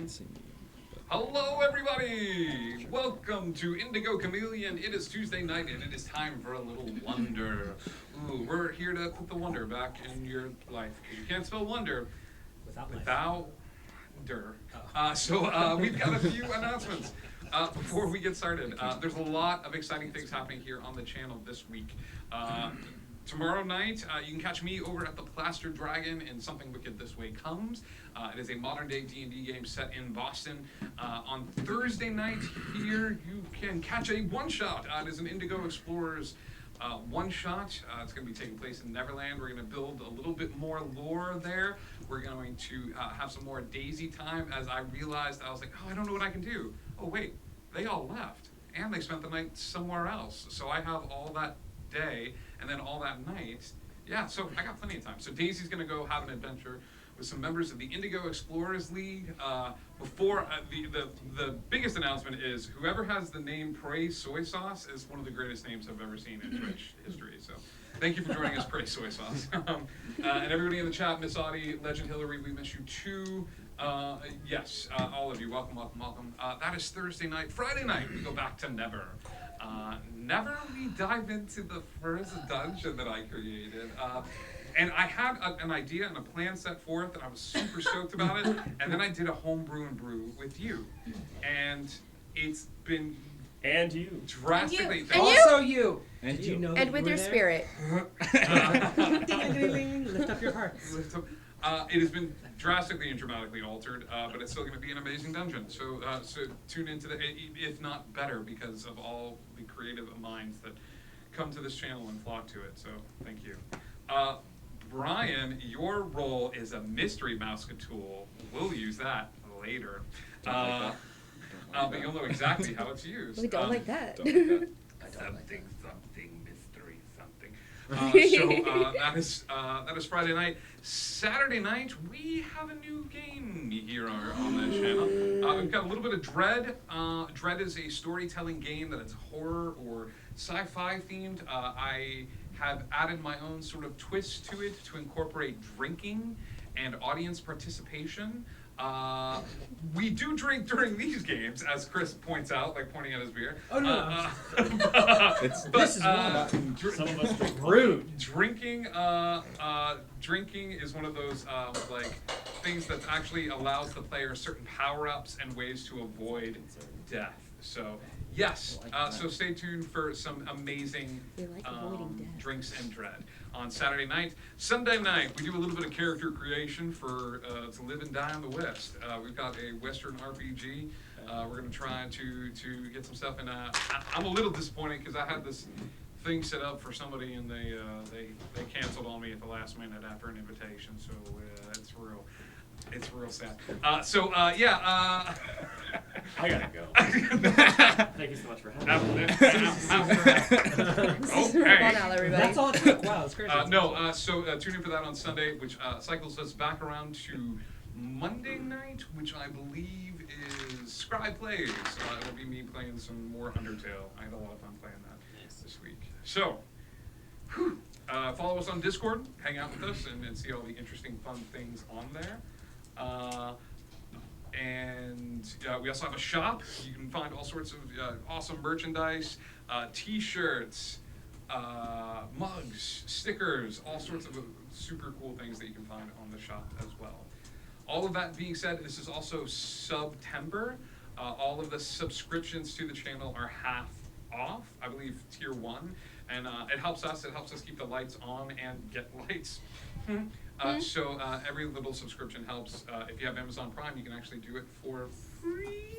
see. Hello, everybody! Welcome to Indigo Chameleon. It is Tuesday night, and it is time for a little wonder. Ooh, we're here to put the wonder back in your life, because you can't spell wonder without der. We've got a few announcements. Before we get started, there's a lot of exciting things happening here on the channel this week. Tomorrow night, you can catch me over at the Plaster Dragon in Something Wicked This Way Comes. It is a modern-day D&D game set in Boston. On Thursday night here, you can catch a one-shot. It is an Indigo Explorers one-shot. It's going to be taking place in Neverland. We're going to build a little bit more lore there. We're going to have some more Daisy time. As I realized, I was like, oh, I don't know what I can do. Oh, wait, they all left. And they spent the night somewhere else. So I have all that day and then all that night. Yeah, so I got plenty of time. So Daisy's gonna go have an adventure with some members of the Indigo Explorers League. Before the biggest announcement is whoever has the name Prey Soy Sauce is one of the greatest names I've ever seen in Twitch history. So thank you for joining us, Prey Soy Sauce. And everybody in the chat, Miss Audie, Legend Hillary, we miss you too. Yes, all of you, welcome. That is Thursday night. Friday night, we go back to Never. Never we dive into the first dungeon that I created. And I had an idea and a plan set forth, and I was super stoked about it. And then I did a homebrew and brew with you. And it's been And you. drastically... And you. Also you. And Did you. you know And with your spirit. Lift up your hearts. It has been drastically and dramatically altered, but it's still going to be an amazing dungeon. So tune into if not better, because of all the creative minds that come to this channel and flock to it. So thank you. Brian, your role is a mystery Mousecatool. We'll use that later. But you'll know exactly how it's used. We don't like that. Something, mystery, something. That is Friday night. Saturday night, we have a new game here on the channel. We've got a little bit of Dread. Dread is a storytelling game that is horror or sci-fi themed. I have added my own sort of twist to it to incorporate drinking and audience participation. We do drink during these games, as Chris points out, like pointing at his beer. Oh no! This is one. Some of us drink Rude. Drinking is one of those things that actually allows the player certain power-ups and ways to avoid death. So yes, so stay tuned for some amazing drinks and dread on Saturday night. Sunday night, we do a little bit of character creation for To Live and Die in the West. We've got a Western RPG. We're going to try to get some stuff, and I'm a little disappointed because I had this thing set up for somebody, and they canceled on me at the last minute after an invitation. So it's real sad. I gotta go. Thank you so much for having me. Okay. Come on out, everybody. That's all it took. Wow, that's crazy. Tune in for that on Sunday, which cycles us back around to Monday night, which I believe is Scribe Plays. It'll be me playing some more Undertale. I had a lot of fun playing that this week. So, follow us on Discord, hang out with us, and see all the interesting, fun things on there. We also have a shop. You can find all sorts of awesome merchandise, t-shirts, mugs, stickers, all sorts of super cool things that you can find on the shop as well. All of that being said, this is also September. All of the subscriptions to the channel are half off, I believe tier 1, and it helps us keep the lights on and get lights. So every little subscription helps. If you have Amazon Prime, you can actually do it for free.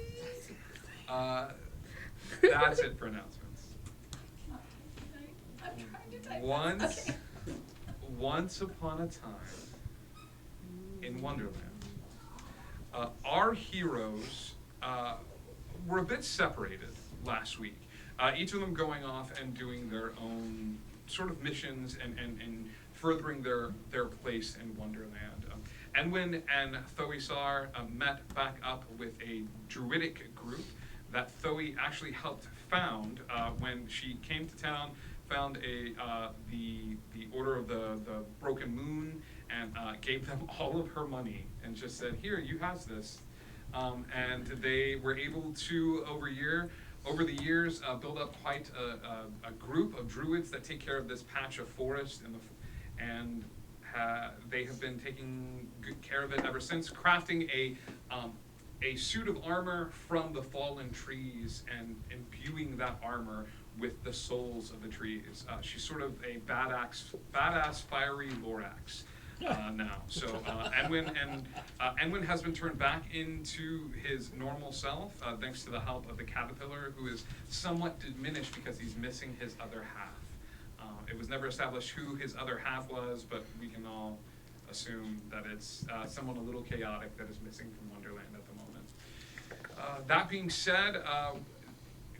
That's it for announcements. I'm trying to type. Once upon a time in Wonderland, our heroes were a bit separated last week. Each of them going off and doing their own sort of missions and furthering their place in Wonderland. Enwyn and Thoisar met back up with a druidic group that Thoe actually helped found when she came to town, found the Order of the Broken Moon, and gave them all of her money and just said, here, you have this. And they were able to, over the years, build up quite a group of druids that take care of this patch of forest, and they have been taking good care of it ever since, crafting a suit of armor from the fallen trees and imbuing that armor with the souls of the trees. She's sort of a badass fiery Lorax now. So Enwin has been turned back into his normal self thanks to the help of the caterpillar, who is somewhat diminished because he's missing his other half. It was never established who his other half was, but we can all assume that it's someone a little chaotic that is missing from Wonderland at the moment. That being said,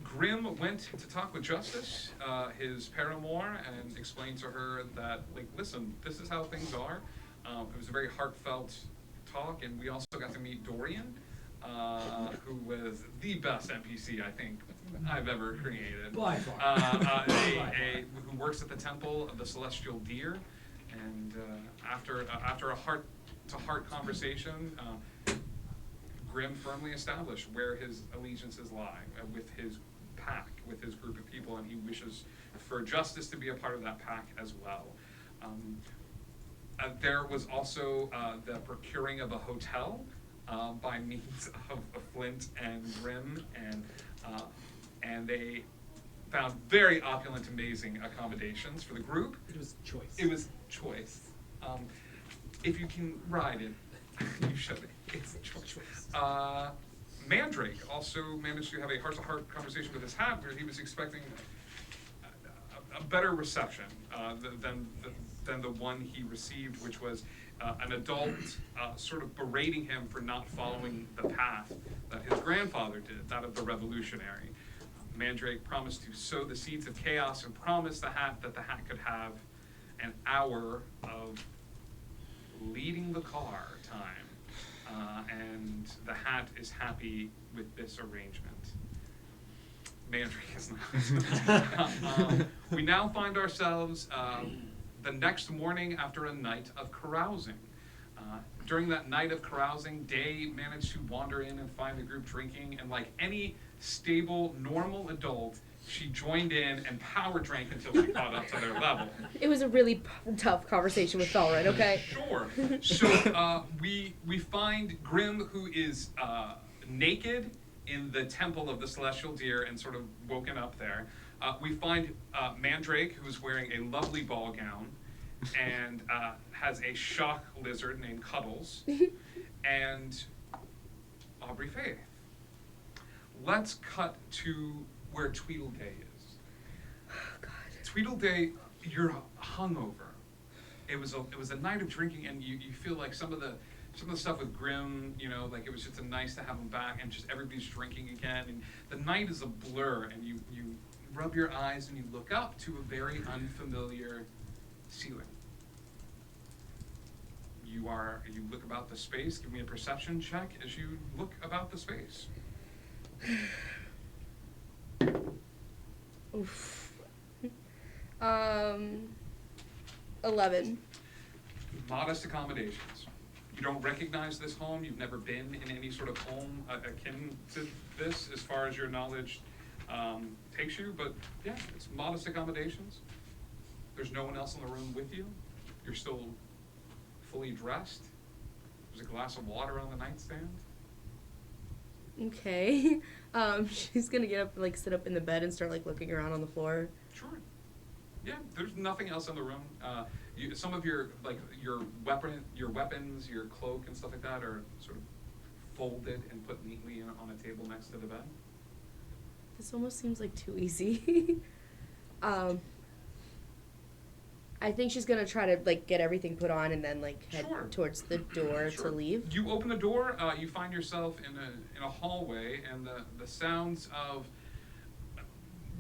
Grim went to talk with Justice, his paramour, and explained to her that, like, listen, this is how things are. It was a very heartfelt talk, and we also got to meet Dorian, who was the best NPC I think I've ever created. By far. Who works at the Temple of the Celestial Deer, and after a heart-to-heart conversation, Grim firmly established where his allegiances lie with his pack, with his group of people, and he wishes for Justice to be a part of that pack as well. There was also the procuring of a hotel by means of Flint and Grim, and they found very opulent, amazing accommodations for the group. It was choice. It was choice. If you can ride it, you should. It's choice. Mandrake also managed to have a heart-to-heart conversation with his hat, where he was expecting a better reception than the one he received, which was an adult sort of berating him for not following the path that his grandfather did, that of the revolutionary. Mandrake promised to sow the seeds of chaos and promised the hat that the hat could have an hour of leading the car time, and the hat is happy with this arrangement. Mandrake is not. We now find ourselves the next morning after a night of carousing. During that night of carousing, Day managed to wander in and find the group drinking, and like any stable, normal adult, she joined in and power drank until she caught up to their level. It was a really tough conversation with Thalred, okay? Sure. So we find Grim, who is naked in the Temple of the Celestial Deer and sort of woken up there. We find Mandrake, who's wearing a lovely ball gown and has a shock lizard named Cuddles, and Aubrey Faith. Let's cut to where Tweedleday is. Oh, God. Tweedleday, you're hungover. It was a night of drinking, and you feel like some of the stuff with Grim, you know, like it was just nice to have him back, and just everybody's drinking again, and the night is a blur, and you rub your eyes and you look up to a very unfamiliar ceiling. You look about the space. Give me a perception check as you look about the space. Oof. 11. Modest accommodations. You don't recognize this home. You've never been in any sort of home akin to this, as far as your knowledge takes you. But yeah, it's modest accommodations. There's no one else in the room with you. You're still fully dressed. There's a glass of water on the nightstand. Okay. She's gonna get up, like, sit up in the bed and start, like, looking around on the floor. Sure. Yeah, there's nothing else in the room. Some of your weapons, your cloak and stuff like that are sort of folded and put neatly on a table next to the bed. This almost seems like too easy. I think she's gonna try to, like, get everything put on and then, like, head towards the door to leave. You open the door. You find yourself in a hallway, and the sounds of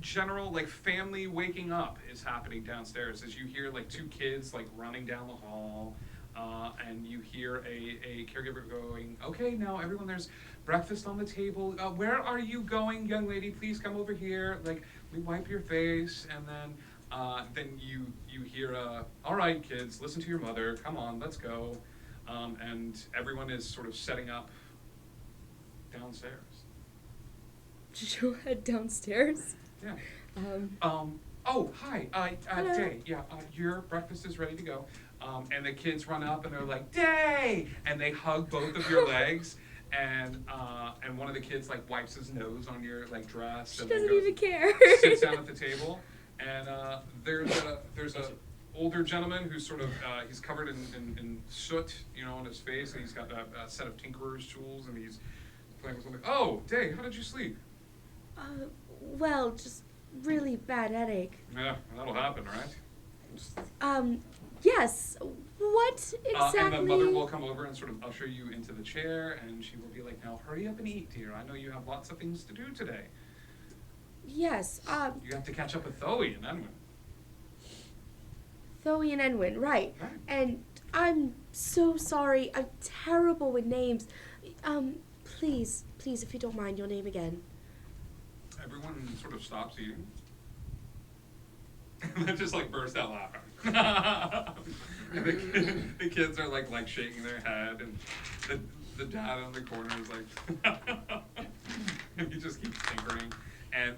general, like, family waking up is happening downstairs as you hear, like, two kids, like, running down the hall, and you hear a caregiver going, "Okay, now everyone, there's breakfast on the table. Where are you going, young lady? Please come over here. Like, we wipe your face," and then you hear, "All right, kids, listen to your mother. Come on, let's go." And everyone is sort of setting up downstairs. She'll head downstairs. Yeah. Oh, hi. Hello. Day. Yeah, your breakfast is ready to go. And the kids run up and they're like, Day! And they hug both of your legs. And one of the kids like wipes his nose on your like dress. She and then doesn't goes- even care. Sits down at the table. And there's a older gentleman who's sort of he's covered in soot, you know, on his face, and he's got a set of tinkerer's tools, and he's playing with something. Oh, Day, how did you sleep? Well, just really bad headache. Yeah, that'll happen, right? Yes. What exactly? And the mother will come over and sort of usher you into the chair, and she will be like, "Now hurry up and eat, dear. I know you have lots of things to do today. Yes. You have to catch up with Thoe and Enwin." Thoe and Enwin, right. Right. And I'm so sorry. I'm terrible with names. Please, if you don't mind, your name again. Everyone sort of stops eating. And then just like burst out laughing. And the kids are like shaking their head, and the dad in the corner is like, and he just keeps tinkering. And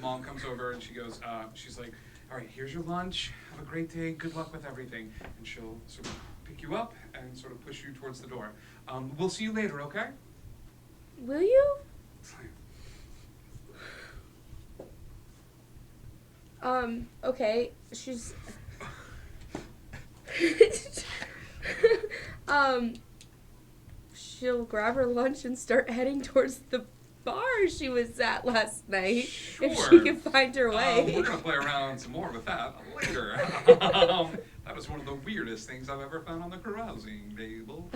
mom comes over and she goes, she's like, all right, here's your lunch. Have a great day. Good luck with everything. And she'll sort of pick you up and sort of push you towards the door. We'll see you later, okay? Will you? Okay. She's she'll grab her lunch and start heading towards the bar she was at last night. Sure. If she can find her way. We're gonna play around some more with that later. That was one of the weirdest things I've ever found on the carousing table.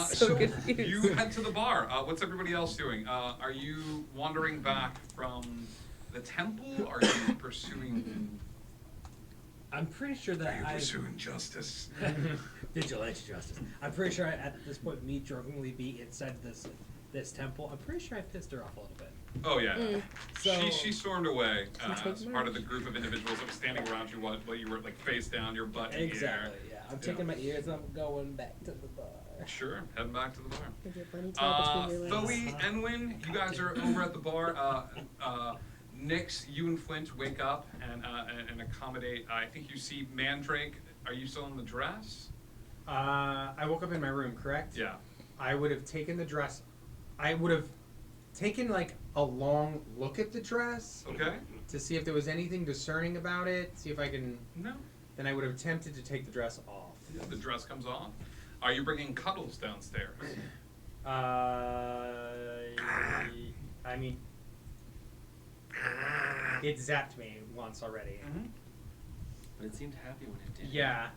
So confused. You head to the bar. What's everybody else doing? Are you wandering back from the temple? Are you pursuing? I'm pretty sure Are that you I pursuing justice? vigilante justice. I'm pretty sure at this point, me drunkenly be inside this temple. I'm pretty sure I pissed her off a little bit. Oh yeah. Mm. So She stormed away take as part of the lunch. group of individuals that was standing around you while you were like face down, your butt in the air. exactly, yeah. I'm taking my ears and I'm going back to the bar. Sure, heading back to the bar. With your bunny tail between your Thoe, legs. Enwin, you guys are over at the bar. Nix, you and Flint wake up and accommodate. I think you see Mandrake. Are you still in the dress? I woke up in my room, correct? Yeah. I would have taken the dress. I would have taken like a long look at the dress Okay. to see if there was anything discerning about it. See if I can. No. Then I would have attempted to take the dress off. The dress comes off. Are you bringing Cuddles downstairs? I mean, it zapped me once already. Mm-hmm. But it seemed happy when it did. Yeah,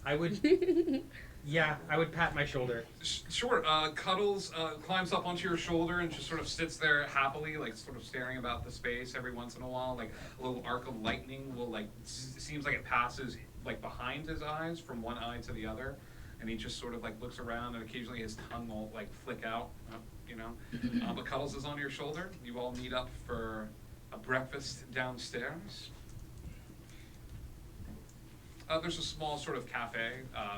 I would. Yeah, I would pat my shoulder. Sure. Cuddles climbs up onto your shoulder and just sort of sits there happily, like sort of staring about the space every once in a while. Like a little arc of lightning will seems like it passes like behind his eyes from one eye to the other, and he just sort of like looks around and occasionally his tongue will like flick out, you know. But Cuddles is on your shoulder. You all meet up for a breakfast downstairs. There's a small sort of cafe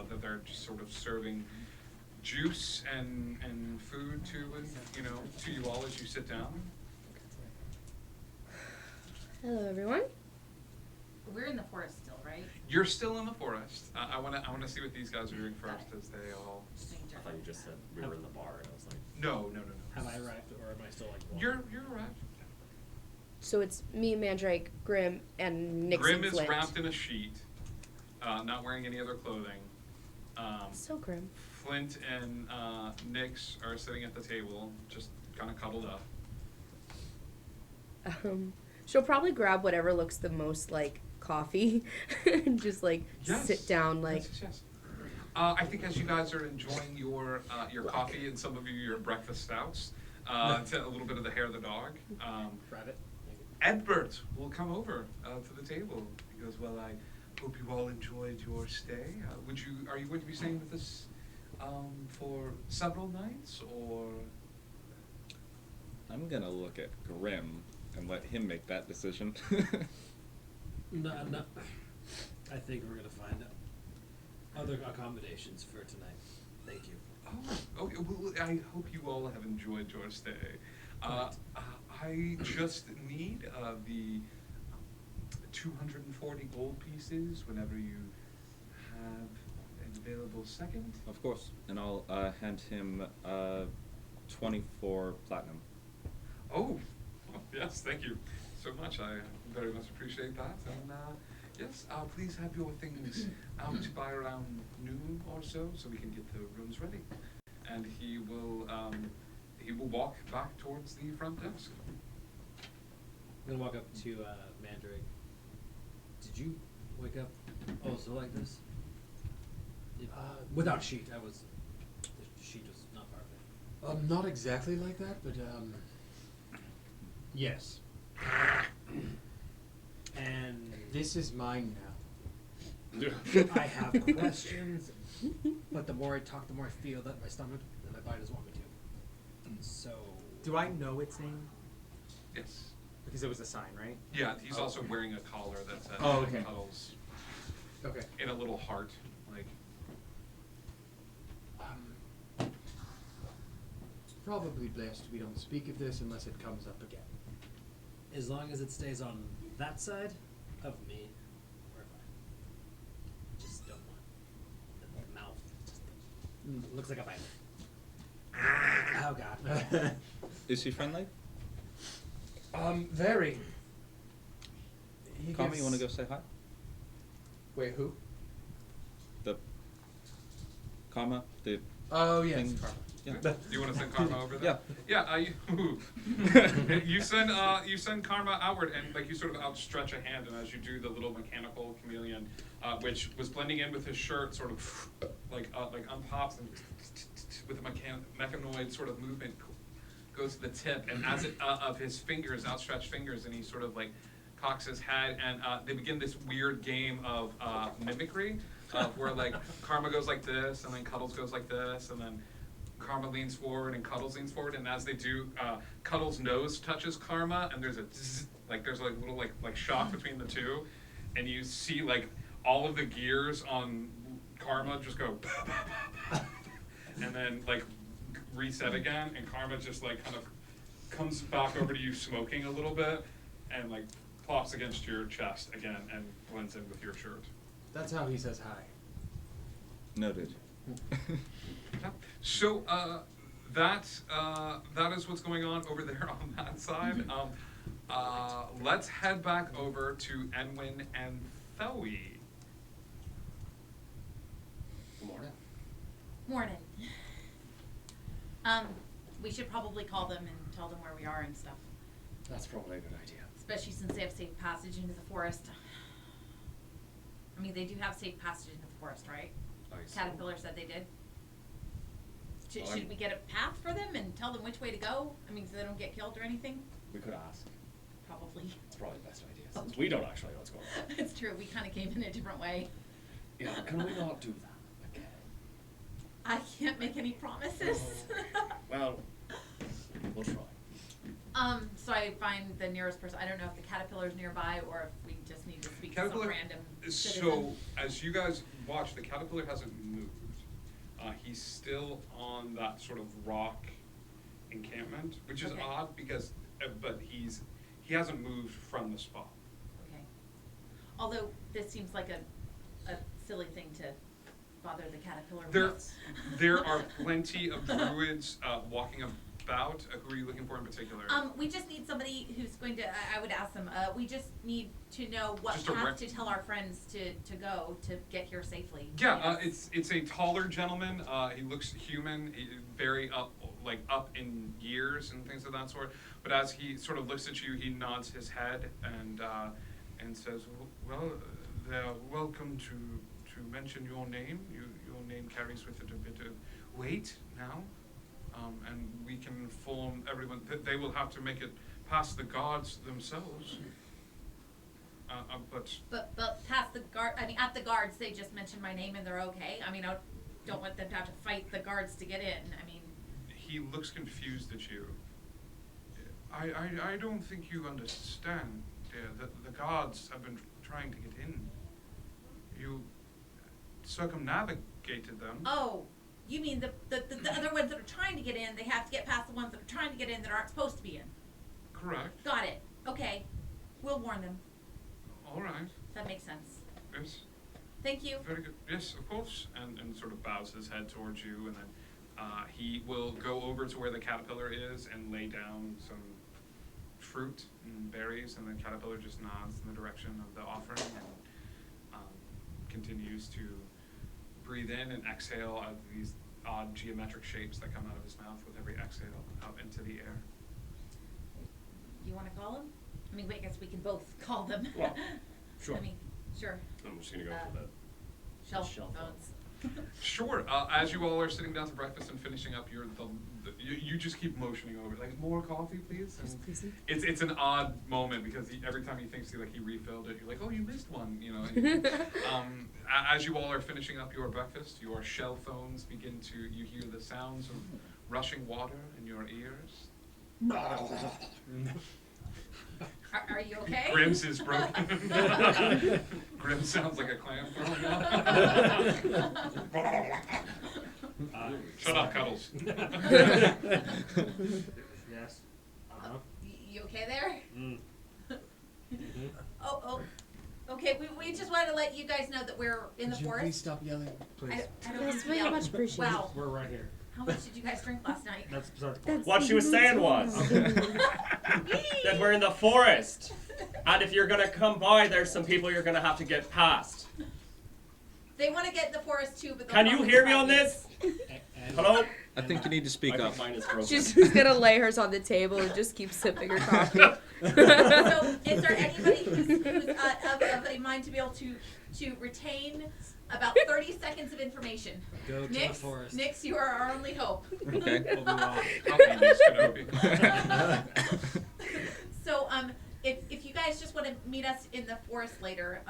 that they're just sort of serving juice and food to, to you all as you sit down. Hello, everyone. We're in the forest still, right? You're still in the forest. I wanna see what these guys are doing first as they all. Just making sure. I thought you just said we were in the bar, and I was like, No. Have I arrived, or am I still like? walking? You're arrived. So it's me, Mandrake, Grim, and Nix Grim and is Flint. wrapped in a sheet, not wearing any other clothing. So Grim. Flint and Nix are sitting at the table, just kind of cuddled up. She'll probably grab whatever looks the most like coffee and just like Yes. sit down like. Yes. I think as you guys are enjoying your coffee and some of you your breakfast stouts, to a little bit of the hair of the dog, Rabbit. Edbert will come over to the table. He goes, "Well, I hope you all enjoyed your stay. Are you going to be staying with us for several nights, or?" I'm gonna look at Grim and let him make that decision. No. I think we're gonna find other accommodations for tonight. Thank you. Oh, okay. Well, I hope you all have enjoyed your stay. I just need the 240 gold pieces whenever you have an available second. Of course. And I'll hand him 24 platinum. Oh, yes, thank you so much. I very much appreciate that. And yes, please have your things out by around noon or so we can get the rooms ready. And he will walk back towards the front desk. I'm gonna walk up to Mandrake. Did you wake up also like this? Without sheet, the sheet was not part of it. Not exactly like that, but yes. And This is mine now. I have questions, but the more I talk, the more I feel that my stomach and my body doesn't want me to. So. Do I know its name? Yes. Because it was a sign, right? Yeah, he's also wearing a collar that says Oh, okay. Cuddles Okay. in a little heart, like. Probably best we don't speak of this unless it comes up again. As long as it stays on that side of me, we're fine. Just don't want the mouth. Just looks like a bite. Oh god. Is she friendly? Very. Kami, you want to go say hi? Wait, who? The Karma, the Oh, yes, thing. Karma. Yeah. Do you want to send Karma over there? Yeah. Yeah. You send Karma outward, and like you sort of outstretch a hand, and as you do, the little mechanical chameleon, which was blending in with his shirt, sort of like unpops and with a mechanoid sort of movement goes to the tip, and as it of his fingers, outstretched fingers, and he sort of like cocks his head, and they begin this weird game of mimicry, where like Karma goes like this, and then Cuddles goes like this, and then Karma leans forward and Cuddles leans forward, and as they do, Cuddles' nose touches Karma, and there's a zzz, there's like little like shock between the two, and you see like all of the gears on Karma just go, and then like reset again, and Karma just like kind of comes back over to you smoking a little bit, and like plops against your chest again and blends in with your shirt. That's how he says hi. Noted. So that is what's going on over there on that side. Let's head back over to Enwin and Thoe. Good morning. Morning. We should probably call them and tell them where we are and stuff. That's probably a good idea. Especially since they have safe passage into the forest. I mean, they do have safe passage into the forest, right? Caterpillar said they did. Should we get a path for them and tell them which way to go? I mean, so they don't get killed or anything? We could ask. Probably. It's probably the best idea, since we don't actually know what's going on. It's true, we kind of came in a different way. Yeah, can we not do that again? I can't make any promises. Well, we'll try. So I find the nearest person. I don't know if the caterpillar's nearby or if we just need to speak to some Caterpillar. random So citizen. as you guys watch, the caterpillar hasn't moved. He's still on that sort of rock encampment, which is Okay. odd because, but he hasn't moved from the spot. Okay. Although this seems like a silly thing to bother the caterpillar with. There are plenty of druids walking about. Who are you looking for in particular? We just need somebody who's going to, I would ask them, we just need to know what Just a path to tell our friends to go to get here safely. Yeah, it's a taller gentleman. He looks human, very up in years and things of that sort. But as he sort of looks at you, he nods his head and says, "Well, they're welcome to mention your name. Your name carries with it a bit of weight now, and we can inform everyone that they will have to make it past the guards themselves." But past the guard, I mean, at the guards, they just mentioned my name and they're okay. I mean, I don't want them to have to fight the guards to get in. I mean, He looks confused at you. I don't think you understand, dear. The guards have been trying to get in. You circumnavigated them. oh, You mean the other ones that are trying to get in, they have to get past the ones that are trying to get in that aren't supposed to be in. Correct. Got it. Okay. We'll warn them. All right. That makes sense. Yes. Thank you. Very good. Yes, of course. And sort of bows his head towards you, and then he will go over to where the caterpillar is and lay down some fruit and berries, and the caterpillar just nods in the direction of the offering and continues to breathe in and exhale out of these odd geometric shapes that come out of his mouth with every exhale out into the air. You want to call them? I mean, wait, I guess we can both call them. Well, sure. I mean, sure. I'm just gonna go for the Shell shell phones. Sure. As you all are sitting down to breakfast and finishing up you just keep motioning over, like, more coffee, please. And it's an odd moment because every time he thinks he refilled it, you're like, oh, you missed one, you know. And, as you all are finishing up your breakfast, your shell phones begin to, you hear the sounds of rushing water in your ears. Are you okay? Grimm's is broken. Grimm sounds like a clam throwing up. Shut up, Cuddles. Yes. You okay there? Mm. Oh. Okay, we just wanted to let you guys know that we're in the Could you forest. please stop yelling, please? I don't Yes, need to very yell. much appreciated. Wow. We're right here. How much did you guys drink last night? That's beside the point. That's What she was saying was that we're in the forest, and if you're gonna come by, there's some people you're gonna have to get past. They want to get in the forest too, but Can you hear me on this? Hello? I think you need to speak I up. think mine is broken. She's just gonna lay hers on the table and just keep sipping her coffee. So, is there anybody who's of a mind to be able to retain about 30 seconds of information? Go to the forest. Nix, you are our only hope. Okay. We'll be off. Help me, Miss Kenobi. So, if you guys just want to meet us in the forest later,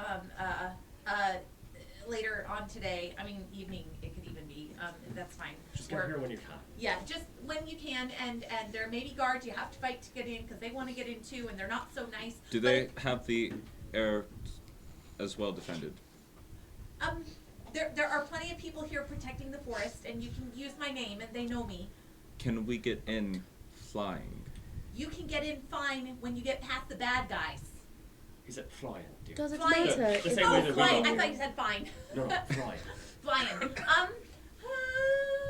later on today, I mean evening, it could even be, that's fine. Just get here when you can. Yeah, just when you can, and there may be guards you have to fight to get in because they want to get in too, and they're not so nice. Do they have the air as well defended? There are plenty of people here protecting the forest, and you can use my name, and they know me. Can we get in flying? You can get in fine when you get past the bad guys. He said flying, dear. Does it Flying. matter? The if- same way that we flying. go I here. thought you said fine. No, flying. Flying.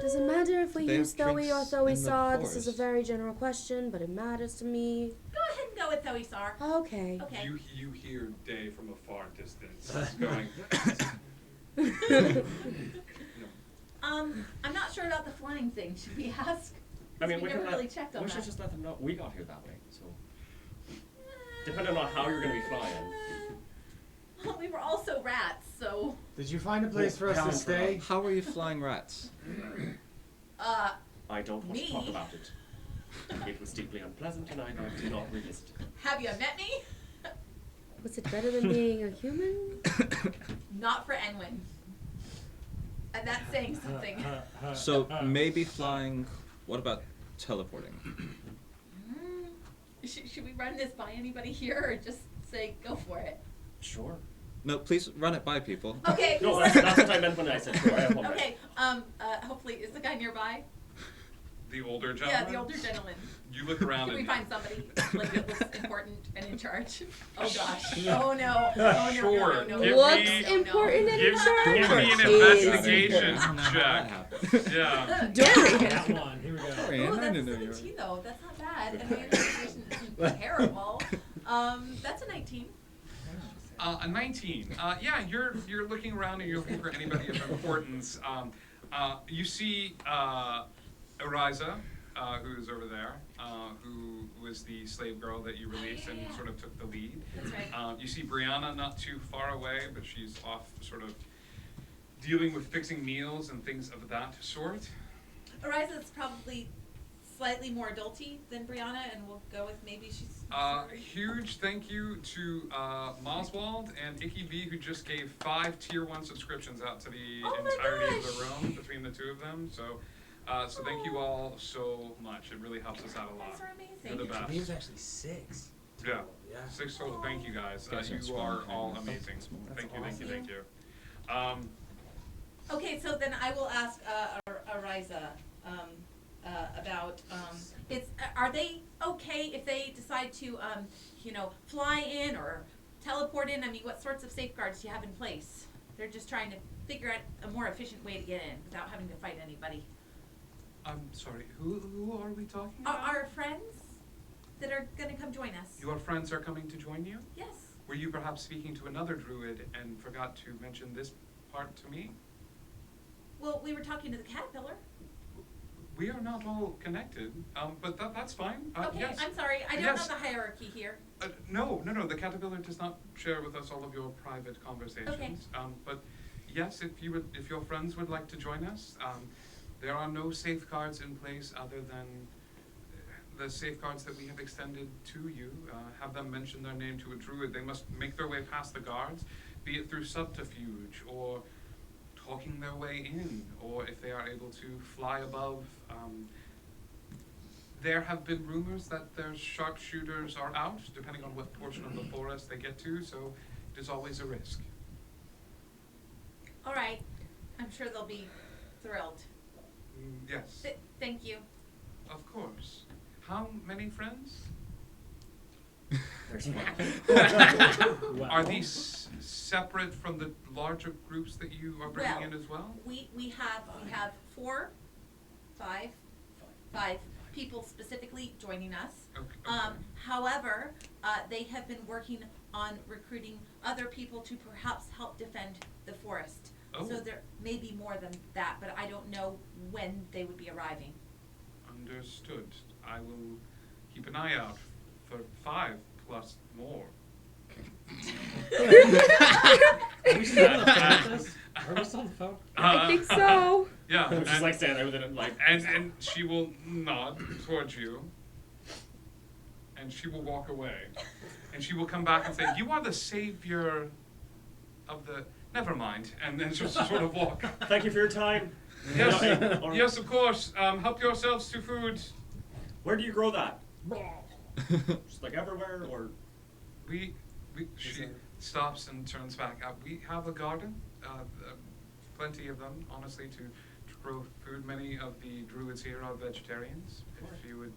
Does it matter if we They have use Thoe or drinks Thoe in the Saw? This is a forest. very general question, but it matters to me. Go ahead and go with Thoisar. Okay. Okay. You hear Day from a far distance going, I'm not sure about the flying thing. Should we ask? I mean, we we never can really checked on we that. should just let them know we got here that way. So, depending on how you're gonna be flying. Well, we were also rats, so. Did you find a place for us to Pound for stay? How are you flying rats? I don't want to talk Me? about it. It was deeply unpleasant, and I did not revisit it. Have you met me? Was it better than being a human? Not for Enwin. And that's saying something. So maybe flying. What about teleporting? Should we run this by anybody here, or just say go for it? Sure. No, please run it by people. Okay. No, that's what I meant when I said sure. I apologize. Okay. Hopefully, is the guy nearby? the older Yeah, gentleman. the older gentleman. You look around Can we and find somebody like that looks important and in charge? Oh gosh. Oh no. Oh no. Sure. No. Give Looks me- important and Give, in charge? give me an Jeez. investigation I don't know how that check. happened. Yeah. Dorian. That one. Here we go. Dorian, Oh, I that's didn't know you 17 though. That's not bad. And my investigation isn't terrible. That's a 19. A 19. Yeah, you're looking around and you're looking for anybody of importance. You see Ariza, who's over there, who was the slave girl that you released and sort of took the lead. That's right. You see Brianna not too far away, but she's off sort of dealing with fixing meals and things of that sort. Ariza's probably slightly more adulty than Brianna, and we'll go with maybe she's. Huge thank you to Moswald and Icky V, who just gave 5 tier 1 subscriptions out to the Oh my entirety of gosh. the room between the two of them. So, so thank you all so much. It really helps us out a You lot. guys are amazing. You're the I think it was best. actually 6. Yeah. Yeah. 6 total. Thank you guys. Guys are You small are and all helpful. amazing. That's Thank you. Thank you. awesome. Thank you. Okay, so then I will ask Ryza, about, are they okay if they decide to, fly in or teleport in? I mean, what sorts of safeguards do you have in place? They're just trying to figure out a more efficient way to get in without having to fight anybody. I'm sorry, who are we talking about? Our friends that are gonna come join us. Your friends are coming to join you? Yes. Were you perhaps speaking to another druid and forgot to mention this part to me? Well, we were talking to the caterpillar. We are not all connected, but that's fine. Okay, Yes. I'm sorry, I don't Yes. know the hierarchy here. No, the caterpillar does not share with us all of your private conversations. But yes, if your friends would like to join us, there are no safeguards in place other than the safeguards that we have extended to you. Have them mention their name to a druid. They must make their way past the guards, be it through subterfuge or talking their way in, or if they are able to fly above. There have been rumors that their sharpshooters are out, depending on what portion of the forest they get to, so it is always a risk. All right, I'm sure they'll be thrilled. Yes, Thank you. of course. How many friends? There's one. Are these separate from the larger groups that you are bringing in as well? We have 5 people specifically joining us. Okay. However, they have been working on recruiting other people to perhaps help defend the forest. Oh. So there may be more than that, but I don't know when they would be arriving. Understood. I will keep an eye out for 5 plus more. Are we still on the phone with this? Are we still on the phone? I think so. Yeah, I'm just like standing there with it like. and she will nod towards you, and she will walk away, and she will come back and say, "You are the savior of the." Never mind, and then she'll sort of walk. Thank you for your time. Yes, Or- yes, of course. Help yourselves to food. Where do you grow that? Just like everywhere, or She stops and turns back. We have a garden, plenty of them, honestly, to grow food. Many of the druids here are vegetarians. If you would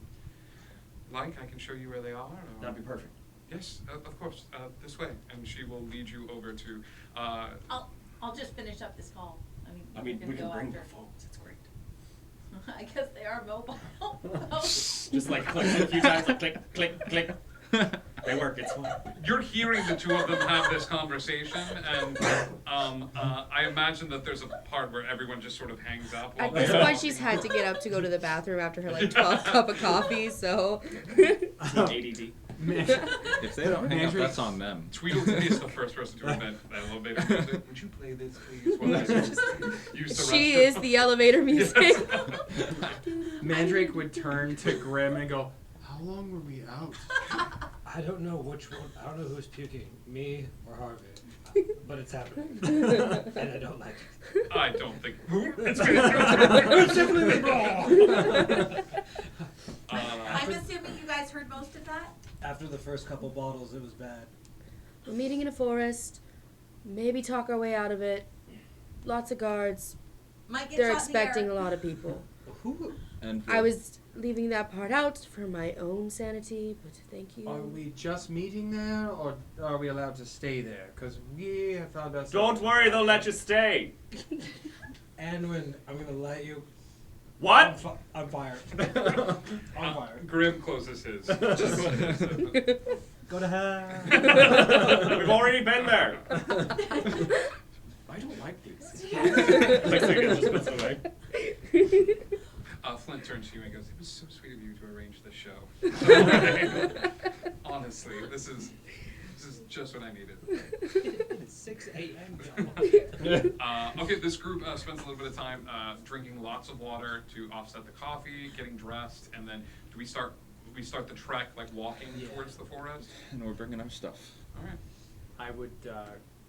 like, I can show you where they are. Or... that'd be perfect. Yes, of course. This way, and she will lead you over to. I'll just finish up this call. I mean, we're we gonna can go bring after. the phones. It's great. I guess they are mobile. Just like click a few times, like click, click, click. They work. It's fun. You're hearing the two of them have this conversation, and I imagine that there's a part where everyone just sort of hangs up. At while this they point, she's had to get up to go to the bathroom after her 12th cup of coffee. So. ADD. If they don't hang up, Andrew- that's on them. Tweedledee is the first person to invent elevator music. Would you play this, please? While I use the She restroom? is the elevator music. Mandrake would turn to Grim and go, "How long were we out?" I don't know which one. I don't know who's puking, me or Harvey, but it's happening, and I don't like it. I don't think. It's good. I'm assuming you guys heard most of that? After the first couple bottles, it was bad. We're meeting in a forest. Maybe talk our way out of it. Lots of guards. Might get They're shot in the expecting air. a lot of people. Who And I was leaving that part out for my own sanity, but thank you. are we just meeting there, or are we allowed to stay there? Because we have found ourselves. Don't worry, they'll let you stay. Anwin, I'm gonna light you. What? I'm fired. On fire. Grim closes his. Go to hell. We've already been there. I don't like these. Like, so it just puts it away. Flint turns to you and goes, "It was so sweet of you to arrange the show." Honestly, this is just what I needed. It's 6 a.m. Okay, this group spends a little bit of time drinking lots of water to offset the coffee, getting dressed, and then do we start the trek, like walking towards the forest? And we're bringing our stuff. All right. I would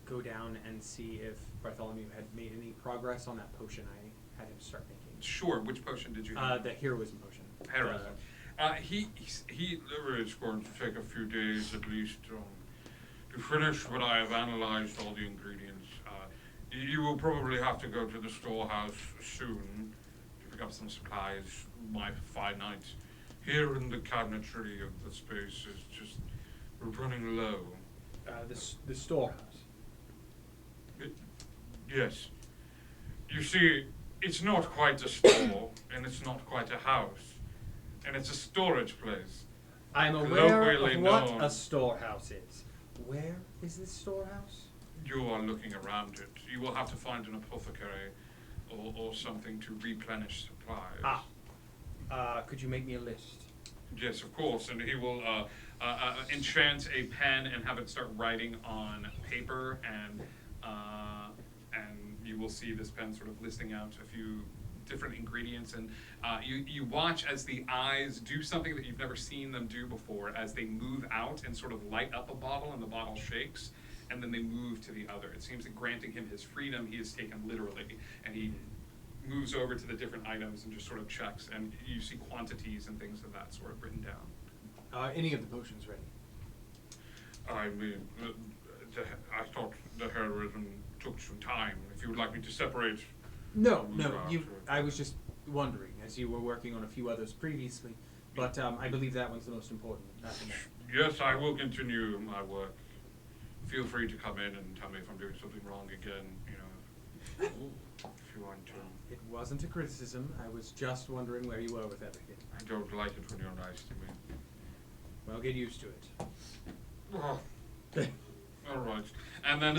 go down and see if Bartholomew had made any progress on that potion I had him start making. Sure. Which potion did you have? The heroism potion. Heroism. It's going to take a few days at least to finish, but I have analyzed all the ingredients. You will probably have to go to the storehouse soon to pick pick up some supplies. My finite here in the cabinetry of the space is just running low. The storehouse. Yes. You see, it's not quite a store, and it's not quite a house, and it's a storage place. I'm aware Colloquially of what known. a storehouse is. Where is this storehouse? You are looking around it. You will have to find an apothecary or something to replenish supplies. Could you make me a list? Yes, of course, and he will enchant a pen and have it start writing on paper, and you will see this pen sort of listing out a few different ingredients, and you watch as the eyes do something that you've never seen them do before, as they move out and sort of light up a bottle, and the bottle shakes, and then they move to the other. It seems that granting him his freedom, he is taken literally, and he moves over to the different items and just sort of checks, and you see quantities and things of that sort written down. Any of the potions ready? I mean, I thought the heroism took some time. If you would like me to separate. No, move out, or- I was just wondering, as you were working on a few others previously, but I believe that one's the most important. Yes, I will continue my work. Feel free to come in and tell me if I'm doing something wrong again, if you want to. It wasn't a criticism. I was just wondering where you were with everything. I don't like it when you're nice to me. Well, get used to it. Oh. All right. And then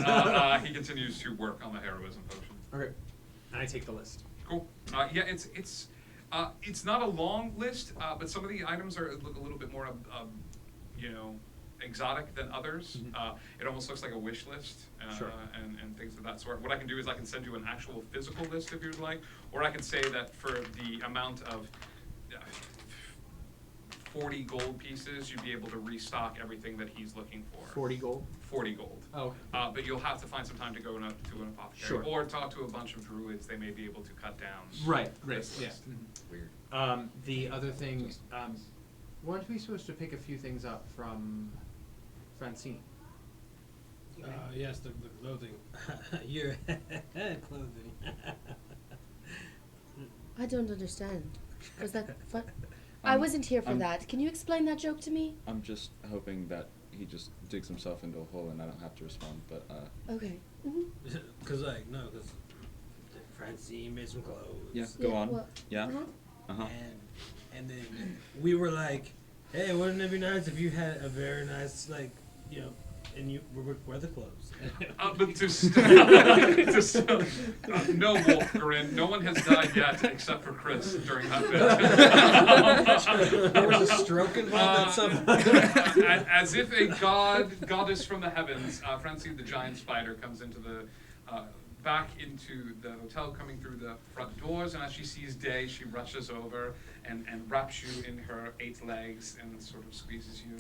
he continues to work on the heroism potion. Okay. I take the list. Cool. Yeah, it's not a long list, but some of the items look a little bit more, exotic than others. Mhm. It almost looks like a wish list, Sure. and things of that sort. What I can do is I can send you an actual physical list if you would like, or I can say that for the amount of 40 gold pieces, you'd be able to restock everything that he's looking for. 40 gold? 40 gold. Oh, okay. But you'll have to find some time to go to an apothecary, Sure. or talk to a bunch of druids. They may be able to cut down. Right, this yeah. list. Weird. The other thing, weren't we supposed to pick a few things up from Francine? Yes, the clothing. Your clothing. I don't understand. Was that fun? I wasn't here for that. Can you explain that joke to me? I'm just hoping that he just digs himself into a hole and I don't have to respond, but Okay. Because Francine made some clothes. yeah, go on. well, Yeah? uh-huh. Uh-huh. And then we were like, hey, wouldn't it be nice if you had a very nice, and you would wear the clothes. But no, Wolfgren, no one has died yet except for Chris during that bit. There was a stroke involved at some point. As if a goddess from the heavens, Francine the giant spider comes into the back into the hotel, coming through the front doors, and as she sees Day, she rushes over and wraps you in her 8 legs and sort of squeezes you.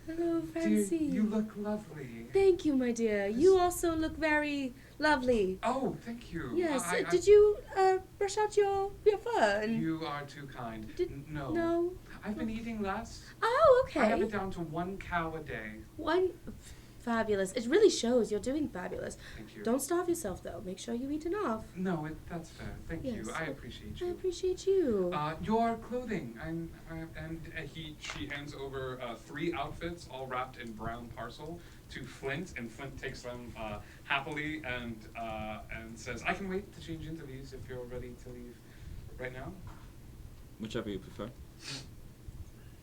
Hello, Dear, Francine. you look lovely. Thank you, my dear. You also look very lovely. Oh, thank you. Yes. I- Did you brush out your fur? You are too kind. No. No. I've been eating less. Oh, okay. I have it down to 1 cow a day. One. Fabulous. It really shows you're doing fabulous. Thank you. Don't starve yourself, though. Make sure you eat enough. No, that's fair. Thank you. Yes. I appreciate I you. appreciate you. Your clothing, she hands over 3 outfits, all wrapped in brown parcel, to Flint, and Flint takes them happily and says, "I can wait to change into these if you're ready to leave right now." Whichever you prefer.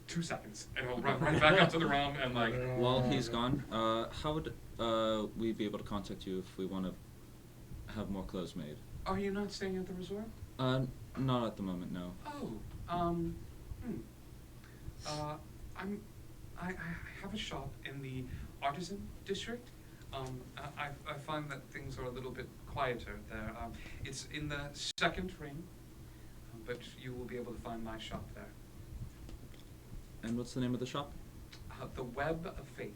2 seconds, and he'll run right back up to the room and While he's gone, how would we be able to contact you if we want to have more clothes made? Are you not staying at the resort? Not at the moment, no. Oh, I have a shop in the artisan district. I find that things are a little bit quieter there. It's in the 2nd ring, but you will be able to find my shop there. And what's the name of the shop? The Web of Fate.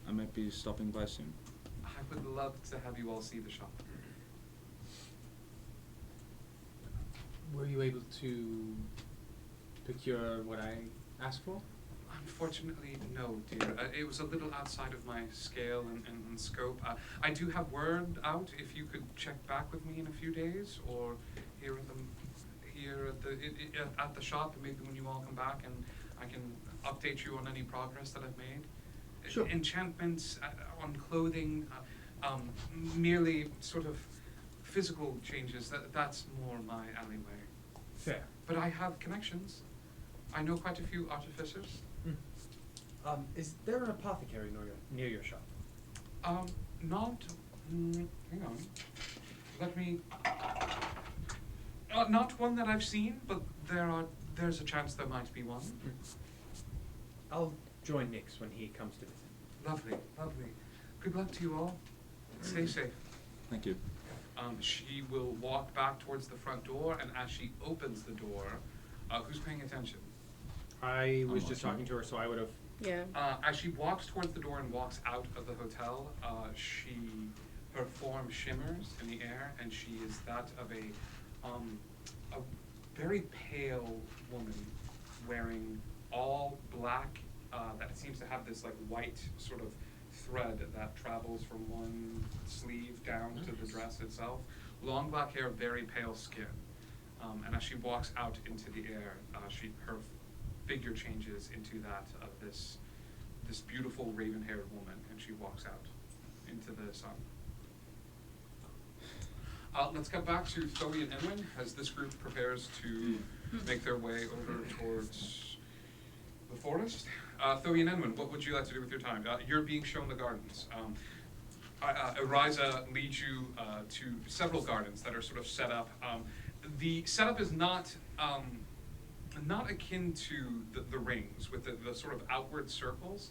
I might be stopping by soon. I would love to have you all see the shop. Were you able to procure what I asked for? Unfortunately, no, dear. It was a little outside of my scale and scope. I do have word out if you could check back with me in a few days, or here at the shop, and maybe when you all come back, and I can update you on any progress that I've made. Sure. Enchantments on clothing, merely sort of physical changes. That's more my alleyway. Fair. But I have connections. I know quite a few artificers. Is there an apothecary near your shop? Not. Hang on. Let me. Not one that I've seen, but there's a chance there might be one. I'll join Nix when he comes to visit. Lovely, lovely. Good luck to you all. Stay safe. Thank you. She will walk back towards the front door, and as she opens the door, who's paying attention? I was I'm just watching. talking to her, so I would have. Yeah. As she walks towards the door and walks out of the hotel, her form shimmers in the air, and she is that of a very pale woman wearing all black, that seems to have this like white sort of thread that travels from one sleeve down to the dress itself. Long black hair, very pale skin. And as she walks out into the air, her figure changes into that of this beautiful raven-haired woman, and she walks out into the sun. Let's get back to Thoe and Enwin as this group prepares to make their way over towards the forest. Thoe and Enwin, what would you like to do with your time? You're being shown the gardens. Ariza leads you to several gardens that are sort of set up. The setup is not akin to the rings with the sort of outward circles.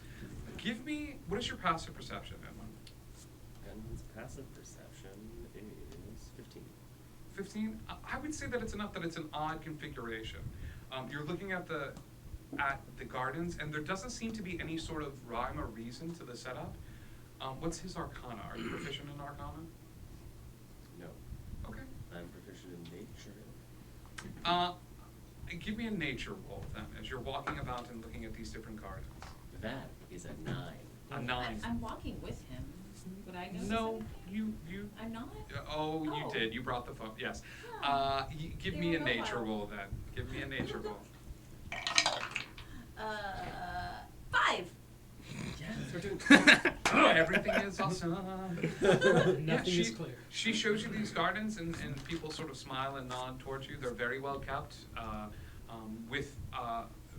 Give me, what is your passive perception, Edwin? Edwin's passive perception is 15. 15? I would say that it's enough that it's an odd configuration. You're looking at the gardens, and there doesn't seem to be any sort of rhyme or reason to the setup. What's his arcana? Are you proficient in arcana? No. Okay. I'm proficient in nature. Give me a nature roll then, as you're walking about and looking at these different gardens. That is a 9. A 9. I'm walking with him. Would I notice No, anything? you. I'm not? Oh, you Oh. did. You brought the phone. Yes. Yeah. Give They me a were nature mobile. roll then. Give me a nature roll. 5. Yes, we're doing Everything is awesome. Nothing is clear. She shows you these gardens, and people sort of smile and nod towards you. They're very well kept, with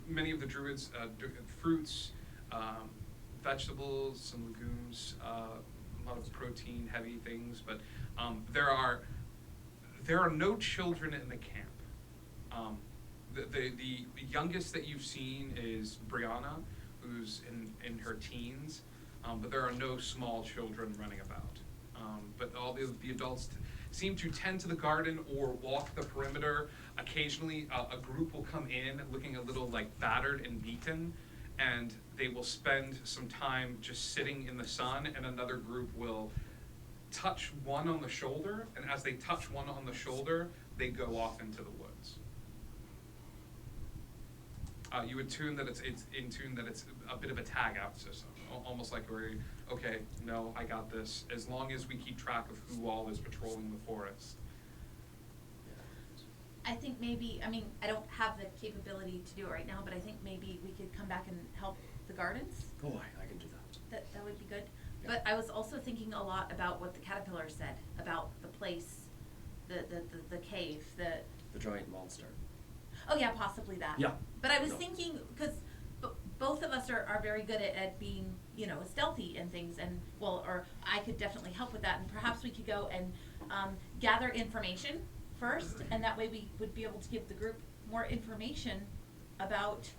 many of the druids' fruits, vegetables, some legumes, a lot of protein-heavy things. But there are no children in the camp. The youngest that you've seen is Brianna, who's in her teens, but there are no small children running about. But all the adults seem to tend to the garden or walk the perimeter. Occasionally, a group will come in looking a little like battered and beaten, and they will spend some time just sitting in the sun, and another group will touch one on the shoulder, and as they touch one on the shoulder, they go off into the woods. You would tune that it's in tune that it's a bit of a tag out system, almost like where, okay, no, I got this. As long as we keep track of who all is patrolling the forest. I think maybe, I mean, I don't have the capability to do it right now, but I think maybe we could come back and help the gardens. Oh, I can do that. That would be good. Yeah. But I was also thinking a lot about what the caterpillar said about the place, the cave, The giant monster. oh yeah, possibly that. Yeah. But I was No. thinking, because both of us are very good at being, stealthy and things, and or I could definitely help with that, and perhaps we could go and gather information first, and that way we would be able to give the group more information about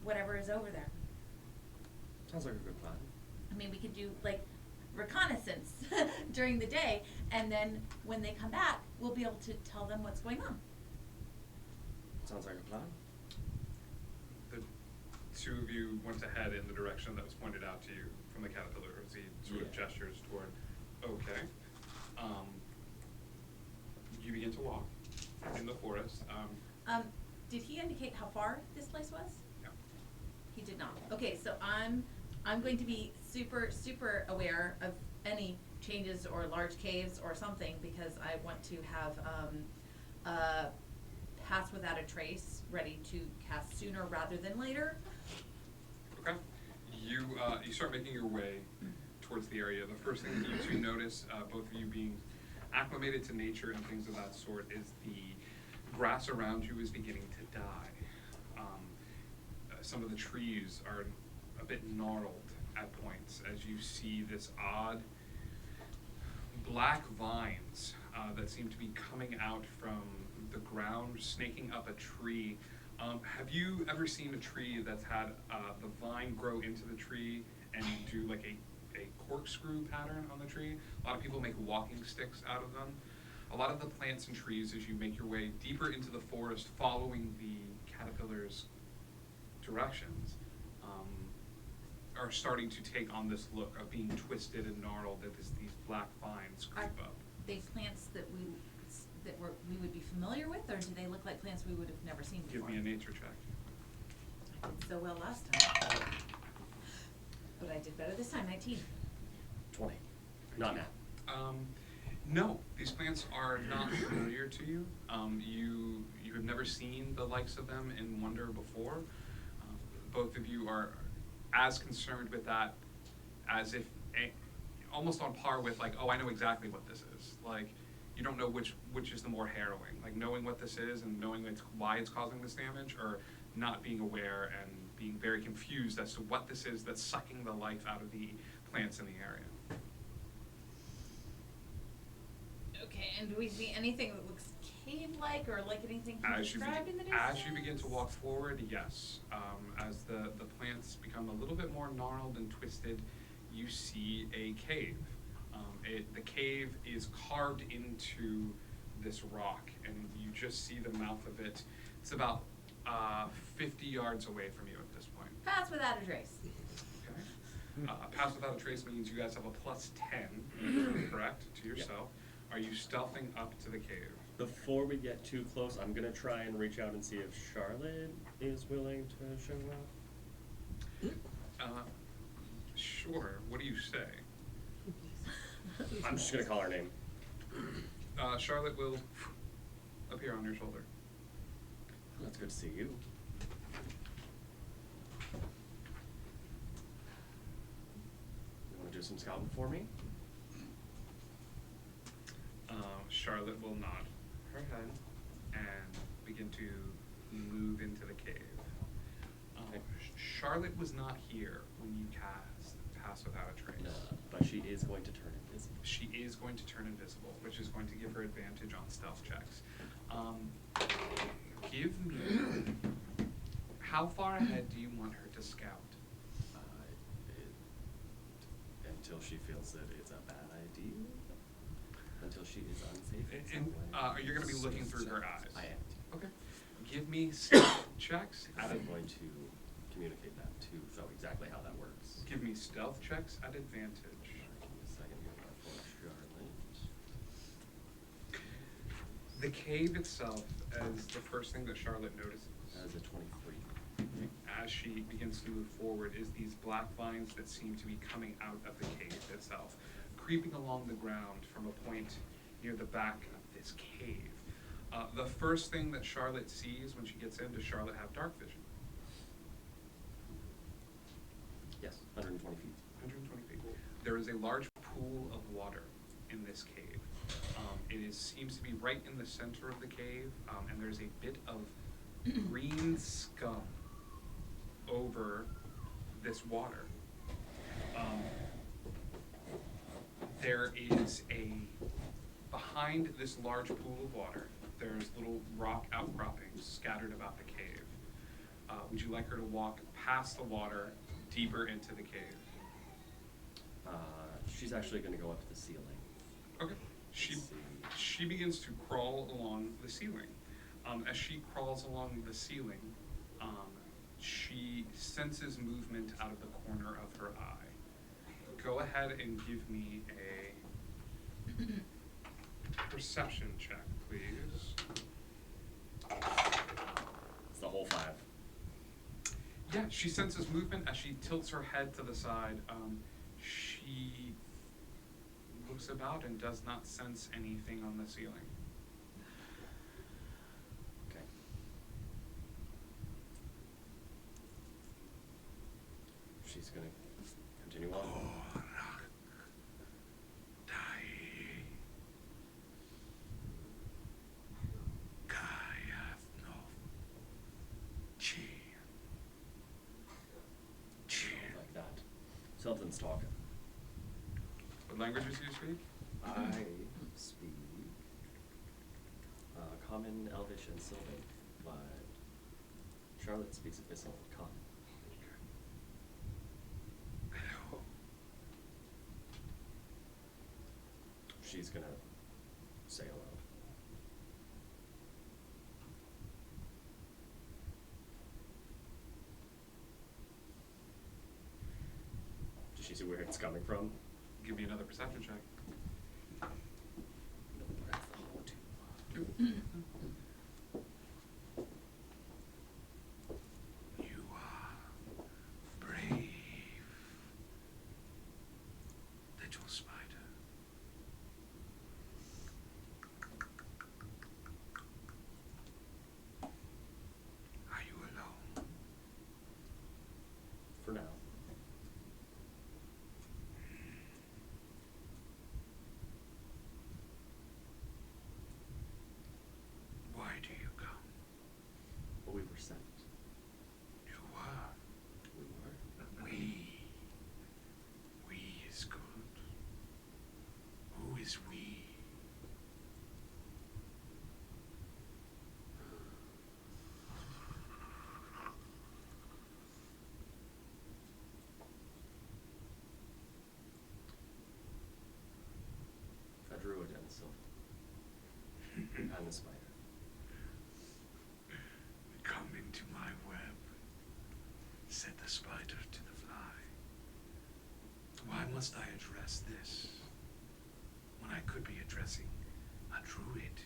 whatever is over there. Sounds like a good plan. I mean, we could do like reconnaissance during the day, and then when they come back, we'll be able to tell them what's going on. Sounds like a plan. The two of you went ahead in the direction that was pointed out to you from the caterpillar as he sort of Yeah. gestures toward, okay. You begin to walk in the forest. Did he indicate how far this place was? Yeah. He did not. Okay, so I'm going to be super aware of any changes or large caves or something, because I want to have Pass Without a Trace ready to cast sooner rather than later. Okay. You start making your way towards the area. The first thing that you two notice, both of you being acclimated to nature and things of that sort, is the grass around you is beginning to die. Some of the trees are a bit gnarled at points as you see this odd black vines that seem to be coming out from the ground, snaking up a tree. Have you ever seen a tree that's had the vine grow into the tree and do like a corkscrew pattern on the tree? A lot of people make walking sticks out of them. A lot of the plants and trees, as you make your way deeper into the forest, following the caterpillar's directions, are starting to take on this look of being twisted and gnarled as these black vines creep up. They plants that we would be familiar with, or do they look like plants we would have never seen before? Give me a nature check. I did so well last time. But I did better this time, 19. 20. Not now. No, these plants are not familiar to you. You have never seen the likes of them in Wonder before. Both of you are as concerned with that as if almost on par with like, oh, I know exactly what this is. Like, you don't know which is the more harrowing, like knowing what this is and knowing why it's causing this damage, or not being aware and being very confused as to what this is that's sucking the life out of the plants in the area. Okay, and do we see anything that looks cave-like or like anything described in the distance? As you begin to walk forward, yes. As the plants become a little bit more gnarled and twisted, you see a cave. The cave is carved into this rock, and you just see the mouth of it. It's about 50 yards away from you at this point. Pass Without a Trace. Okay. Pass Without a Trace means you guys have a +10, correct, to yourself. Yep. Are you stealthing up to the cave? Before we get too close, I'm gonna try and reach out and see if Charlotte is willing to show up. Sure. What do you say? I'm just gonna call her name. Charlotte will appear on your shoulder. That's good to see you. You wanna do some scouting for me? Charlotte will nod her head and begin to move into the cave. Charlotte was not here when you cast Pass Without a Trace. But she is going to turn invisible. She is going to turn invisible, which is going to give her advantage on stealth checks. Give me... How far ahead do you want her to scout? Until she feels that it's a bad idea. Until she is unsafe in some And way. you're going to be looking through her eyes. I am. Okay. Give me stealth checks. I'm going to communicate that too, so exactly how that works. Give me stealth checks at advantage. Give me a second here for Charlotte. The cave itself is the first thing that Charlotte notices. That is a 23. As she begins to move forward, is these black vines that seem to be coming out of the cave itself, creeping along the ground from a point near the back of this cave. The first thing that Charlotte sees when she gets in, does Charlotte have dark vision? Yes, 120 feet. 120 feet. There is a large pool of water in this cave. It seems to be right in the center of the cave, and there's a bit of green scum over this water. There is behind this large pool of water, there's little rock outcroppings scattered about the cave. Would you like her to walk past the water, deeper into the cave? She's actually going to go up to the ceiling. Okay. She begins to crawl along the ceiling. As she crawls along the ceiling, she senses movement out of the corner of her eye. Go ahead and give me a perception check, please. It's the whole 5. Yeah, she senses movement as she tilts her head to the side. She looks about and does not sense anything on the ceiling. Okay. She's gonna continue on. Like that. Something's talking. What languages do you speak? I speak Common, Elvish, and Sylvan, but Charlotte speaks Abyssal and Common. Hello. She's gonna say hello. Does she see where it's coming from? Give me another perception check. No, that's how to. You are brave, little spider. Are you alone? For now. Why do you come? But we were sent. You were. We were. We is good. Who is we? A druid and a sylph. And the spider. Come into my web, said the spider to the fly. Why must I address this when I could be addressing a druid,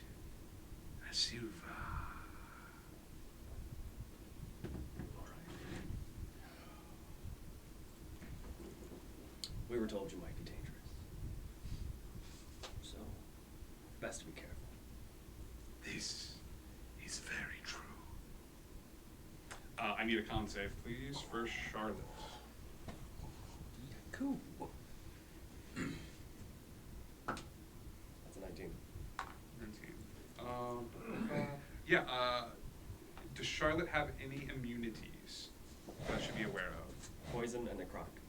a Silva? Alright. We were told you might be dangerous. So, best to be careful. This is very true. I need a con save, please, for Charlotte. Cool. That's a 19. 19. Yeah, does Charlotte have any immunities that I should be aware of? Poison and necrotic.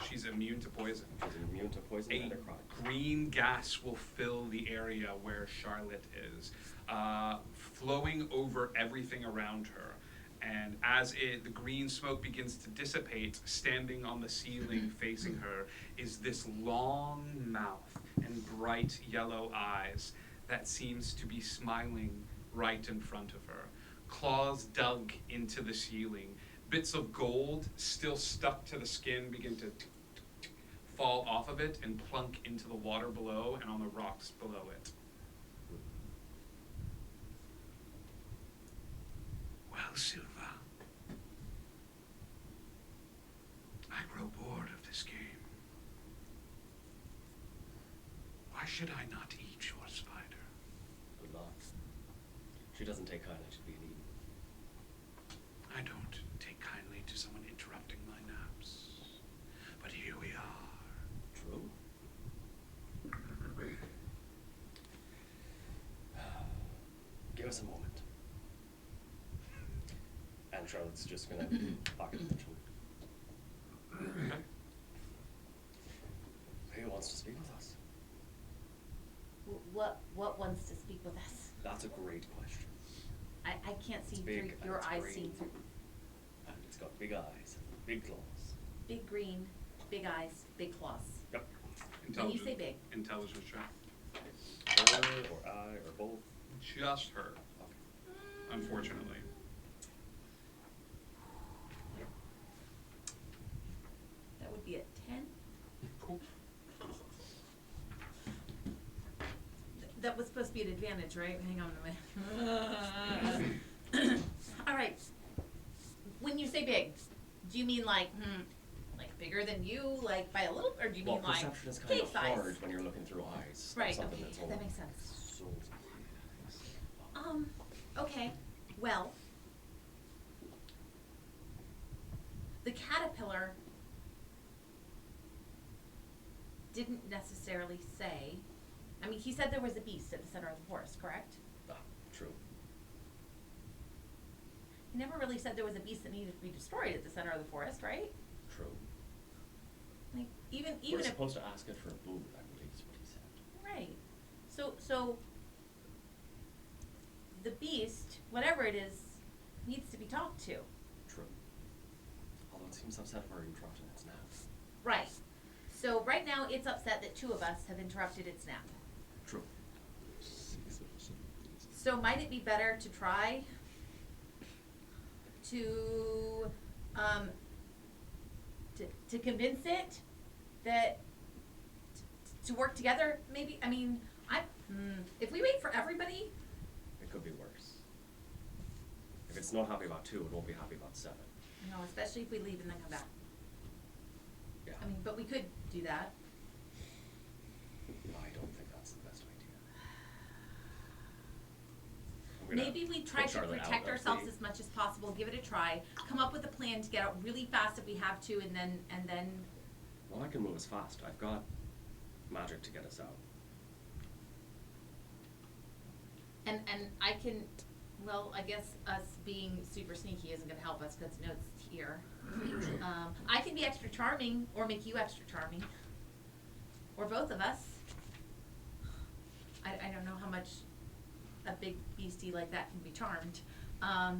She's immune to poison. She's immune to poison and A necrotic. green gas will fill the area where Charlotte is, flowing over everything around her. And as the green smoke begins to dissipate, standing on the ceiling facing her is this long mouth and bright yellow eyes that seems to be smiling right in front of her. Claws dug into the ceiling. Bits of gold still stuck to the skin begin to fall off of it and plunk into the water below and on the rocks below it. Well, Silva, I grow bored of this game. Why should I not eat your spider? Good luck. She doesn't take kindly to being eaten. I don't take kindly to someone interrupting my naps. But here we are. True. Give us a moment. And Charlotte's just gonna pocket attention. Okay. Who wants to speak with us? What wants to speak with us? That's a great question. I can't see big through and your it's eyes green. see through. And it's got big eyes, and big claws. Big green, big eyes, big claws. Yep. When you say big. Intelligence check. Her or I or both. Just her, Okay. unfortunately. That would be a 10. Cool. That was supposed to be an advantage, right? Hang on a minute. All right. When you say big, Do you mean like bigger than you, like by a little, or do you mean like perception is kind cave of size? hard when you're looking through eyes. Right. Something Okay. that's That only makes sense. souls. Okay. Well, the caterpillar didn't necessarily say. I mean, he said there was a beast at the center of the forest, correct? True. He never really said there was a beast that needed to be destroyed at the center of the forest, right? True. Like even We're if supposed to ask it for a food, I believe is what he said. right. So the beast, whatever it is, needs to be talked to. True. Although it seems upset of our interruption its nap. Right. So right now it's upset that two of us have interrupted its nap. True. So might it be better to try to convince it that to work together? Maybe. I mean, if we wait for everybody, It could be worse. If it's not happy about 2, it won't be happy about 7. you know, especially if we leave and then come back. Yeah. I mean, but we could do that. I don't think that's the best idea. I'm gonna Maybe we try put to Charlotte out protect of ourselves the- as much as possible. Give it a try. Come up with a plan to get out really fast if we have to, and then. Well, I can move as fast. I've got magic to get us out. And I can, well, I guess us being super sneaky isn't gonna help us because no, it's here. I can be extra charming or make you extra charming. Or both of us. I don't know how much a big beastie like that can be charmed. I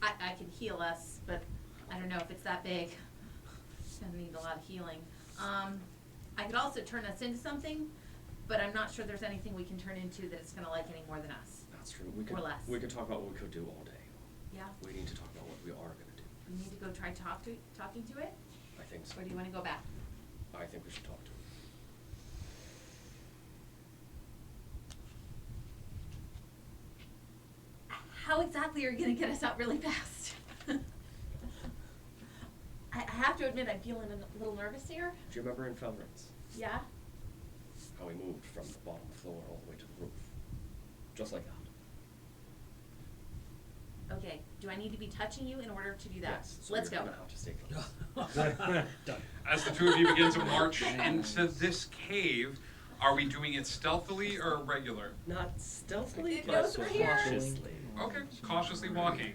can heal us, but I don't know if it's that big. It's gonna need a lot of healing. I could also turn us into something, but I'm not sure there's anything we can turn into that it's gonna like any more than us. That's true. We could, Or less. we could talk about what we could do all day. Yeah? We need to talk about what we are going to do. We need to go try talking to it? I think so. Or do you wanna go back? I think we should talk to it. How exactly are you gonna get us out really fast? I have to admit, I'm feeling a little nervous here. Do you remember in Felrins Yeah? how we moved from the bottom floor all the way to the roof? Just like that. Okay, do I need to be touching you in order to do that? Yes. So Let's you're go. gonna have to stay close. Done. As the two of you begin to march into this cave, are we doing it stealthily or regular? Not stealthily, It but goes through here. cautiously. Okay, cautiously walking.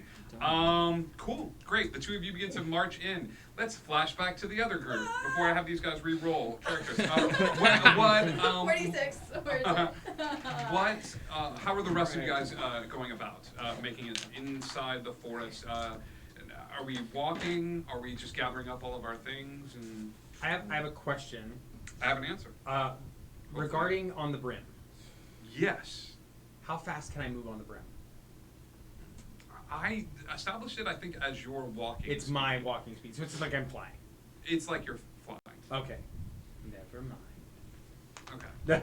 Cool, great. The two of you begin to march in. Let's flash back to the other group before I have these guys re-roll characters. What? 46. How are the rest of you guys going about making it inside the forest? Are we walking? Are we just gathering up all of our things? And I have a question. I have an answer. Regarding on the brim. Yes. How fast can I move on the brim? I established it, I think, as your walking. It's speed. my walking speed, so it's like I'm flying. It's like you're flying. Okay. Never mind. Okay.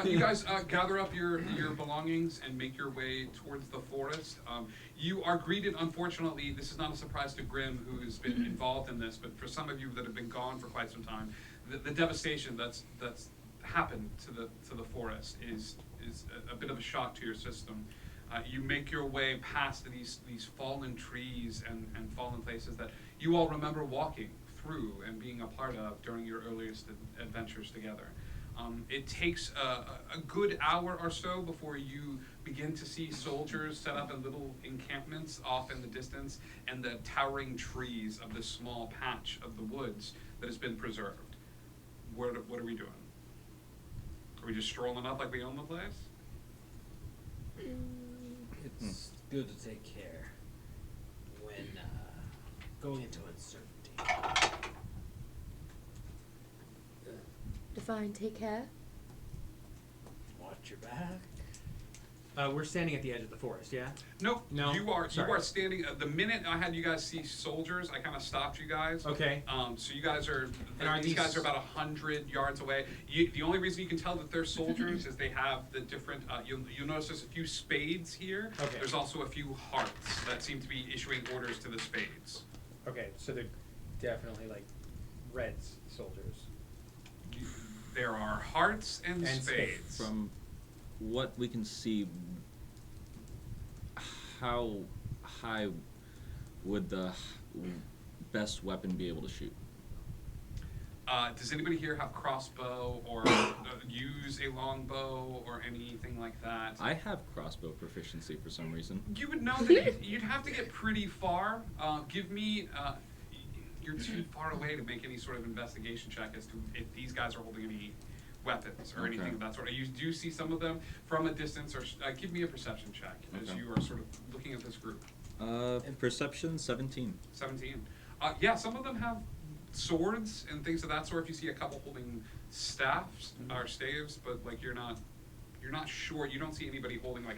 You guys gather up your belongings and make your way towards the forest. You are greeted, unfortunately, this is not a surprise to Grim, who has been involved in this, but for some of you that have been gone for quite some time, the devastation that's happened to the forest is a bit of a shock to your system. You make your way past these fallen trees and fallen places that you all remember walking through and being a part of during your earliest adventures together. It takes a good hour or so before you begin to see soldiers set up in little encampments off in the distance and the towering trees of this small patch of the woods that has been preserved. What are we doing? Are we just strolling up like we own the place? It's good to take care when going into uncertainty. Define take care. Watch your back. We're standing at the edge of the forest, yeah? Nope. No? You are Sorry. standing. The minute I had you guys see soldiers, I kind of stopped you guys. Okay. So you guys are. And are these guys these- are about 100 yards away. The only reason you can tell that they're soldiers is they have the different. You'll notice there's a few spades here. Okay. There's also a few hearts that seem to be issuing orders to the spades. Okay, so they're definitely like red soldiers. There are hearts and And spades. From what we can see, how high would the best weapon be able to shoot? Does anybody here have crossbow or use a longbow or anything like that? I have crossbow proficiency for some reason. You would know that you'd have to get pretty far. Give me. You're too far away to make any sort of investigation check as to if these guys are holding any weapons or anything Okay. of that sort. You do see some of them from a distance, or give me a perception check as Okay. you are sort of looking at this group. Perception 17. 17. Yeah, some of them have swords and things of that sort. If you see a couple holding staffs or staves, but like you're not sure. You don't see anybody holding like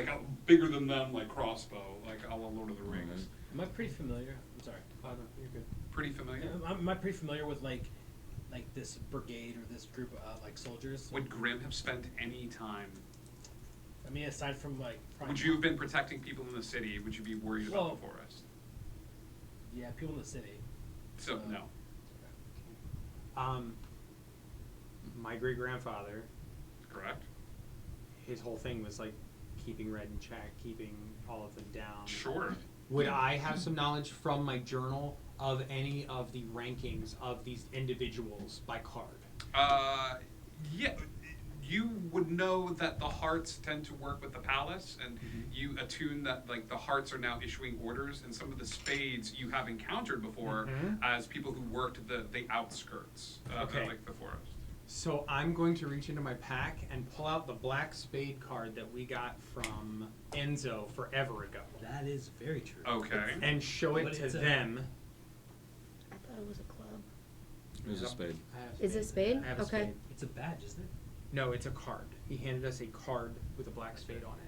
a bigger than them like crossbow, like a la Lord of the Rings. Am I pretty familiar? I'm sorry. Oh, no, you're good. Pretty familiar. Am I pretty familiar with like this brigade or this group of like soldiers? Would Grim have spent any time? I mean, aside from like. Would you have been protecting people in the city? Would you be worried about the forest? Yeah, people in the city. So no. My great grandfather, Correct. his whole thing was like keeping red in check, keeping all of them down. Sure. Would I have some knowledge from my journal of any of the rankings of these individuals by card? Yeah. You would know that the hearts tend to work with the palace, and you attune that like the hearts are now issuing orders, and some of the spades you have encountered before as people who worked the outskirts of like the forest. So I'm going to reach into my pack and pull out the black spade card that we got from Enzo forever ago. That is very true. Okay. And show it But to it's a- them. I thought it was a club. It was a spade. I have Is it spade? I have a Okay. spade. It's a badge, isn't it? No, it's a card. He handed us a card with a black spade on it.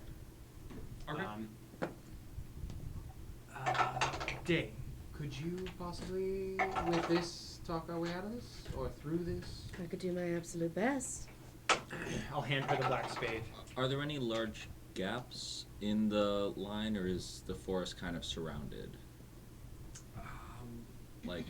Okay. Day, could you possibly, with this, talk our way out of this? Or through this? I could do my absolute best. I'll hand her the black spade. Are there any large gaps in the line, or is the forest kind of surrounded? Like,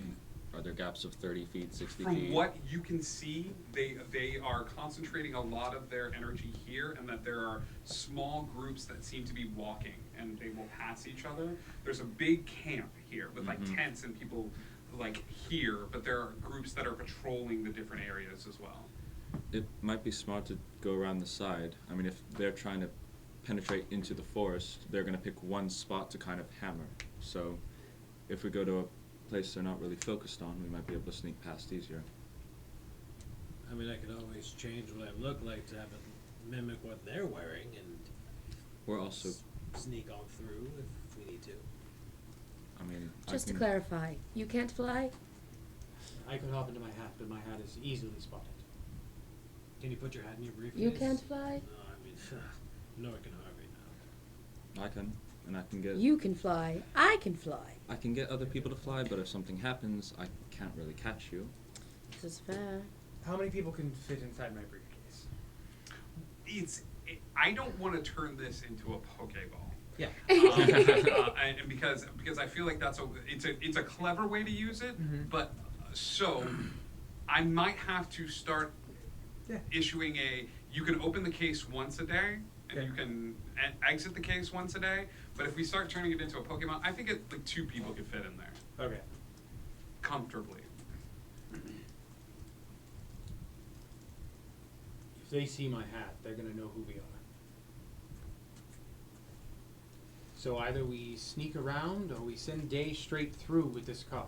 are there gaps of 30 feet, 60 From feet? what you can see, they are concentrating a lot of their energy here, and that there are small groups that seem to be walking, and they will pass each other. There's a big camp here with like tents and people like here, but there are groups that are patrolling the different areas as well. It might be smart to go around the side. I mean, if they're trying to penetrate into the forest, they're going to pick one spot to kind of hammer. So if we go to a place they're not really focused on, we might be able to sneak past easier. I mean, I could always change what I look like to have it mimic what they're wearing and We're also, sneak on through if we need to. I mean, Just I to can, clarify, you can't fly? I could hop into my hat, but my hat is easily spotted. Can you put your hat in your briefcase? You can't fly? No, I mean, no one can harm me now. I can, and I can get. You can fly. I can fly. I can get other people to fly, but if something happens, I can't really catch you. This is fair. How many people can fit inside my briefcase? I don't want to turn this into a Pokeball. Yeah. And because I feel like it's a clever way to use it, but so I might have to start issuing you can open the case once a day and you can exit the case once a day, but if we start turning it into a Pokemon, I think like 2 people could fit in there Okay. comfortably. If they see my hat, they're gonna know who we are. So either we sneak around or we send Day straight through with this card.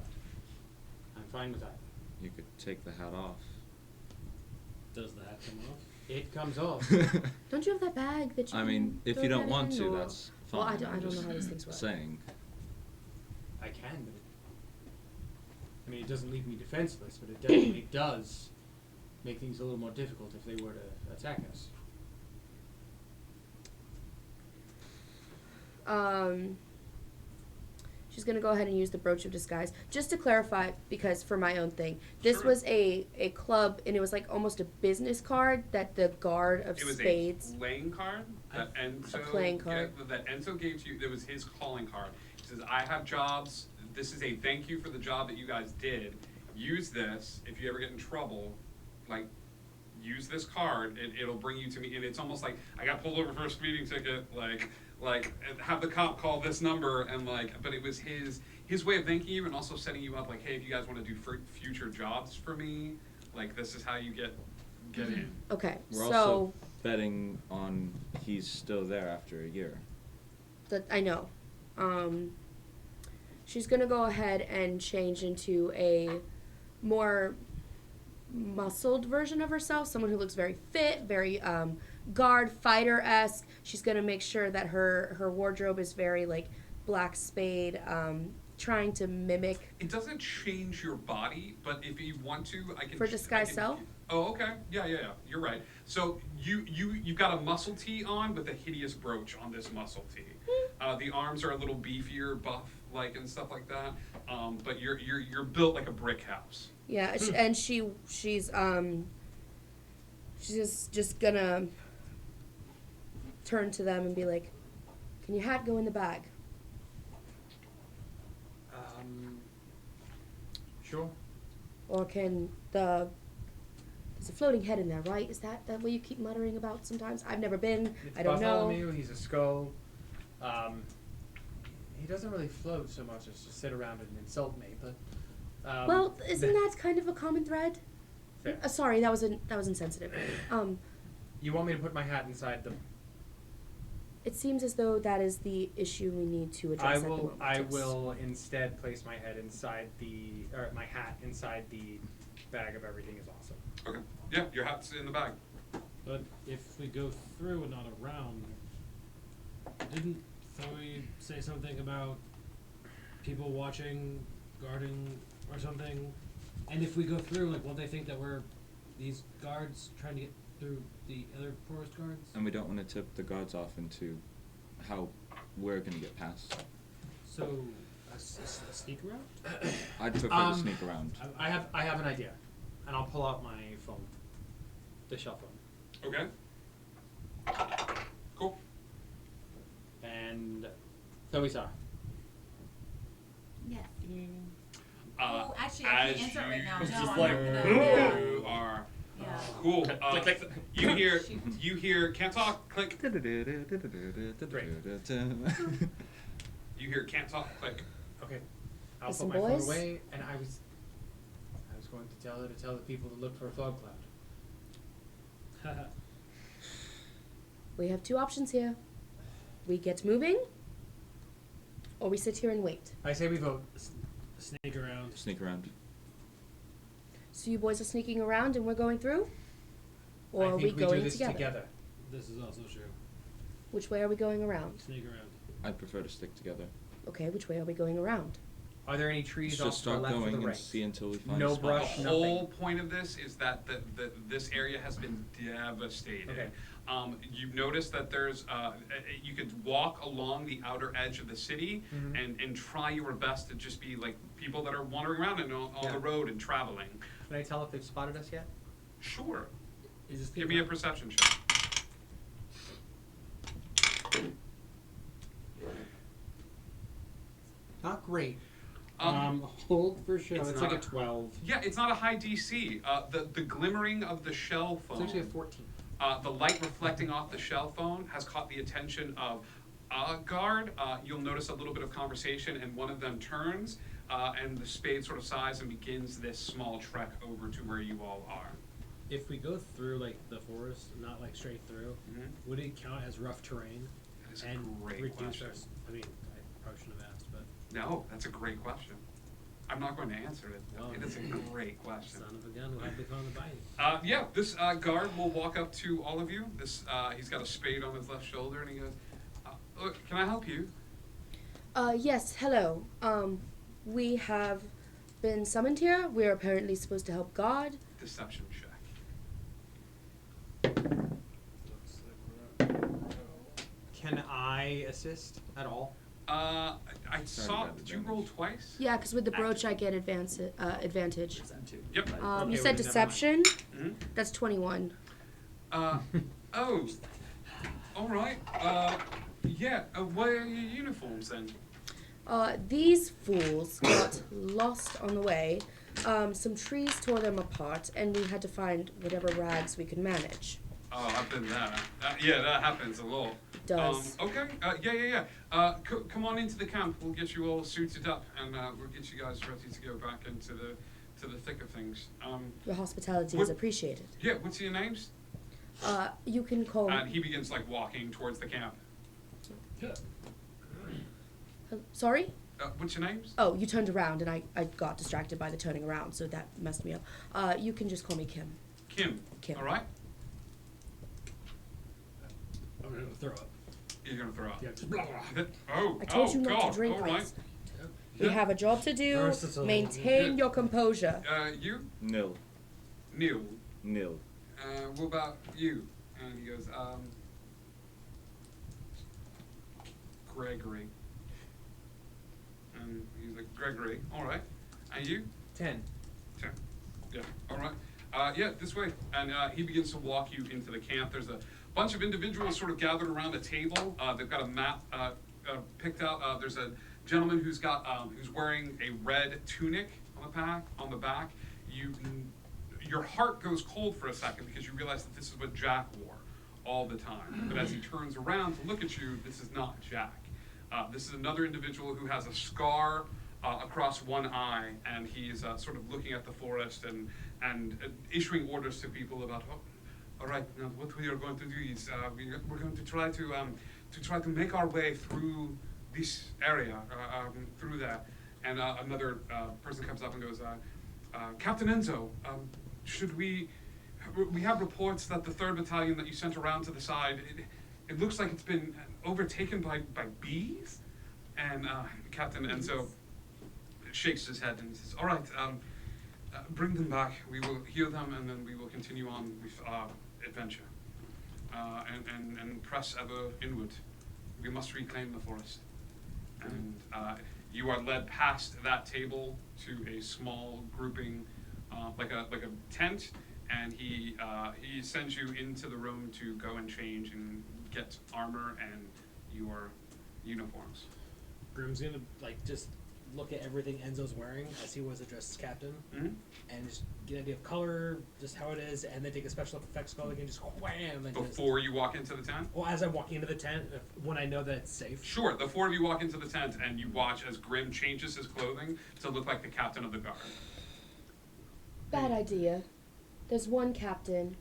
I'm fine with that. You could take the hat off. Does the hat come off? It comes off. Don't you have that bag that you I can mean, if throw you don't that want in, to, or- that's fine. Well, I don't I'm know just how these things work. Saying. I can, but I mean, it doesn't leave me defenseless, but it definitely does make things a little more difficult if they were to attack us. She's gonna go ahead and use the brooch of disguise. Just to clarify, because for my own thing, this Sure. was a club, and it was like almost a business card that the guard of It was spades. a playing card that Enzo. playing card. Yeah, that Enzo gave to you. It was his calling card. He says, "I have jobs. This is a thank you for the job that you guys did. Use this if you ever get in trouble. Like, use this card. It'll bring you to me." And it's almost like I got pulled over for a speeding ticket. Like have the cop call this number and like. But it was his way of thanking you and also setting you up. Like, hey, if you guys want to do future jobs for me, like this is how you get in. Okay, We're so also betting on he's still there after a year. that I know. She's gonna go ahead and change into a more muscled version of herself, someone who looks very fit, very guard fighter-esque. She's gonna make sure that her wardrobe is very like black spade, trying to mimic. It doesn't change your body, but if you want to, I can. For disguise self? Oh, okay. Yeah. You're right. So you've got a muscle tee on with a hideous brooch on this muscle tee. The arms are a little beefier, buff like and stuff like that. But you're built like a brick house. Yeah, and she's just gonna turn to them and be like, "Can your hat go in the bag?" Sure. Or can there's a floating head in there, right? Is that what you keep muttering about sometimes? I've never been. It's I don't know. Bartholomew, he's a skull. He doesn't really float so much as just sit around and insult me, but. Well, isn't that kind of a common thread? Fair. Sorry, that was insensitive. You want me to put my hat inside the? It seems as though that is the issue we need to address at the moment. I yes. will instead place my head inside my hat inside the bag of everything is awesome. Okay. Yeah, your hat's in the bag. But if we go through and not around, didn't Thoe say something about people watching, guarding, or something? And if we go through, like, won't they think that we're these guards trying to get through the other forest guards? And we don't want to tip the guards off into how we're going to get past. So, a sneak around? I'd prefer to sneak around. I have an idea, and I'll pull out my phone, the shell phone, Okay. Cool. and Thoisar. Yes. Uh, Oh, actually, I as can't answer it right now. you- No, just I'm like, not gonna. You are Yeah. cool. Click, click. You hear can't talk click. You hear can't talk click. Okay, I'll Listen, put my boys. phone away, and I was going to tell her to tell the people to look for a fog cloud. We have two options here. We get moving, or we sit here and wait. I say we vote. Sneak around. Sneak around. So you boys are sneaking around and we're going through? Or I are think we we going do this together. This is also true. Which way are we going around? Sneak around. I'd prefer to stick together. Okay, which way are we going around? Are there any trees Let's off just to the start left or going the and right? see until we find No a spot. brush, The nothing. whole point of this is that this area has been devastated. Okay. You've noticed that there's you could walk along the outer edge of the city Mhm. and try your best to just be like people that are wandering around and on Yeah. the road and traveling. Can I tell if they've spotted us yet? Sure. Is this Give me a perception check. Not great. Hold for show. It's It's not like a a- 12. Yeah, it's not a high DC. The glimmering of the shell phone. It's actually a 14. The light reflecting off the shell phone has caught the attention of a guard. You'll notice a little bit of conversation, and one of them turns, and the spade sort of sighs and begins this small trek over to where you all are. If we go through like the forest, not like straight through, would it count as rough terrain? That is a And great reduce question. our? I mean, I probably shouldn't have asked, but No, that's a great question. I'm not going to answer it. Well, It is a great question. son of a gun, we'll have to go on the bite. Yeah, this guard will walk up to all of you. He's got a spade on his left shoulder, and he goes, "Look, can I help you?" Yes, hello. We have been summoned here. We're apparently supposed to help God. Deception check. Looks like we're Can I assist at all? I Sorry saw. about the Did you damage. roll twice? Yeah, because with the brooch I get advantage. There's that too. Yep. Okay, You well, said then never mind. deception. hmm That's 21. Oh. All right. Yeah. What are your uniforms then? These fools got lost on the way. Some trees tore them apart, and we had to find whatever rags we could manage. Oh, I've been there. Yeah, that happens a lot. It does. Okay. Yeah. Come on into the camp. We'll get you all suited up, and we'll get you guys ready to go back into the thick of things. Your hospitality what- is appreciated. Yeah. What's your names? You can call. And he begins like walking towards the camp. Sorry? What's your names? Oh, you turned around, and I got distracted by the turning around, so that messed me up. You can just call me Kim. Kim. Kim. All right. I'm gonna throw up. You're gonna throw up. Yeah, just blah, blah. Oh. I told oh you not God. to drink All right. last night. We Yeah. have a job to do. Versatile. Maintain Yeah. your composure. You, Nil. Neil. Nil. What about you? And he goes, Gregory. And he's like, Gregory. All right. And you? 10. 10. Yeah. All right. Yeah, this way. And he begins to walk you into the camp. There's a bunch of individuals sort of gathered around a table. They've got a map picked out. There's a gentleman who's got who's wearing a red tunic on the back. Your heart goes cold for a second because you realize that this is what Jack wore all the time. But as he turns around to look at you, this is not Jack. This is another individual who has a scar across one eye, and he's sort of looking at the forest and issuing orders to people about, all right, now what we are going to do is we're going to try to make our way through this area, through that. And another person comes up and goes, Captain Enzo, should we have reports that the 3rd Battalion that you sent around to the side, it looks like it's been overtaken by bees? And Captain Enzo shakes his head and says, all right, bring them back. We will heal them, and then we will continue on with our adventure. And press ever inward. We must reclaim the forest. And you are led past that table to a small grouping, like a tent, and he sends you into the room to go and change and get armor and your uniforms. Groom's gonna like just look at everything Enzo's wearing as he was addressed as captain, Mm-hmm. and just get an idea of color, just how it is, and then take a special effects call and just wham and just. Before you walk into the tent? Well, as I'm walking into the tent, when I know that it's safe. Sure, the 4 of you walk into the tent and you watch as Grim changes his clothing to look like the captain of the guard. Bad idea. There's one captain.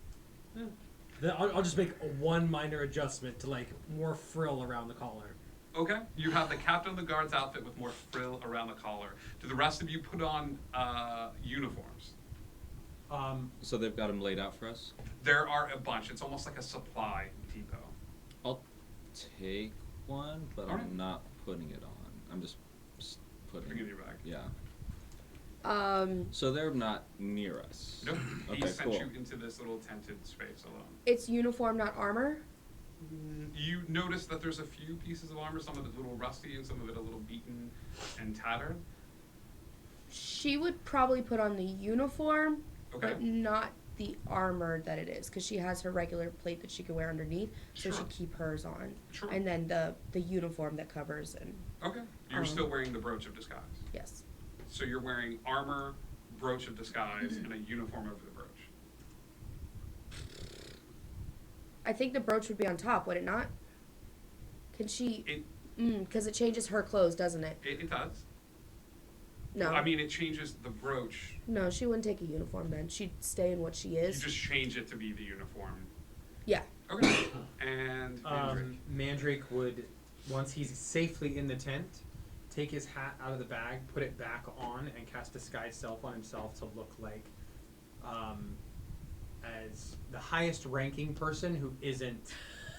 Then I'll just make one minor adjustment to like more frill around the collar. Okay, you have the captain of the guard's outfit with more frill around the collar. Do the rest of you put on uniforms? So they've got them laid out for us? There are a bunch. It's almost like a supply depot. I'll take one, but Alright. I'm not putting it on. I'm just putting Putting it in your bag. Yeah. Um, So they're not near us. Nope. He Okay, sent cool. you into this little tented space alone. it's uniform, not armor. You notice that there's a few pieces of armor, some of it a little rusty and some of it a little beaten and tattered. She would probably put on the uniform, Okay. but not the armor that it is, because she has her regular plate that she can wear underneath, so Sure. she'd keep hers on. Sure. And then the uniform that covers and Okay. You're still wearing the brooch of disguise. yes. So you're wearing armor, brooch of disguise, and a uniform over the brooch. I think the brooch would be on top, would it not? Can she? Because it changes her clothes, doesn't it? It does. No. I mean, it changes the brooch. No, she wouldn't take a uniform then. She'd stay in what she You is. just change it to be the uniform. Yeah. Okay. And Mandrake. Mandrake would, once he's safely in the tent, take his hat out of the bag, put it back on, and cast Disguise Self on himself to look like as the highest ranking person who isn't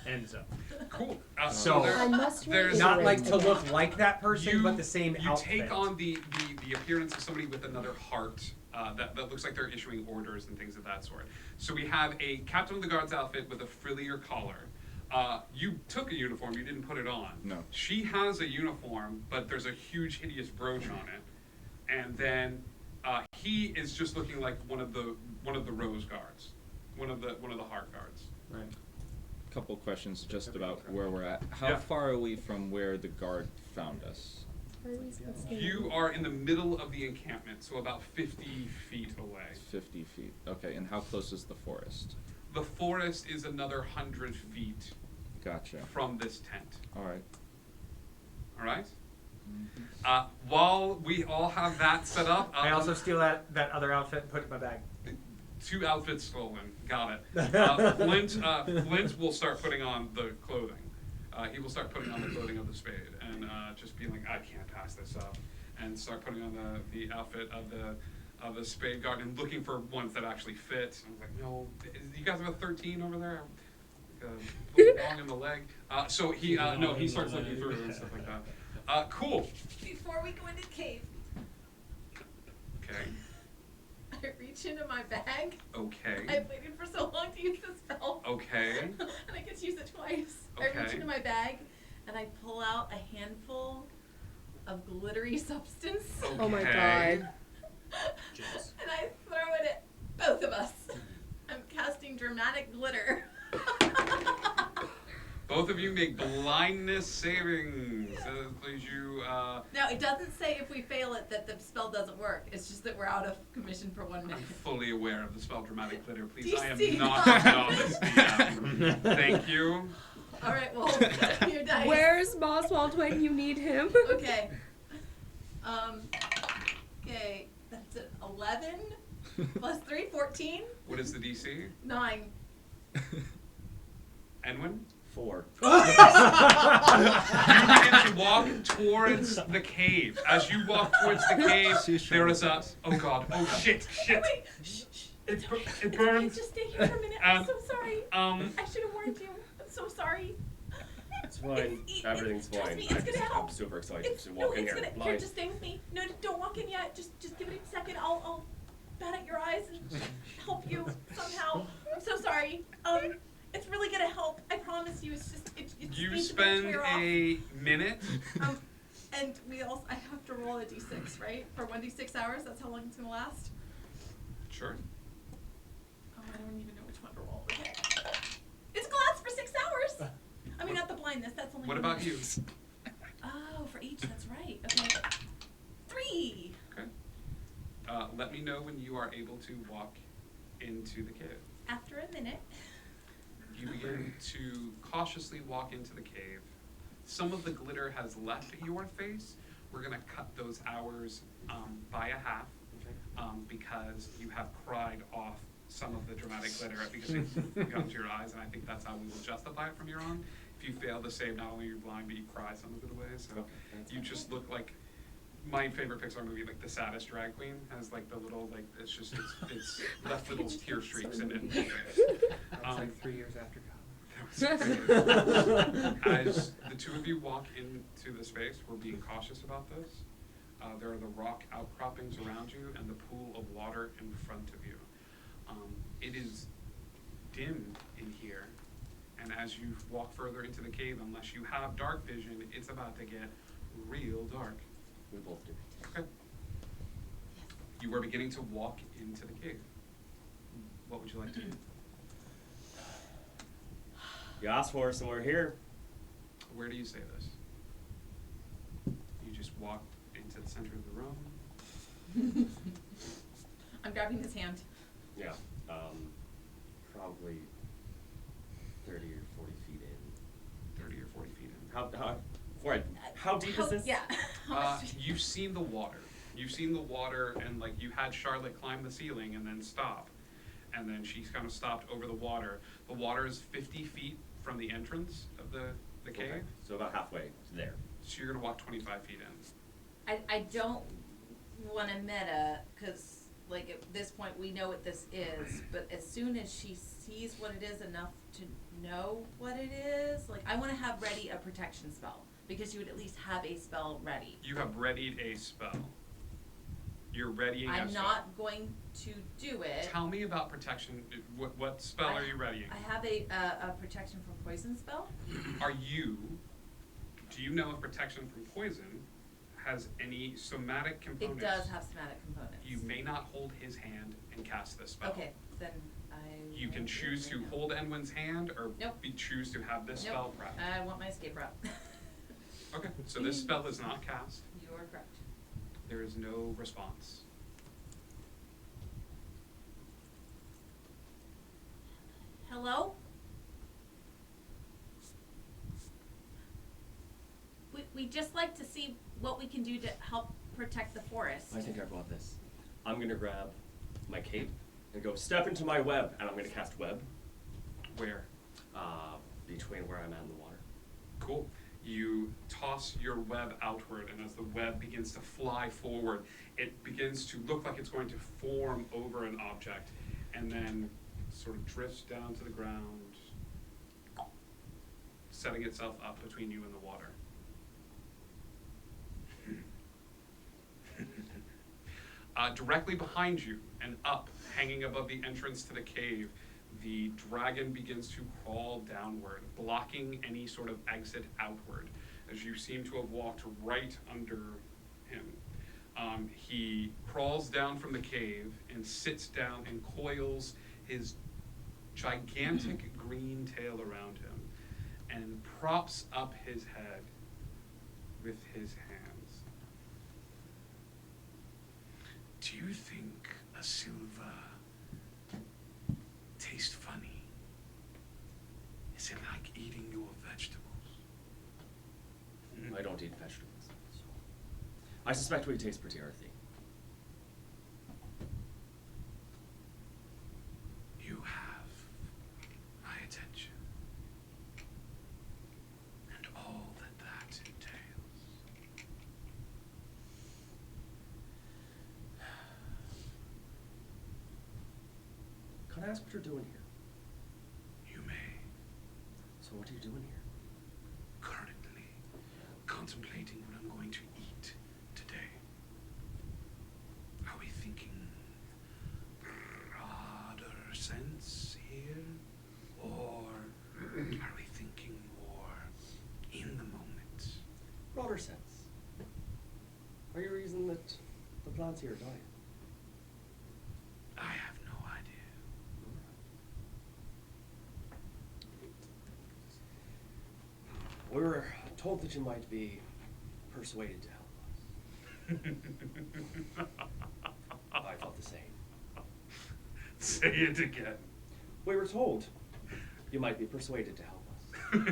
Enzo. Cool. So- there- I must there's Not like to reiterate. look like that person, but the same you outfit. take on the appearance of somebody with another heart that looks like they're issuing orders and things of that sort. So we have a captain of the guard's outfit with a frillier collar. You took a uniform, you didn't put it on. No. She has a uniform, but there's a huge, hideous brooch on it. And then he is just looking like one of the rose guards, one of the heart guards. Right. Couple questions just about where we're at. How Yeah. far are we from where the guard found us? You are in the middle of the encampment, so about 50 feet away. 50 feet. Okay, and how close is the forest? The forest is another 100 feet Gotcha. from this tent. All right. All right. While we all have that set up, I also steal that other outfit and put it in my bag. 2 outfits stolen. Got it. Flint will start putting on the clothing. He will start putting on the clothing of the spade and just being like, I can't pass this up, and start putting on the outfit of the spade guard and looking for ones that actually fit. I was like, no, you guys have a 13 over there? Long in the leg. So he starts looking through and stuff like that. Cool. Before we go into the cave, Okay. I reach into my bag. Okay. I've waited for so long to use the spell. Okay. And I get to use it twice. I reach Okay. into my bag and I pull out a handful of glittery substance. Oh my Okay. god. Jizz. And I throw it at both of us. I'm casting dramatic glitter. Both of you make blindness savings. Please you. Now, it doesn't say if we fail it that the spell doesn't work. It's just that we're out of commission for 1 minute. I'm fully aware of the spell dramatic glitter. Please, I am DC. not a novice DM. Thank you. All right, well, your dice. Where's Boswald when you need him? Okay. Okay, that's an 11 plus 3, 14. What is the DC? 9. Enwin? 4. You begin to walk towards the cave. As you walk towards the cave, there is a. Oh god. Oh shit. Shit. Wait, shh, shh. It Okay, burns. just stay here for a minute. I'm so sorry. I should have warned you. I'm so sorry. It's fine. Everything's Trust fine. me, it's gonna help. I'm super excited It's, to walk in it's here. gonna. Here, Blind. just stay with me. No, don't walk in yet. Just give it a second. I'll bat at your eyes and help you somehow. I'm so sorry. It's really gonna help. I promise you. It's just. It You needs to spend clear off. a minute. And I have to roll a d6, right? For 1d6 hours. That's how long it's gonna last. Sure. Oh, I don't even know which one to roll. Okay. It's gonna last for 6 hours. I mean, not the blindness. That's only. What 1 about minute. you? Oh, for each. That's right. Okay. 3. Okay. Let me know when you are able to walk into the cave. After a minute. You begin to cautiously walk into the cave. Some of the glitter has left your face. We're gonna cut those hours by a half because you have cried off some of the dramatic glitter because it's gone to your eyes, and I think that's how we will justify it from here on. If you fail to save, not only are you blind, but you cry some of it away. So you just look like my favorite Pixar movie, like The Saddest Drag Queen, has like the little like it's left little tear streaks in it. That was like 3 years after college. As the two of you walk into the space, we're being cautious about this. There are the rock outcroppings around you and the pool of water in front of you. It is dim in here, and as you walk further into the cave, unless you have dark vision, it's about to get real dark. We both do. Okay. You are beginning to walk into the cave. What would you like to do? You asked for us and we're here. Where do you say this? You just walk into the center of the room. I'm grabbing his hand. Yeah. Probably 30 or 40 feet in. 30 or 40 feet in. How deep is this? Yeah. You've seen the water. You've seen the water, and like you had Charlotte climb the ceiling and then stop. And then she kind of stopped over the water. The water is 50 feet from the entrance of the cave. Okay. So about halfway there. So you're going to walk 25 feet in. I don't want to meta, because like at this point we know what this is, but as soon as she sees what it is enough to know what it is, like I want to have ready a protection spell, because you would at least have a spell ready. You have readied a spell. You're readying a I'm spell. not going to do it. Tell me about protection. What spell are you readying? I have a protection from poison spell. Do you know if protection from poison has any somatic components? It does have somatic components. You may not hold his hand and cast this spell. Okay, then I. You can won't do choose it to right now. hold Enwyn's hand or Nope. choose to have this spell Nope. prepped. I want my escape route. Okay, so this spell is not cast. You are correct. There is no response. Hello? We just like to see what we can do to help protect the forest. I think I brought this. I'm gonna grab my cape and go step into my web, and I'm gonna cast web. Where? Between where I'm at in the water. Cool. You toss your web outward, and as the web begins to fly forward, it begins to look like it's going to form over an object, and then sort of drifts down to the ground, setting itself up between you and the water. Directly behind you and up, hanging above the entrance to the cave, the dragon begins to crawl downward, blocking any sort of exit outward, as you seem to have walked right under him. He crawls down from the cave and sits down and coils his gigantic green tail around him and props up his head with his hands. Do you think a silver tastes funny? Is it like eating your vegetables? I don't eat vegetables. So. I suspect we taste pretty earthy. You have my attention and all that entails. Can I ask what you're doing here? You may So what are you doing here? currently contemplating what I'm going to eat today. Are we thinking broader sense here? Or are we thinking more in the moment? Broader sense. Are you reason that the plants here are dying? I have no idea. We were told that you might be persuaded to help us. I felt the same. Say it again. We were told you might be persuaded to help us.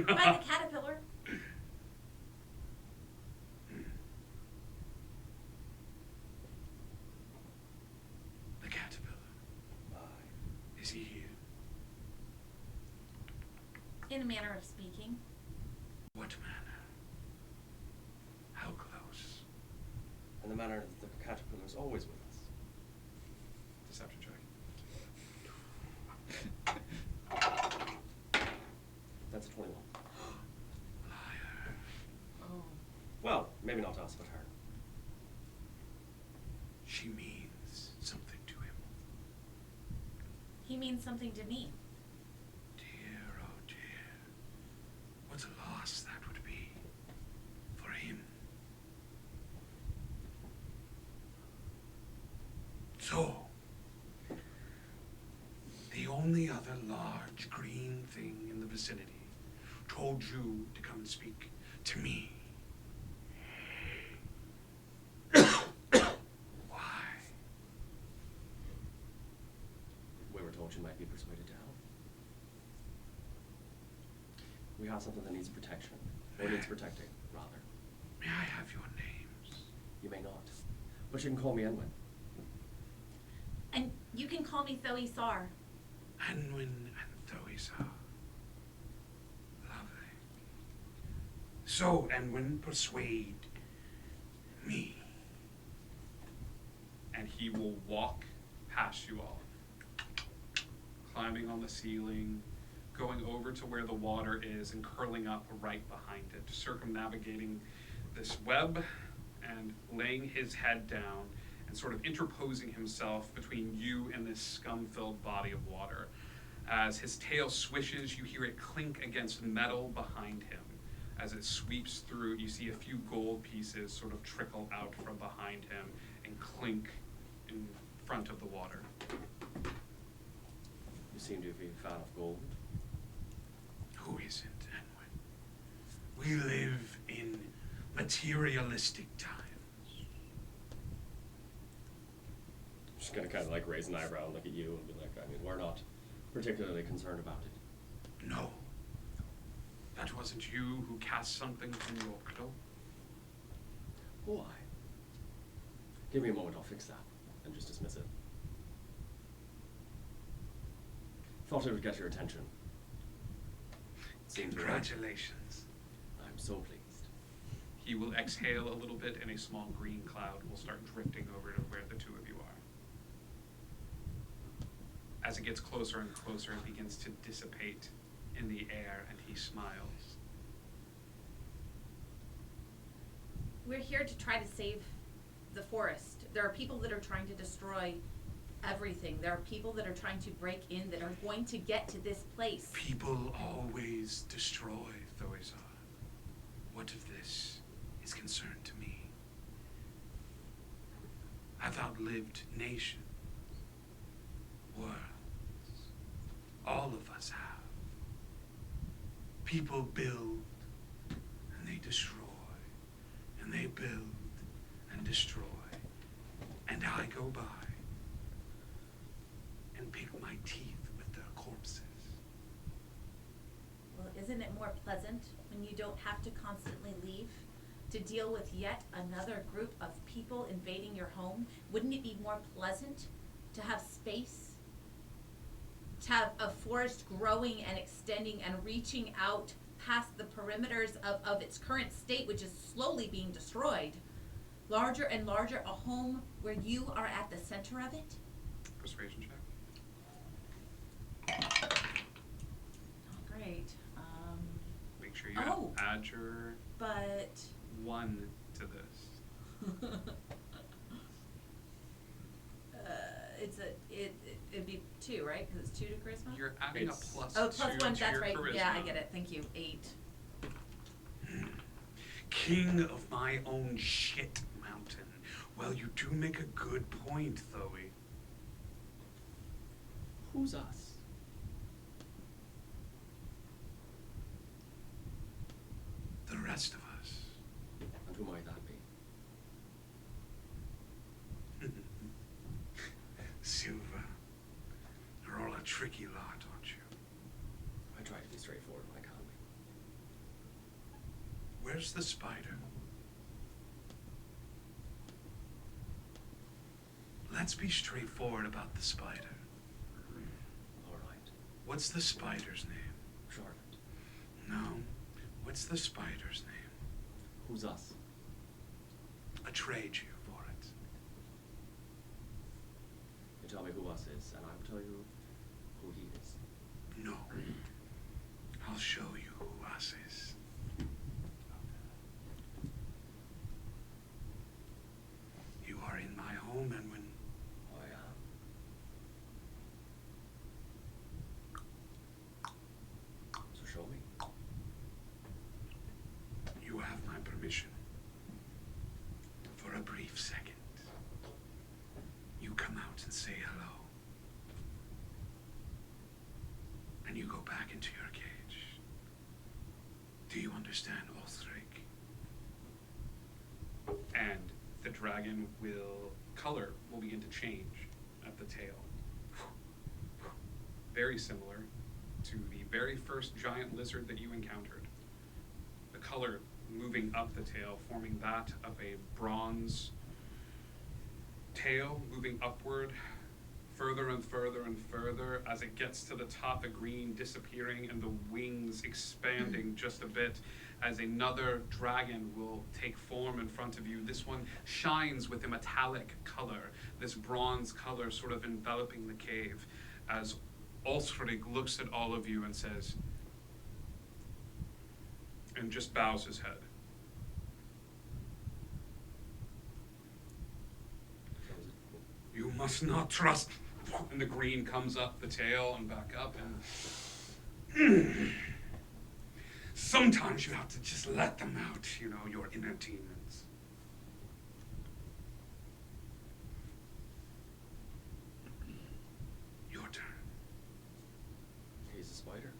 By the caterpillar. The caterpillar. Aye. Is he here? In a manner of speaking. What manner? How close? In the manner that the caterpillar is always with us. Deception check. That's a 21. Liar. Oh. Well, maybe not us, but her. She means something to him. He means something to me. Dear, oh dear. What a loss that would be for him. So, the only other large green thing in the vicinity told you to come and speak to me. Why? We were told you might be persuaded to help. We have something that needs protection. Or needs protecting, rather. May I have your names? You may not. But you can call me Enwyn. And you can call me Thoe Sar. Anwyn and Thoisar. Lovely. So, Anwyn, persuade me. And he will walk past you all, climbing on the ceiling, going over to where the water is and curling up right behind it, circumnavigating this web and laying his head down and sort of interposing himself between you and this scum-filled body of water. As his tail swishes, you hear it clink against metal behind him. As it sweeps through, you see a few gold pieces sort of trickle out from behind him and clink in front of the water. You seem to be a fan of gold. Who isn't, Anwen? We live in materialistic times. I'm just gonna kind of like raise an eyebrow and look at you and be like, I mean, we're not particularly concerned about it. No. That wasn't you who cast something from Yorkdale. Why? Give me a moment, I'll fix that. And just dismiss it. Thought it would get your attention. Seems right. Congratulations. I'm so pleased. He will exhale a little bit and a small green cloud will start drifting over to where the two of you are. As it gets closer and closer, it begins to dissipate in the air and he smiles. We're here to try to save the forest. There are people that are trying to destroy everything. There are people that are trying to break in that are going to get to this place. People always destroy, Thoizar. What if this is concerned to me? I've outlived nations, worlds. All of us have. People build and they destroy, and they build and destroy, and I go by and pick my teeth with their corpses. Well, isn't it more pleasant when you don't have to constantly leave to deal with yet another group of people invading your home? Wouldn't it be more pleasant to have space? To have a forest growing and extending and reaching out past the perimeters of its current state, which is slowly being destroyed. Larger and larger, a home where you are at the center of it? Persuasion check. Oh, great. Make sure you Oh. add your But 1 to this. It'd be 2, right? Because it's 2 to charisma? You're adding It's- a plus Oh, 2 plus 1, to that's your right. charisma. Yeah, I get it. Thank you. 8. King of my own shit mountain. Well, you do make a good point, Thoe. Who's us? The rest of us. And who might that be? Silver. You're all a tricky lot, aren't you? I try to be straightforward when I can be. Where's the spider? Let's be straightforward about the spider. All right. What's the spider's name? Charlotte. No. What's the spider's name? Who's us? I trade you for it. You tell me who us is, and I will tell you who he is. No. I'll show you who us is. You are in my home, and when I am. So show me. you have my permission, for a brief second, you come out and say hello. And you go back into your cage. Do you understand, Ulthric? And the dragon color will begin to change at the tail. Very similar to the very first giant lizard that you encountered. The color moving up the tail, forming that of a bronze tail, moving upward further and further and further. As it gets to the top, the green disappearing and the wings expanding just a bit, as another dragon will take form in front of you. This one shines with a metallic color, this bronze color sort of enveloping the cave, as Ulthric looks at all of you and says, and just bows his head. Shows You must not trust. And the green comes up the tail and back up, and sometimes you have to just let them out, you know, your inner demons. Your turn. He's a spider.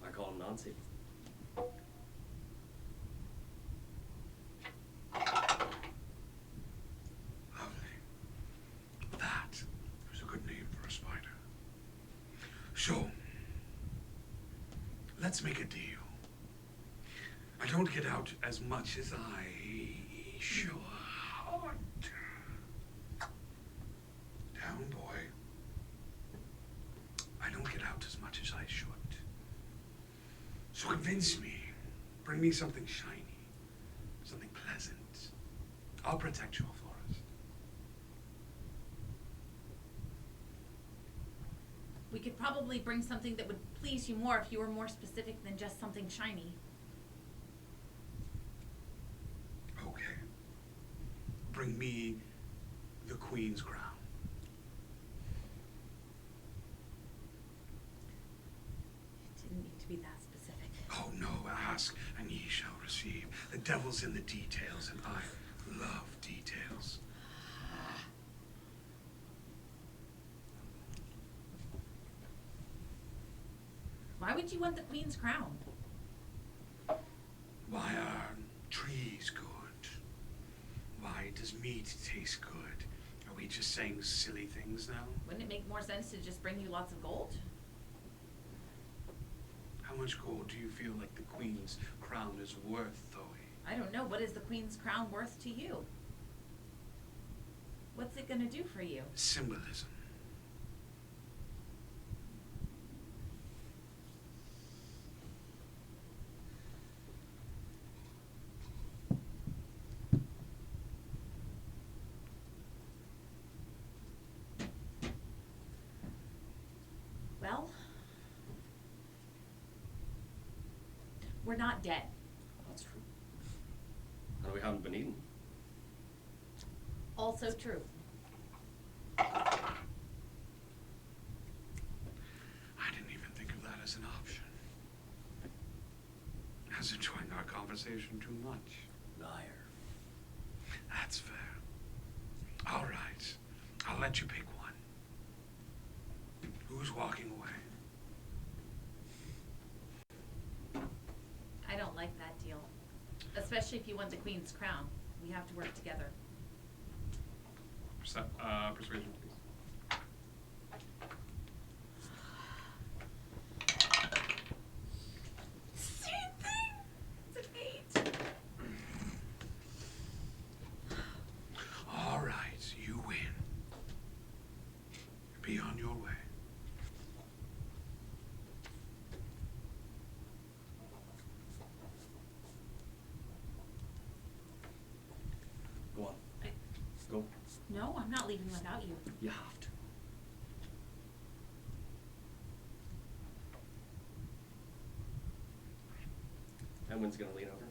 I call him Nancy. Lovely. That is a good name for a spider. So, let's make a deal. I don't get out as much as I should. Down, boy. I don't get out as much as I should. So convince me. Bring me something shiny. Something pleasant. I'll protect your forest. We could probably bring something that would please you more if you were more specific than just something shiny. Okay. Bring me the Queen's crown. It didn't need to be that specific. Oh no, ask and ye shall receive. The devil's in the details, and I love details. Why would you want the Queen's crown? Why are trees good? Why does meat taste good? Are we just saying silly things now? Wouldn't it make more sense to just bring you lots of gold? How much gold do you feel like the Queen's crown is worth, Thoe? I don't know. What is the Queen's crown worth to you? What's it gonna do for you? Symbolism. Well, we're not dead. That's true. And we haven't been eaten. Also true. I didn't even think of that as an option. I was enjoying our conversation too much. Liar. That's fair. All right. I'll let you pick one. Who's walking away? I don't like that deal. Especially if you want the Queen's crown. We have to work together. Persuasion, please. Same thing! It's an 8. All right, you win. Be on your way. Go on. Go. No, I'm not leaving without you. You have to. Edwin's gonna lean over.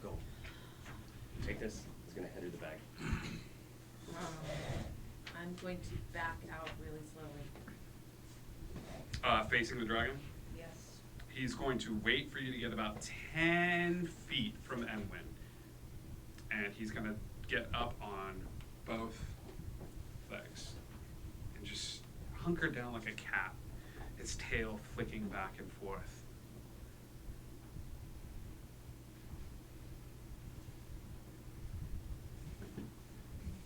Go. Take this. He's gonna hand her the bag. I'm going to back out really slowly. Facing the dragon? Yes. He's going to wait for you to get about 10 feet from Enwin. And he's going to get up on both legs. And just hunker down like a cat, his tail flicking back and forth.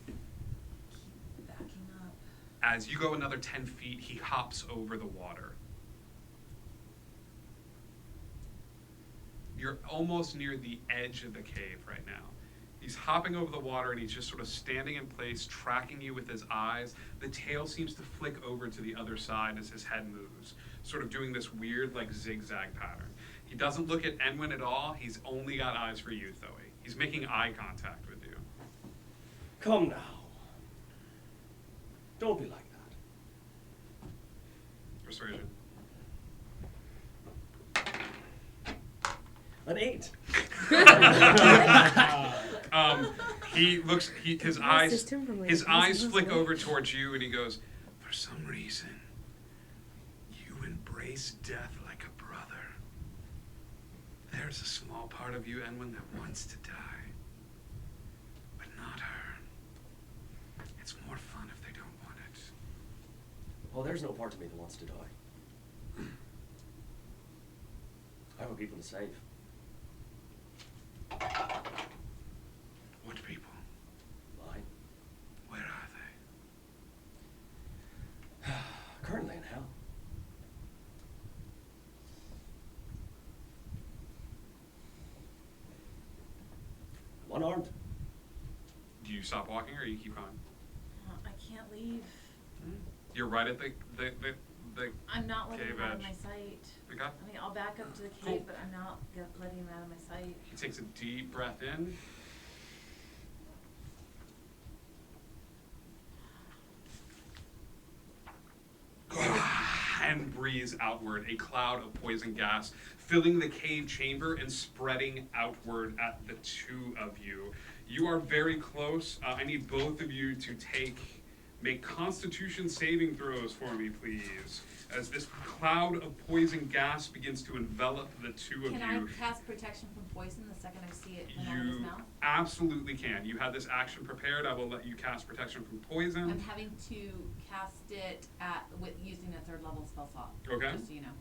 Keep backing up. As you go another 10 feet, he hops over the water. You're almost near the edge of the cave right now. He's hopping over the water and he's just sort of standing in place, tracking you with his eyes. The tail seems to flick over to the other side as his head moves, sort of doing this weird like zigzag pattern. He doesn't look at Enwin at all. He's only got eyes for you, Thoe. He's making eye contact with you. Come now. Don't be like that. Persuasion. An 8. He looks. His I eyes. assist him from, like, His eyes using flick his over towards you, and he goes, "For some reason, you embrace death like a brother. There's a small part of you, Enwin, that wants to die, but not her. It's more fun if they don't want it." Well, there's no part of me that wants to die. I have people to save. What people? Mine. Where are Currently in hell. I'm unarmed. they? Do you stop walking, or you keep going? I can't leave. You're right at the I'm not letting cave him out of edge. my sight. Okay. I mean, I'll back up to the Cool. cave, but I'm not letting him out of my sight. He takes a deep breath in. And breathes outward, a cloud of poison gas filling the cave chamber and spreading outward at the two of you. You are very close. I need both of you to make Constitution saving throws for me, please. As this cloud of poison gas begins to envelop the two of Can you. I cast protection from poison the second I see it come out of his You mouth? absolutely can. You had this action prepared. I will let you cast protection from poison. I'm having to cast it using a 3rd level spell slot. Okay. Just so you know.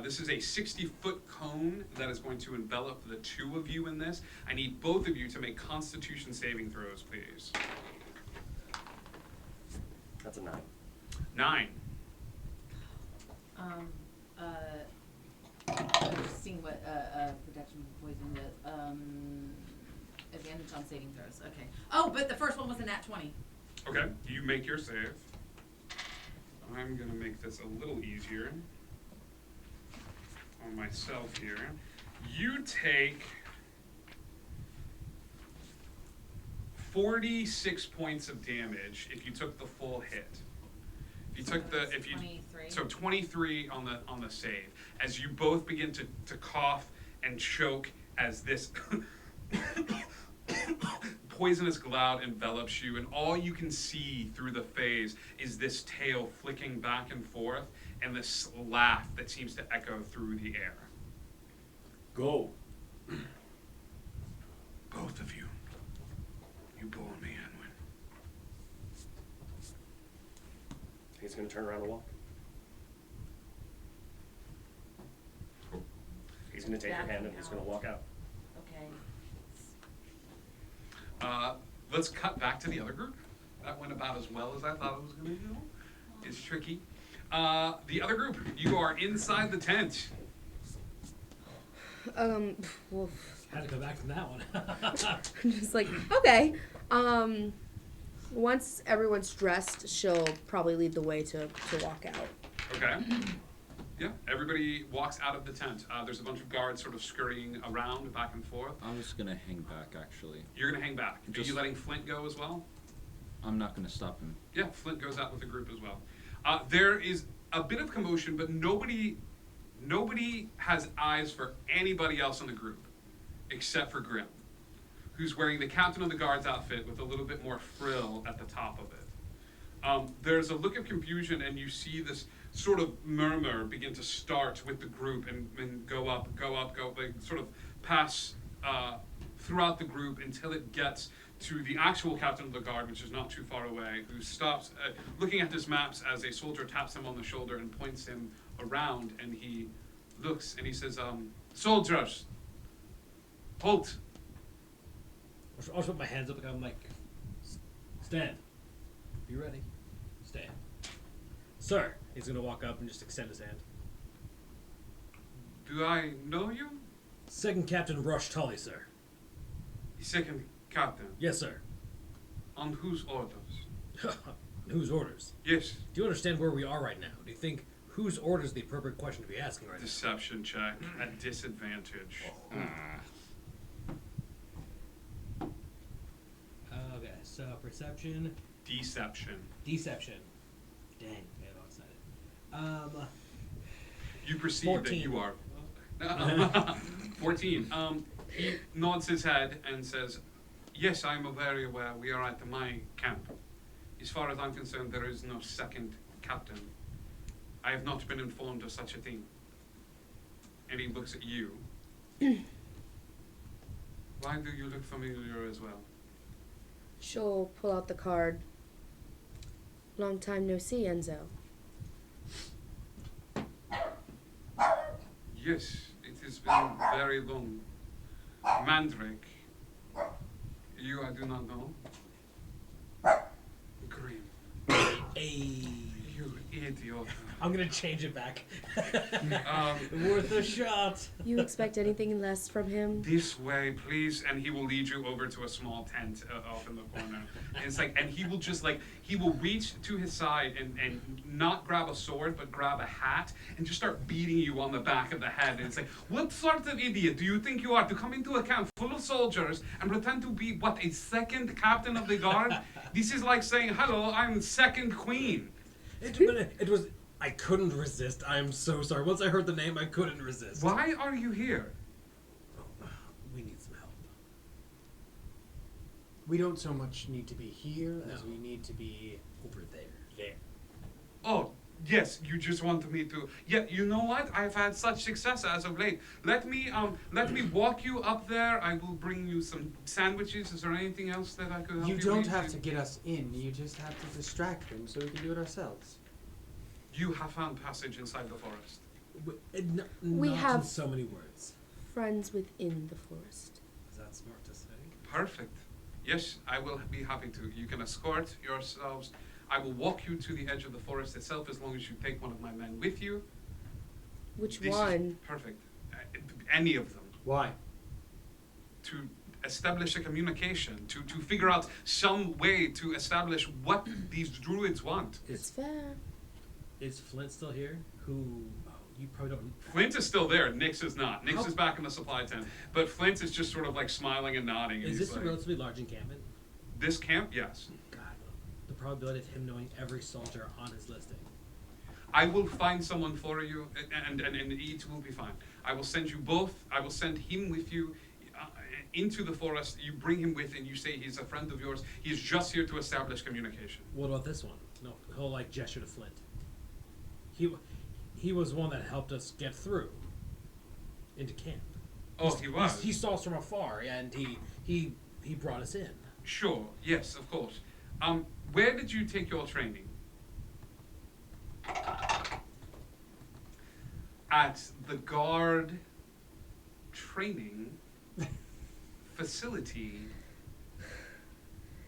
This is a 60-foot cone that is going to envelop the two of you in this. I need both of you to make Constitution saving throws, please. That's a 9. 9. Just seeing what protection from poison does. Advantage on saving throws. Okay. Oh, but the first one was a nat 20. Okay, you make your save. I'm gonna make this a little easier on myself here. You take 46 points of damage if you took the full hit. If you took the 23. So 23 on the save, as you both begin to cough and choke as this poisonous cloud envelops you, and all you can see through the phase is this tail flicking back and forth, and this laugh that seems to echo through the air. Go. Both of you, you bore me, Enwin. He's gonna turn around and walk. He's gonna take your hand and he's gonna walk out. Okay. Let's cut back to the other group. That went about as well as I thought it was going to go. It's tricky. The other group, you are inside the tent. Well, Had to come back from that one. I'm just like, okay. Once everyone's dressed, she'll probably lead the way to walk out. Okay. Yeah, everybody walks out of the tent. There's a bunch of guards sort of scurrying around back and forth. I'm just gonna hang back, actually. You're going to hang back. Are you letting Flint go as well? I'm not gonna stop him. Yeah, Flint goes out with the group as well. There is a bit of commotion, but nobody has eyes for anybody else in the group except for Grim, who's wearing the captain of the guard's outfit with a little bit more frill at the top of it. There's a look of confusion, and you see this sort of murmur begin to start with the group and go up, like sort of pass throughout the group until it gets to the actual captain of the guard, which is not too far away, who stops looking at his maps as a soldier taps him on the shoulder and points him around, and he looks and he says, soldiers, halt. I'll just put my hands up and I'm like, stand. Be ready. Stand. Sir. He's gonna walk up and just extend his hand. Do I know you? Second Captain Rush Tully, sir. Second captain. Yes, sir. On whose orders? Whose orders? Yes. Do you understand where we are right now? Do you think whose orders is the appropriate question to be asking right Deception check at disadvantage. Okay, so perception. Deception. Deception. Dang, I got all excited. You perceive 14. that you are. 14. He nods his head and says, yes, I'm very aware. We are at my camp. As far as I'm concerned, there is no second captain. I have not been informed of such a thing. And he looks at you. Why do you look familiar as well? She'll pull out the card. Long time no see, Enzo. Yes, it has been very long. Mandrake. You I do not know. Green. Hey. You idiot. I'm gonna change it back. Um, Worth a shot. You expect anything less from him? This way, please, and he will lead you over to a small tent off in the corner. And it's like, and he will just like, he will reach to his side and not grab a sword, but grab a hat and just start beating you on the back of the head. And it's like, what sort of idiot do you think you are to come into a camp full of soldiers and pretend to be, what, a second captain of the guard? This is like saying, hello, I'm second queen. It was. I couldn't resist. I'm so sorry. Once I heard the name, I couldn't resist. Why are you here? We need some help. We don't so much need to be here as No. we need to be Over there. there. Oh, yes, you just want me to. Yeah, you know what? I've had such success as of late. Let me walk you up there. I will bring you some sandwiches. Is there anything else that I could help you You don't with? have to get us in. You just have to distract them so we can do it ourselves. You have found passage inside the forest. We Not have- in so many words. Friends within the forest. Is that smart to say? Perfect. Yes, I will be happy to. You can escort yourselves. I will walk you to the edge of the forest itself as long as you take one of my men with you. Which This is one? perfect. Any of them. Why? To establish a communication, to figure out some way to establish what these druids want. It's fair. Is Flint still here? Who? Oh, you probably don't. Flint is still there. Nix is not. Nix How- is back in the supply tent. But Flint is just sort of like smiling and nodding. And Is he's this a like, relatively large encampment? this camp? Yes. God, the probability of him knowing every soldier on his listing. I will find someone for you, and it will be fine. I will send you both. I will send him with you into the forest. You bring him with, and you say he's a friend of yours. He's just here to establish communication. What about this one? No, he'll like gesture to Flint. He was one that helped us get through into camp. Oh, he was. He saw us from afar, and he brought us in. Sure. Yes, of course. Where did you take your training? At the guard training facility.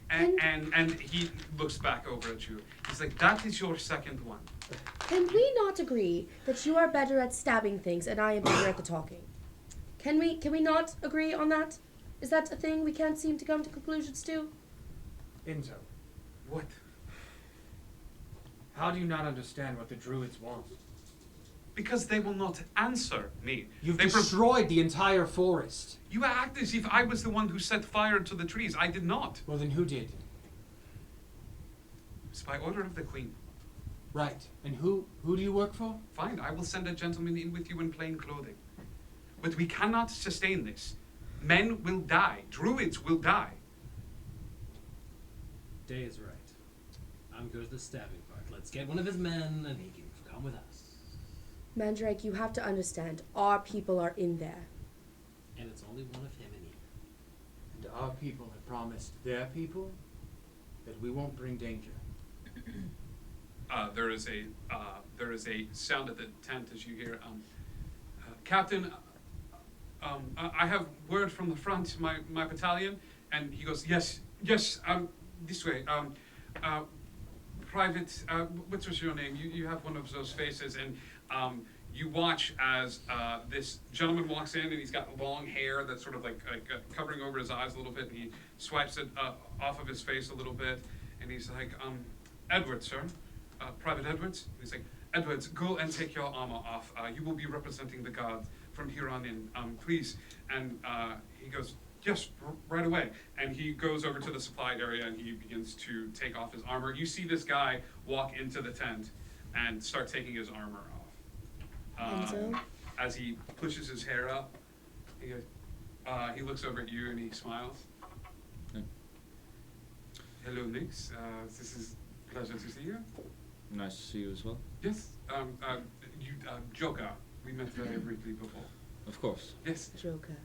And he looks back over at you. He's like, that is your second one. Can we not agree that you are better at stabbing things and I am better at the talking? Can we not agree on that? Is that a thing we can't seem to come to conclusions to? Enzo, What? how do you not understand what the druids want? Because they will not answer me. You've They destroyed the entire forest. You act as if I was the one who set fire to the trees. I did not. Well, then who did? It's by order of the queen. Right. And who do you work for? Fine, I will send a gentleman in with you in plain clothing. But we cannot sustain this. Men will die. Druids will die. Day is right. I'm good at the stabbing part. Let's get one of his men, and he can come with us. Mandrake, you have to understand, our people are in there. And it's only one of him in here. And our people have promised their people that we won't bring danger. There is a sound at the tent as you hear, Captain, I have word from the front, my battalion, and he goes, yes, this way, Private, what was your name? You have one of those faces, and you watch as this gentleman walks in, and he's got long hair that's sort of like covering over his eyes a little bit, and he swipes it off of his face a little bit, and he's like, Edwards, sir, Private Edwards. He's like, Edwards, go and take your armor off. You will be representing the guard from here on in, please. And he goes, yes, right away. And he goes over to the supply area and he begins to take off his armor. You see this guy walk into the tent and start taking his armor off. Enzo? As he pushes his hair up, he goes, He looks over at you and he smiles. Yeah. Hello, Nix. This is pleasure to see you. Nice to see you as well. Yes. Joker. We met very briefly before. Of course. Yes. Joker.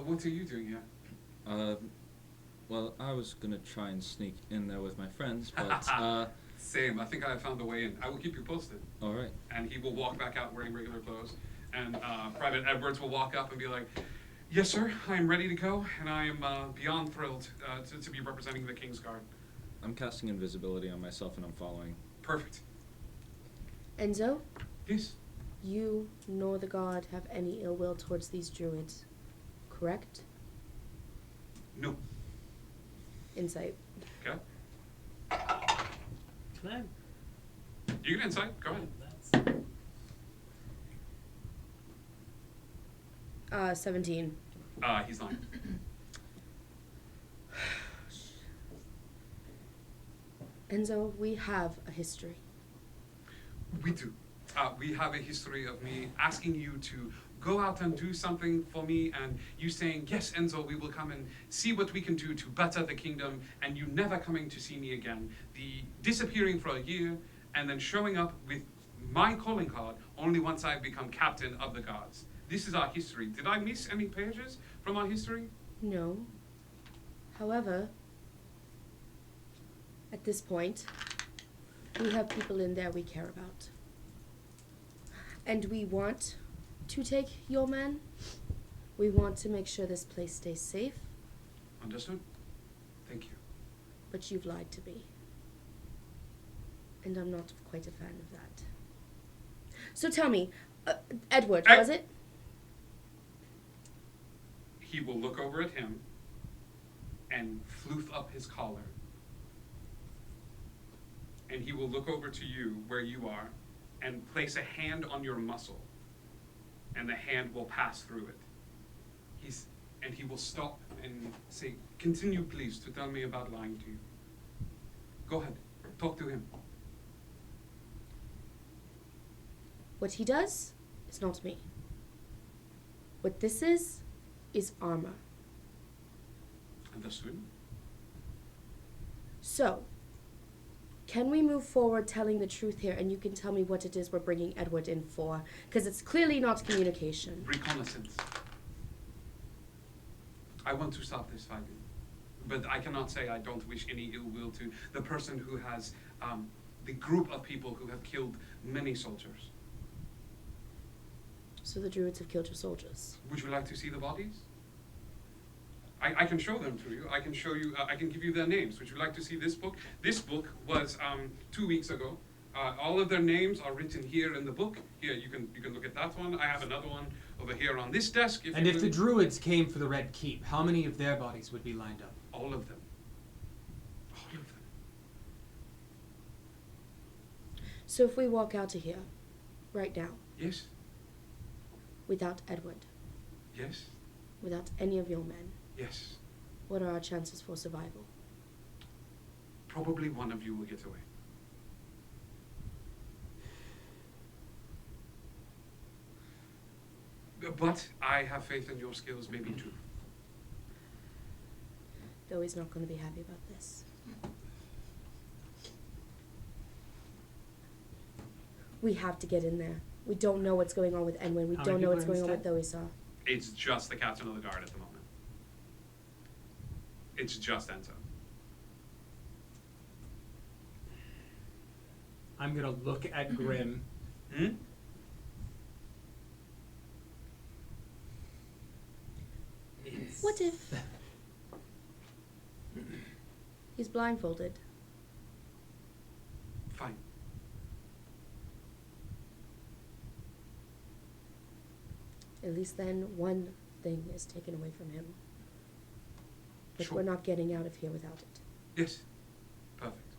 What are you doing here? Well, I was gonna try and sneak in there with my friends, but Same. I think I found a way in. I will keep you posted. all right. And he will walk back out wearing regular clothes. And Private Edwards will walk up and be like, "Yes, sir. I am ready to go, and I am beyond thrilled to be representing the King's Guard." I'm casting invisibility on myself and I'm following. Perfect. Enzo, Yes. you nor the guard have any ill will towards these druids, correct? No. Insight. Okay. Can I? You can insight. Go ahead. That's 17. He's lying. Enzo, we have a history. We do. We have a history of me asking you to go out and do something for me, and you saying, "Yes, Enzo, we will come and see what we can do to better the kingdom," and you never coming to see me again. The disappearing for a year, and then showing up with my calling card only once I've become captain of the guards. This is our history. Did I miss any pages from our history? No. However, at this point, we have people in there we care about. And we want to take your men. We want to make sure this place stays safe, Understood? Thank you. but you've lied to me. And I'm not quite a fan of that. So tell me, Edward, Ed- was it? He will look over at him and floof up his collar. And he will look over to you where you are and place a hand on your muscle. And the hand will pass through it. And he will stop and say, "Continue, please, to tell me about lying to you." Go ahead, talk to him. What he does is not me. What this is armor. Understood? So, can we move forward telling the truth here, and you can tell me what it is we're bringing Edward in for? Because it's clearly not communication. Reconnaissance. I want to stop this fighting. But I cannot say I don't wish any ill will to the person who has, the group of people who have killed many soldiers. So the druids have killed your soldiers. Would you like to see the bodies? I can show them to you. I can show you, I can give you their names. Would you like to see this book? This book was 2 weeks ago. All of their names are written here in the book. Here, you can look at that one. I have another one over here on this desk. And if the druids came for the Red Keep, how many of their bodies would be lined up? All of them. All of them. So if we walk out of here, right now, Yes, without Edward, yes, without any of your men, yes. what are our chances for survival? Probably one of you will get away. But I have faith in your skills, maybe two. Though he's not going to be happy about this. We have to get in there. We don't know what's going on with Enwin. We How don't many know what's people going on are with Thoisa. It's just the captain of the guard at the moment. It's just Enzo. I'm gonna look at Grim. Hmm? What if he's blindfolded? Fine. At least then one thing is taken away from him. But Sure. we're not getting out of here without it. Yes. Perfect.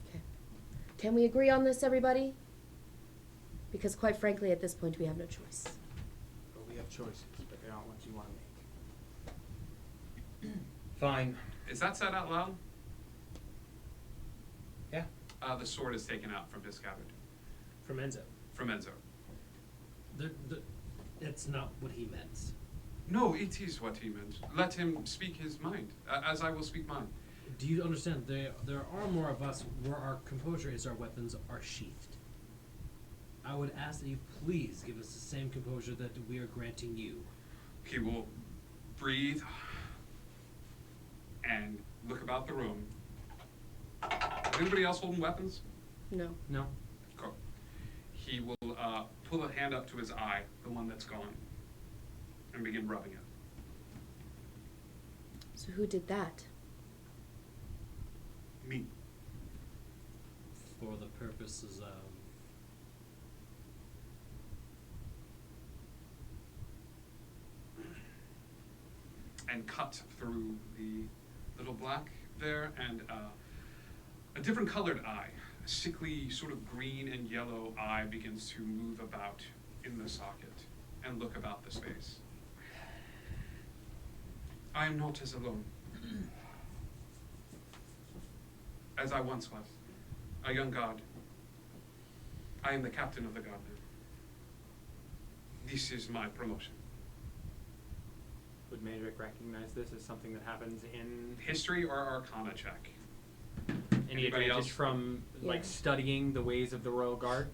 Okay. Can we agree on this, everybody? Because quite frankly, at this point, we have no choice. But we have choices, but they're not ones you want to make. Fine. Is that said out loud? Yeah. The sword is taken out from his scabbard. from Enzo. from Enzo. It's not what he meant. No, it is what he meant. Let him speak his mind, as I will speak mine. Do you understand? There are more of us where our composure is our weapons are sheathed. I would ask that you please give us the same composure that we are granting you. He will breathe and look about the room. Is anybody else holding weapons? No. No. Cool. He will pull a hand up to his eye, the one that's gone, and begin rubbing it. So who did that? Me. For the purposes of... And cut through the little black there, and a different colored eye, a sickly sort of green and yellow eye begins to move about in the socket and look about the space. I am not as alone as I once was, a young god. I am the captain of the guard now. This is my promotion. Would Madrick recognize this as something that happens in History or Arcana check? any Anybody advantage else? from like Yeah. studying the ways of the Royal Guard?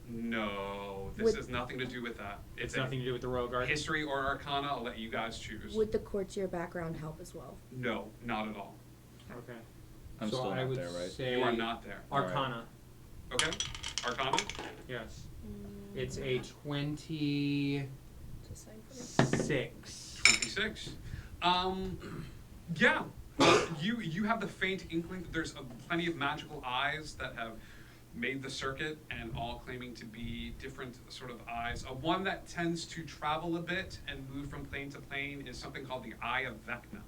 No, this Would- has nothing to do with that. It's nothing to do with the Royal Guard. History or Arcana, I'll let you guys choose. Would the courtier background help as well? No, not at all. Okay. I'm so still I not would there, right? say You are not there. Arcana. Okay? Arcana? Yes. It's a 26. Just 26. Yeah. You have the faint inkling that there's plenty of magical eyes that have made the circuit, and all claiming to be different sort of eyes. One that tends to travel a bit and move from plane to plane is something called the Eye of Vecna.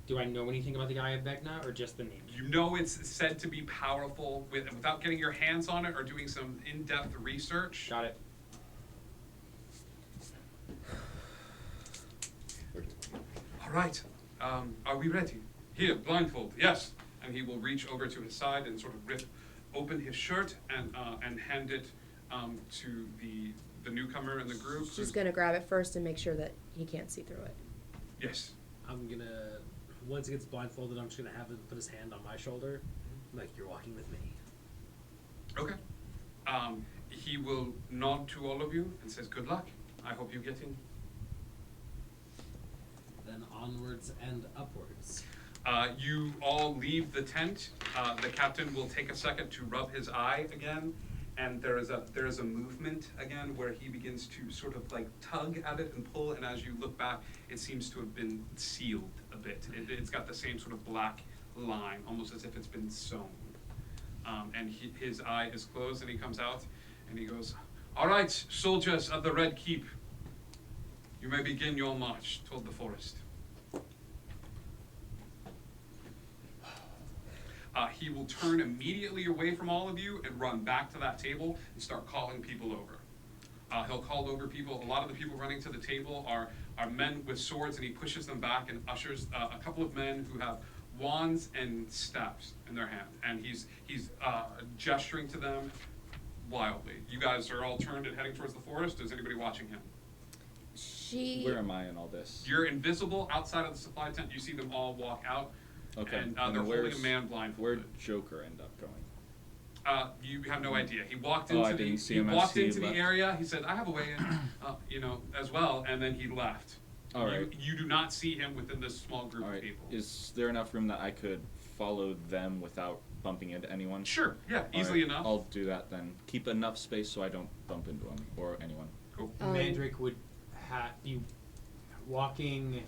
Do I know anything about the Eye of Vecna, or just the name? You know it's said to be powerful without getting your hands on it or doing some in-depth research. Got it. All right. Are we ready? Here, blindfold. Yes. And he will reach over to his side and sort of rip open his shirt and hand it to the newcomer in the group. She's gonna grab it first and make sure that he can't see through it. Yes. I'm gonna, once he gets blindfolded, I'm just gonna have him put his hand on my shoulder. Like, you're walking with me. Okay. He will nod to all of you and says, "Good luck. I hope you get in." Then onwards and upwards. You all leave the tent. The captain will take a second to rub his eye again, and there is a movement again where he begins to sort of like tug at it and pull. And as you look back, it seems to have been sealed a bit. It's got the same sort of black line, almost as if it's been sewn. And his eye is closed, and he comes out, and he goes, "All right, soldiers of the Red Keep, you may begin your march toward the forest." He will turn immediately away from all of you and run back to that table and start calling people over. He'll call over people. A lot of the people running to the table are men with swords, and he pushes them back and ushers a couple of men who have wands and staffs in their hand. And he's gesturing to them wildly. You guys are all turned and heading towards the forest. Is anybody watching him? Where am I in all this? You're invisible outside of the supply tent. You see them all walk out. Okay. And then they're holding where's- a man blindfolded. Where'd Joker end up going? You have no idea. He walked Oh, into I didn't see he him as walked he into the left. area. He said, "I have a way in," as well, and then he left. All right. You do not see him within this small group All of right. people. Is there enough room that I could follow them without bumping into anyone? Sure. Yeah. All Easily right, enough. I'll do that then. Keep enough space so I don't bump into them or anyone. Cool. Mandrick would be walking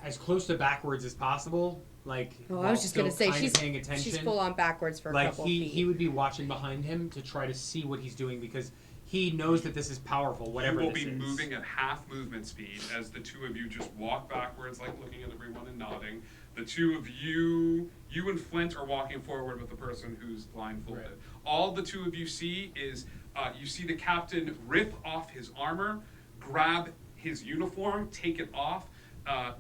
as close to backwards as possible. Like, Oh, I while was just gonna still say kinda she's paying attention. she's full on backwards for a Like couple he feet. would be watching behind him to try to see what he's doing because he knows that this is powerful. Whatever You will this be is. moving at half movement speed as the two of you just walk backwards, like looking at everyone and nodding. The two of you and Flint are walking forward with the person who's blindfolded. Right. All the two of you see is you see the captain rip off his armor, grab his uniform, take it off.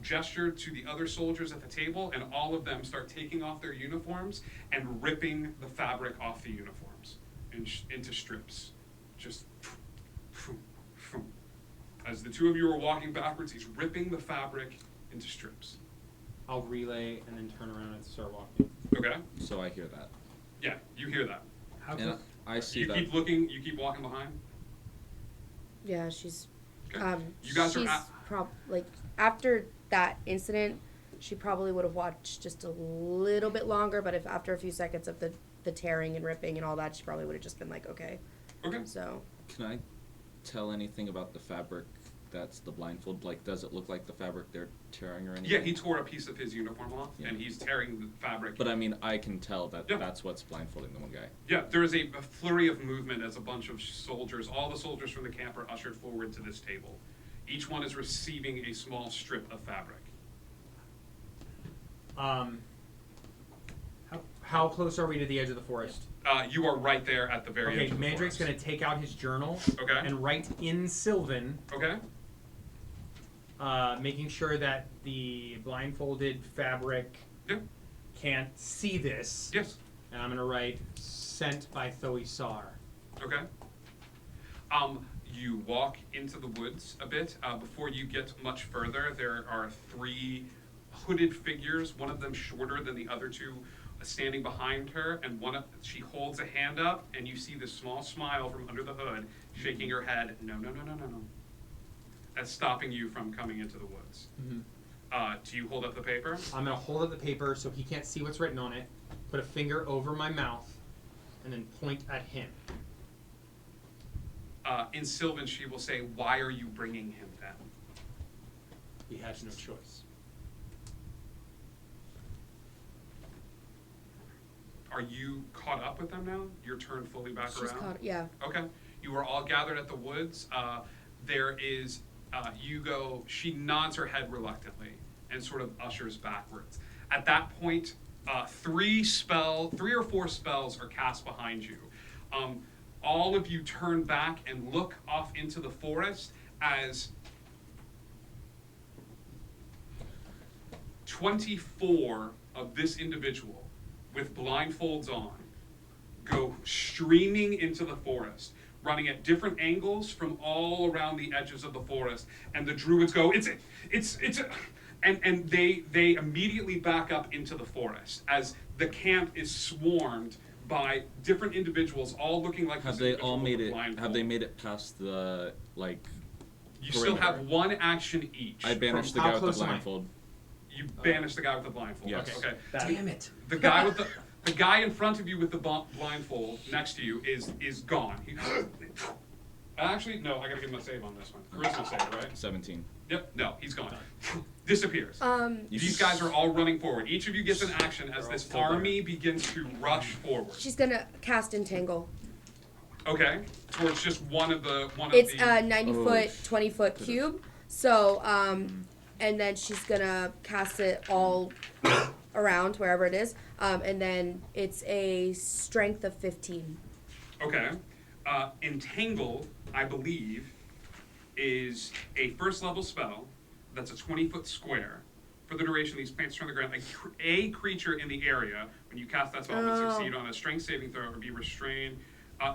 gesture to the other soldiers at the table, and all of them start taking off their uniforms and ripping the fabric off the uniforms into strips. Just as the two of you are walking backwards, he's ripping the fabric into strips. I'll relay and then turn around and start walking. Okay? So I hear that. Yeah, you hear that. How And close? I see You that. keep looking, you keep walking behind. Yeah, she's. Okay. You guys she's are like after that incident, she probably would have watched just a little bit longer. But if after a few seconds of the tearing and ripping and all that, she probably would have just been like, okay. Okay. So. Can I tell anything about the fabric that's the blindfold? Like, does it look like the fabric they're tearing or anything? Yeah, he tore a piece of his uniform off, Yeah. and he's tearing the fabric. But I mean, I can tell that Yeah. that's what's blindfolding the one guy. Yeah, there is a flurry of movement as a bunch of soldiers, all the soldiers from the camp are ushered forward to this table. Each one is receiving a small strip of fabric. How close are we to the edge of the forest? You are right there at the very Okay, edge of the Mandrake's forest. gonna take out his journal Okay. and write in Sylvan, Okay. making sure that the blindfolded fabric Yeah. can't see this. Yes. And I'm gonna write sent by Thoisar. Okay. You walk into the woods a bit. Before you get much further, there are 3 hooded figures, one of them shorter than the other 2, standing behind her, and she holds a hand up, and you see this small smile from under the hood, shaking her head, no. That's stopping you from coming into the woods. Mm-hmm. Do you hold up the paper? I'm gonna hold up the paper so he can't see what's written on it, put a finger over my mouth, and then point at him. In Sylvan, she will say, why are you bringing him then? He has no choice. Are you caught up with them now? You're turned fully back She's around? caught. Yeah. Okay. You are all gathered at the woods. There is, she nods her head reluctantly and sort of ushers backwards. At that point, 3 or 4 spells are cast behind you. All of you turn back and look off into the forest as 24 of this individual with blindfolds on go streaming into the forest, running at different angles from all around the edges of the forest, and the druids go, and they immediately back up into the forest as the camp is swarmed by different individuals, all looking like Have this they all individual made with a it? blindfold. Have they made it past the You still have perimeter? 1 action each. I banished the how guy with the close am I? blindfold. You banish the guy with the blindfold. Yes. Okay. Damn it. The guy with the guy in front of you with the blindfold next to you is gone. Actually, no, I gotta give him a save on this one. Charisma save, right? 17. Yep. No, he's gone. Disappears. You These guys are all running forward. Each of you gets an action as this army begins to rush forward. She's gonna cast Entangle. Okay. Towards just one of It's the. a 90-foot, 20-foot cube. So, and then she's gonna cast it all around wherever it is. And then it's a strength of 15. Okay. Entangle, I believe, is a 1st level spell that's a 20-foot square. For the duration, these plants turn the ground. A creature in the area, when you cast that spell, will succeed on a strength saving throw or be restrained.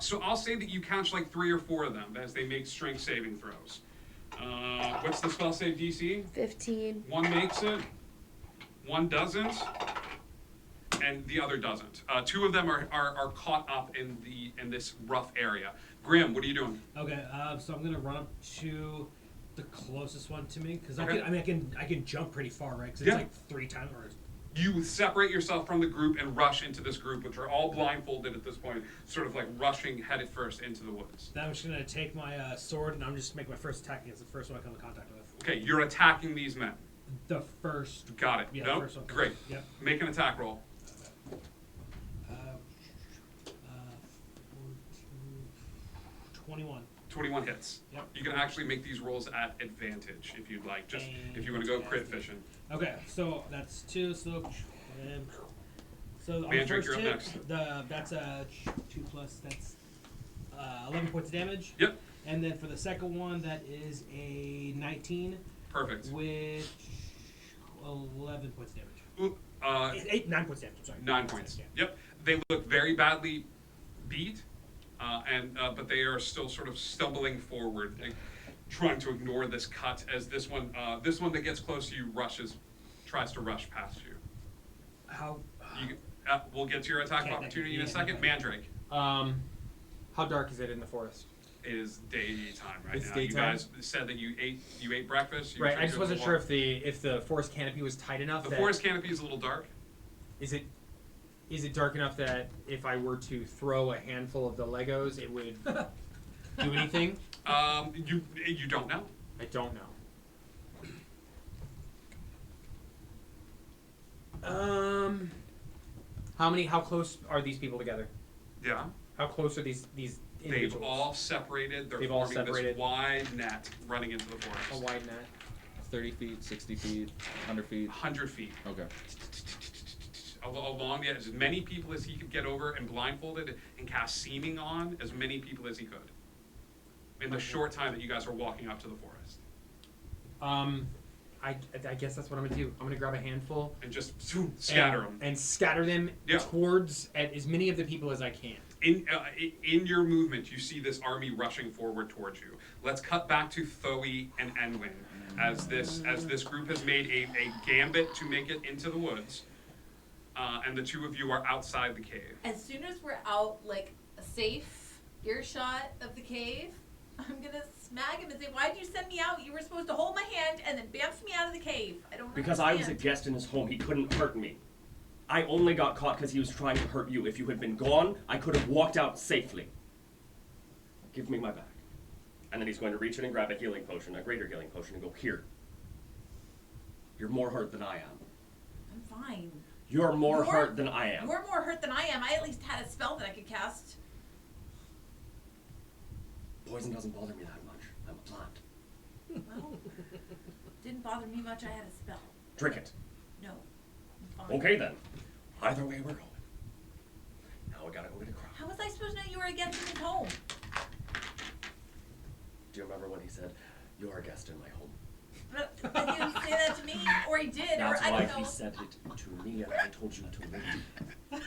So I'll say that you catch like 3 or 4 of them as they make strength saving throws. What's the spell save DC? 15. 1 makes it, 1 doesn't, and the other doesn't. 2 of them are caught up in this rough area. Grim, what are you doing? Okay, so I'm gonna run up to the closest one to me because Okay. I can jump pretty far, right? Because Yeah. it's like 3 times or. You separate yourself from the group and rush into this group, which are all blindfolded at this point, sort of like rushing headed first into the woods. Then I'm just gonna take my sword and I'm just make my first attack against the first one I come in contact with. Okay, you're attacking these men. The first. Got it. Yeah, Nope. first one. Great. Yep. Make an attack roll. 21. 21 hits. Yep. You can actually make these rolls at advantage if you'd like, just if you want to go crit fishing. Okay, so that's 2. So on the Mandrake, first you're up hit, next. that's a 2 plus. That's 11 points of damage. Yep. And then for the second one, that is a 19. Perfect. Which 11 points damage. Ooh, 9 points damage. I'm sorry. 9 points. Yep. They look very badly beat, but they are still sort of stumbling forward, like, trying to ignore this cut as this one that gets close to you tries to rush past you. How? We'll get to your attack of opportunity in a second. Mandrake. How dark is it in the forest? It is daytime right It's now. daytime? You guys said that you ate breakfast. You Right. took I just a wasn't little sure walk. if the forest canopy was tight enough. The that forest canopy is a little dark. Is it dark enough that if I were to throw a handful of the Legos, it would do anything? You don't know. I don't know. How close are these people together? Yeah. How close are these individuals? They've all separated. They're They've all forming separated. this wide net running into the forest. A wide net. 30 feet, 60 feet, 100 feet. 100 feet. Okay. Along the edge, as many people as he could get over and blindfolded and cast seeming on, as many people as he could. In the short time that you guys were walking up to the forest. I guess that's what I'm gonna do. I'm gonna grab a handful And just scatter them. and scatter them Yeah. towards as many of the people as I can. In your movement, you see this army rushing forward towards you. Let's cut back to Thoe and Enwin as this group has made a gambit to make it into the woods, and the two of you are outside the cave. As soon as we're out, like, a safe earshot of the cave, I'm gonna smack him and say, "Why'd you send me out? You were supposed to hold my hand and then bounce me out of the cave. I don't Because I was a understand." guest in his home, he couldn't hurt me. I only got caught because he was trying to hurt you. If you had been gone, I could have walked out safely. Give me my bag. And then he's going to reach in and grab a healing potion, a greater healing potion, and go, here. You're more hurt than I am. I'm fine. You're more hurt than I am. You're more hurt than I am. I at least had a spell that I could cast. Poison doesn't bother me that much. I'm a plant. Well, didn't bother me much. I had a spell. Drink it. No, I'm fine. Okay then. Either way we're going. Now we gotta go get a crown. How was I supposed to know you were a guest in his home? Do you remember when he said, you're a guest in my home? But he didn't say that to me, or he did, That's or I why don't know. he said it to me and I told you to leave.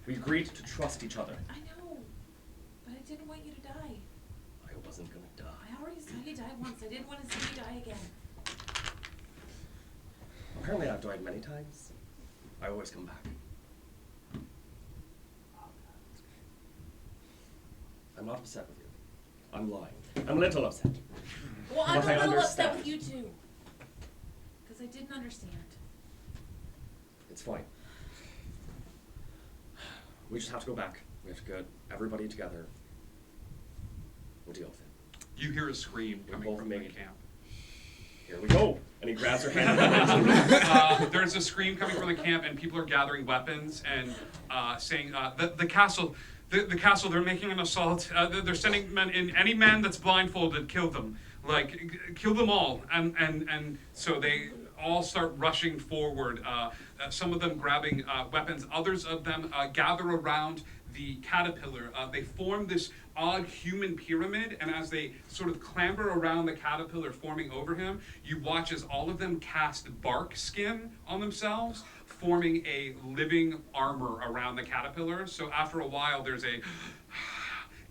We agreed to trust each other. I know, but I didn't want you to die. I wasn't gonna die. I already saw you die once. I didn't want to see you die again. Apparently I've died many times. I always come back. I'm not upset with you. I'm lying. I'm a little upset. Well, I'm But I a little upset understand. with you too, because I didn't understand. It's fine. We just have to go back. We have to get everybody together. We'll deal with it. You hear a scream We're coming both from the made. camp. Here we go. And he grabs her hand. There's a scream coming from the camp, and people are gathering weapons and saying, "The castle, the castle. They're making an assault. They're sending men in. Any man that's blindfolded, kill them. Like, kill them all." And so they all start rushing forward. Some of them grabbing weapons. Others of them gather around the caterpillar. They form this odd human pyramid, and as they sort of clamber around the caterpillar forming over him, you watch as all of them cast bark skin on themselves, forming a living armor around the caterpillar. So after a while, there's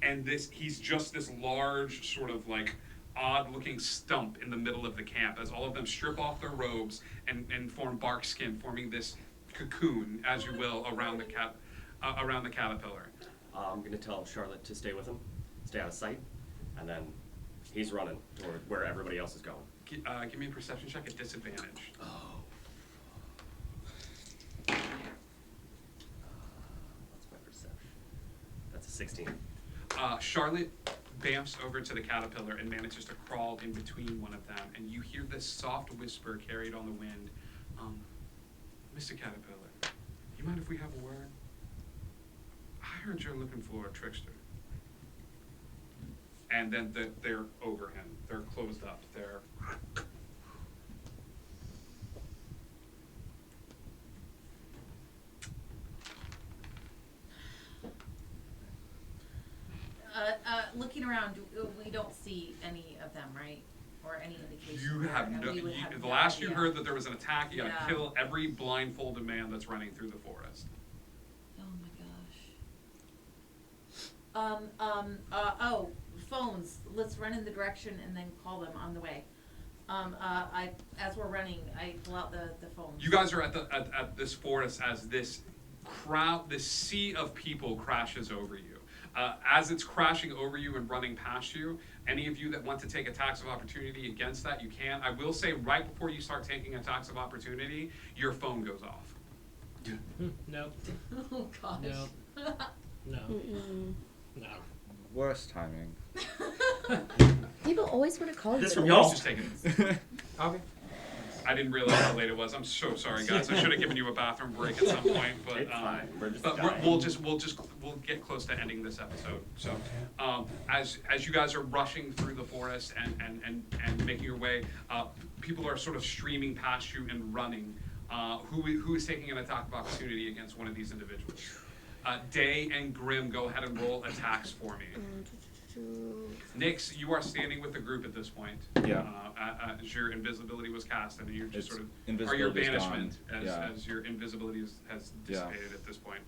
and he's just this large sort of like odd looking stump in the middle of the camp as all of them strip off their robes and form bark skin, forming this cocoon, as you will, around the caterpillar. I'm gonna tell Charlotte to stay with him, stay out of sight, and then he's running toward where everybody else is going. Give me a perception check at disadvantage. Oh. What's my perception? That's a 16. Charlotte bamfs over to the caterpillar and manages to crawl in between one of them, and you hear this soft whisper carried on the wind. Mr. Caterpillar, you mind if we have a word? I heard you're looking for a trickster. And then they're over him. They're closed up. They're... Looking around, we don't see any of them, right? or any indication? You there, have and no. we would have The no last you idea? heard that there was an attack, you gotta Yeah. kill every blindfolded man that's running through the forest. Oh my gosh. Phones. Let's run in the direction and then call them on the way. As we're running, I pull out the phones. You guys are at this forest as this crowd, this sea of people crashes over you. As it's crashing over you and running past you, any of you that want to take attacks of opportunity against that, you can. I will say right before you start taking attacks of opportunity, your phone goes off. Nope. Oh gosh. No. No. Mm-mm. No. Worst timing. People always want to call you. This the from No, y'all. just take it. Okay. I didn't realize how late it was. I'm so sorry, guys. I should have given you a bathroom break at some point, but It's fine. We're just but dying. we'll get close to ending this episode. So, as you guys are rushing through the forest and making your way, people are sort of streaming past you and running. Who is taking an attack of opportunity against one of these individuals? Day and Grim, go ahead and roll attacks for me. Nyx, you are standing with the group at this point. Yeah. As your invisibility was cast, and you're just It's sort of, or your invisibility's banishment, gone. as, Yeah. as your invisibility has Yeah. dissipated at this point.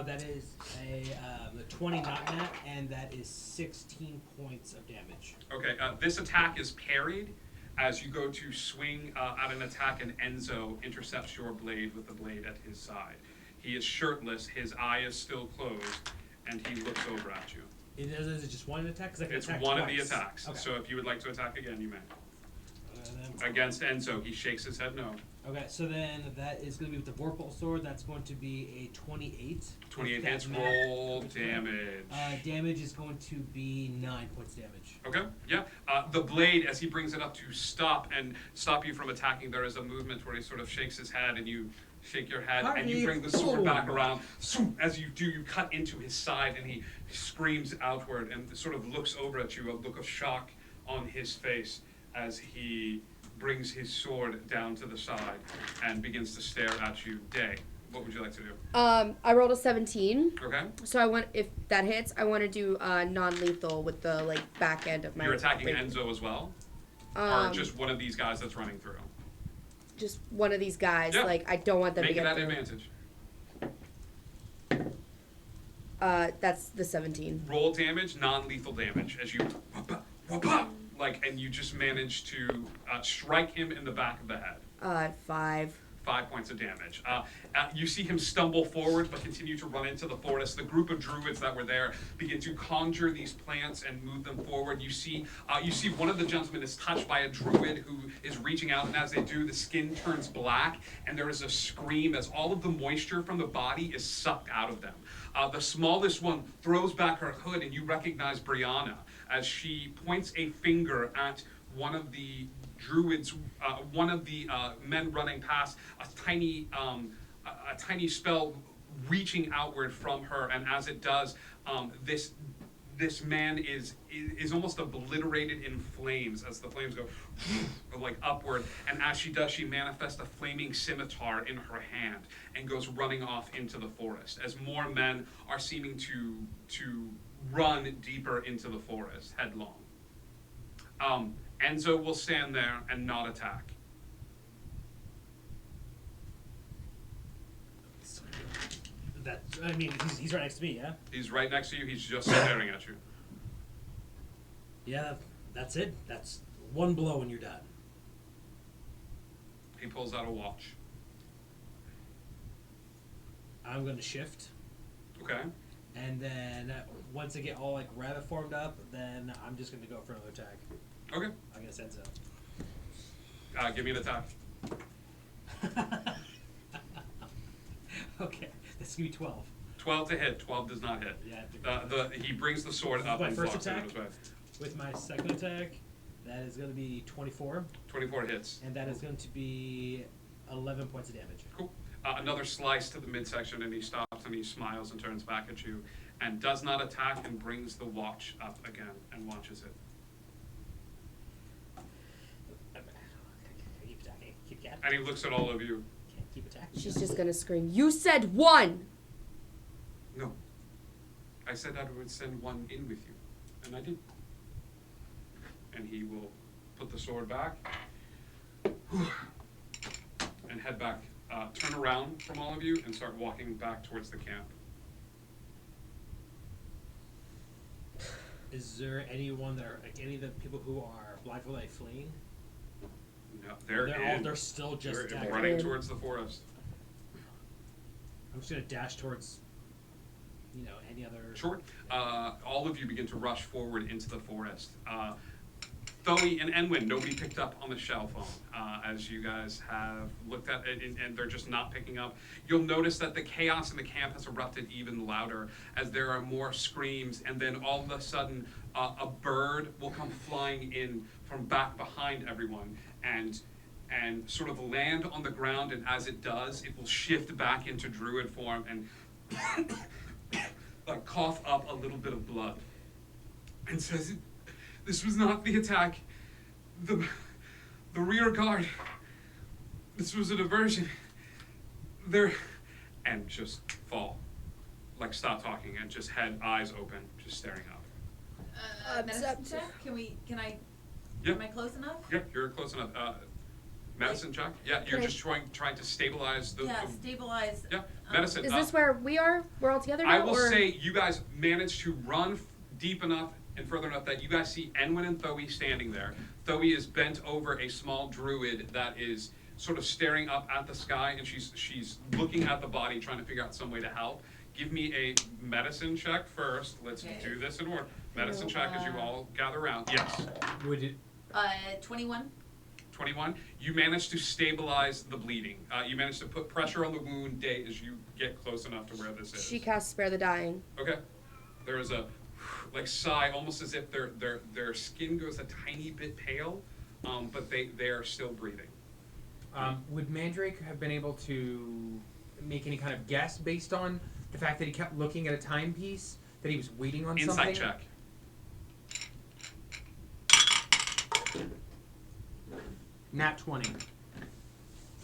That is a 20 not nat, and that is 16 points of damage. Okay, this attack is parried as you go to swing at an attack, and Enzo intercepts your blade with the blade at his side. He is shirtless, his eye is still closed, and he looks over at you. Is it just one attack? 'Cause I can It's attack one of the twice. attacks. Okay. So if you would like to attack again, you may. Then- Against Enzo, he shakes his head no. okay, so then that is going to be with the Vorpal Sword. That's going to be a 28. 28 If that hits, math- roll damage. Damage is going to be 9 points damage. Okay, yeah. The blade, as he brings it up to stop you from attacking, there is a movement where he sort of shakes his head, and you shake your head, and you bring the sword back around. As you do, you cut into his side, and he screams outward and sort of looks over at you, a look of shock on his face as he brings his sword down to the side and begins to stare at you. Day, what would you like to do? I rolled a 17. Okay. So I want, if that hits, I want to do non-lethal with the back end of my. You're attacking blade. Enzo as well? Or Um, just one of these guys that's running through? Just one of these guys. Yeah. I don't want them Make to it get at through. advantage. That's the 17. Roll damage, non-lethal damage, as you and you just manage to strike him in the back of the head. 5. 5 points of damage. You see him stumble forward, but continue to run into the forest. The group of druids that were there begin to conjure these plants and move them forward. You see one of the gentlemen is touched by a druid who is reaching out, and as they do, the skin turns black, and there is a scream as all of the moisture from the body is sucked out of them. The smallest one throws back her hood, and you recognize Brianna as she points a finger at one of the druids, one of the men running past, a tiny spell reaching outward from her, and as it does, this man is almost obliterated in flames as the flames go upward, and as she does, she manifests a flaming scimitar in her hand and goes running off into the forest as more men are seeming to run deeper into the forest headlong. Enzo will stand there and not attack. He's right next to me, yeah? He's right next to you, he's just staring at you. Yeah, that's it. That's one blow and you're done. He pulls out a watch. I'm going to shift. Okay. And then once I get all rabbit formed up, then I'm just going to go for another attack. Okay. I'm going to send so. Give me an attack. Okay, that's going to be 12. 12 to hit, 12 does not hit. Yeah. He brings the sword up My and first blocks it in attack? his way. With my second attack, that is going to be 24. 24 hits. And that is going to be 11 points of damage. Cool. Another slice to the midsection, and he stops and he smiles and turns back at you and does not attack and brings the watch up again and watches it. Keep attacking. Keep attacking. And he looks at all of you. Can't keep attacking. She's just gonna scream, "You said 1!" No. I said I would send one in with you, and I did. and he will put the sword back and head back. Turn around from all of you and start walking back towards the camp. Is there anyone that are, like, any of the people who are blindfolded fleeing? No, they're They're still just they're dead. running towards the forest. I'm just gonna dash towards, any other. Sure. All of you begin to rush forward into the forest. Thoe and Enwin, nobody picked up on the shell phone as you guys have looked at it, and they're just not picking up. You'll notice that the chaos in the camp has erupted even louder as there are more screams, and then all of a sudden a bird will come flying in from back behind everyone and sort of land on the ground, and as it does, it will shift back into druid form and cough up a little bit of blood and says, "This was not the attack. The rear guard. This was a diversion. There," and just fall. Like, stop talking and just head, eyes open, just staring up. Medicine check? Yeah. Am I close enough? Yeah, you're close enough. Medicine check? Yeah, you're just trying to stabilize the. Yeah, stabilize. Yeah, medicine. Is this where we are? We're all together now? I will or? say you guys managed to run deep enough and further enough that you guys see Enwin and Thoe standing there. Thoe is bent over a small druid that is sort of staring up at the sky, and she's looking at the body, trying to figure out some way to help. Give me a medicine check first. Let's do this in order. Medicine check as you all gather around. Yes. Would it? 21. 21. You managed to stabilize the bleeding. You managed to put pressure on the wound as you get close enough to where this is. She casts Spare the Dying. Okay. There is a sigh, almost as if their skin goes a tiny bit pale, but they are still breathing. Would Mandrake have been able to make any kind of guess based on the fact that he kept looking at a timepiece, that he was waiting on something? Insight check. Nat 20.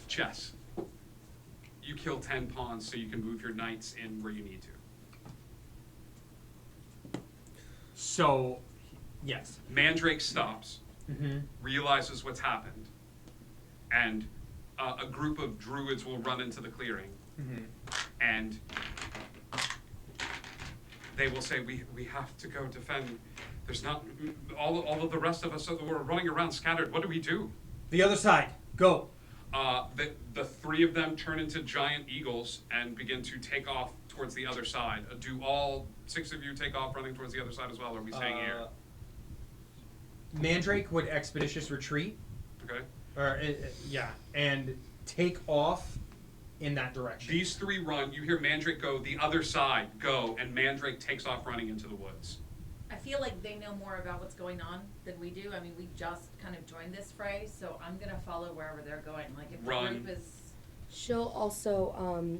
Chess. You kill 10 pawns so you can move your knights in where you need to. So, yes. Mandrake stops, Mm-hmm. realizes what's happened, and a group of druids will run into the clearing, Mm-hmm. and they will say, we have to go defend. There's not, all of the rest of us were running around scattered. What do we do? The other side. Go. The three of them turn into giant eagles and begin to take off towards the other side. Do all 6 of you take off running towards the other side as well, or are we staying here? Mandrake would expeditious retreat. Okay. Or, yeah. And take off in that direction. These 3 run. You hear Mandrake go, the other side, go, and Mandrake takes off running into the woods. I feel like they know more about what's going on than we do. I mean, we just kind of joined this fray, so I'm gonna follow wherever they're going. Like, if the group is... She'll also,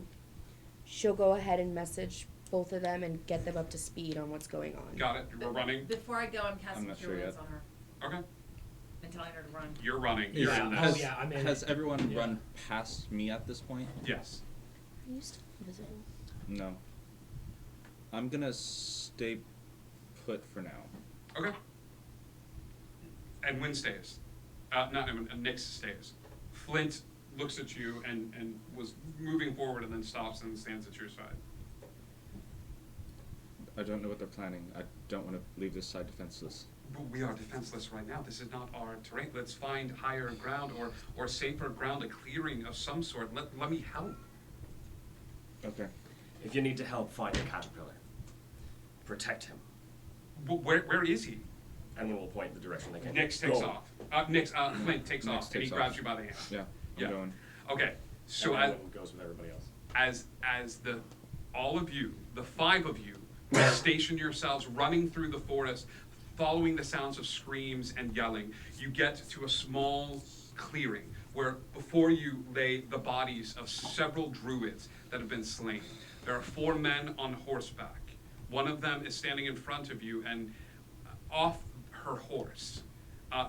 she'll go ahead and message both of them and get them up to speed on what's going on. Got it. We're running. Before I go, I'm casting not Cure sure Wounds yet. on her Okay. and telling her to run. You're running. Yeah. You're in this. Has, I'm in. Has everyone Yeah. run past me at this point? Yes. Are you still invisible? No. I'm gonna stay put for now. Okay. And Wynn stays. Not Nyx stays. Flint looks at you and was moving forward and then stops and stands at your side. I don't know what they're planning. I don't want to leave this side defenseless. But we are defenseless right now. This is not our terrain. Let's find higher ground or safer ground, a clearing of some sort. Let me help. Okay. If you need to help, find the caterpillar. Protect him. But where is he? And then we'll point the direction they can. Nyx takes Go. off. Flint takes Nyx off and he takes grabs off. you by the hand. Yeah. Yeah. I'm going. Okay. So And everyone goes with everybody else. as all of you, the 5 of you, station yourselves running through the forest, following the sounds of screams and yelling, you get to a small clearing where before you lay the bodies of several druids that have been slain. There are 4 men on horseback. One of them is standing in front of you, and off her horse,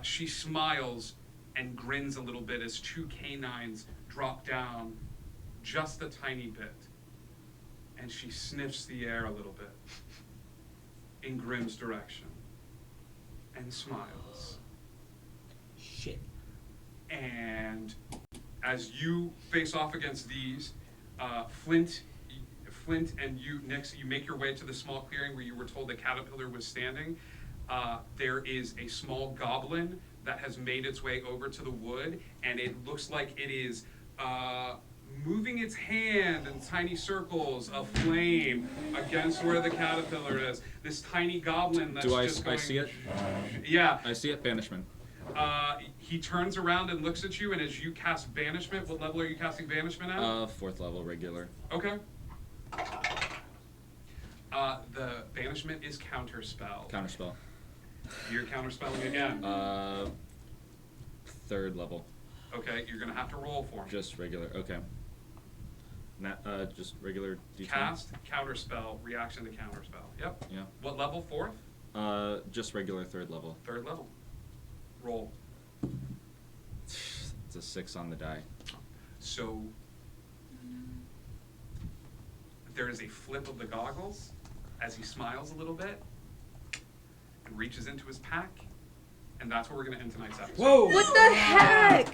she smiles and grins a little bit as 2 canines drop down just a tiny bit, and she sniffs the air a little bit in Grimm's direction and smiles. shit. And as you face off against these, Flint and you, next, you make your way to the small clearing where you were told the caterpillar was standing. There is a small goblin that has made its way over to the wood, and it looks like it is moving its hand in tiny circles of flame against where the caterpillar is. This tiny goblin that's just going... I see it? Yeah. I see it. Banishment. He turns around and looks at you, and as you cast Banishment, what level are you casting Banishment at? 4th level, regular. Okay. The Banishment is Counterspell. Counterspell. You're counterspelling again. 3rd level. Okay, you're gonna have to roll for me. Just regular. Okay. Just regular D10. Cast, Counterspell, reaction to Counterspell. Yep. Yeah. What level? 4th? Just regular 3rd level. 3rd level. Roll. It's a 6 on the die. So there is a flip of the goggles as he smiles a little bit and reaches into his pack, and that's where we're going to end tonight's episode. Whoa! What the heck?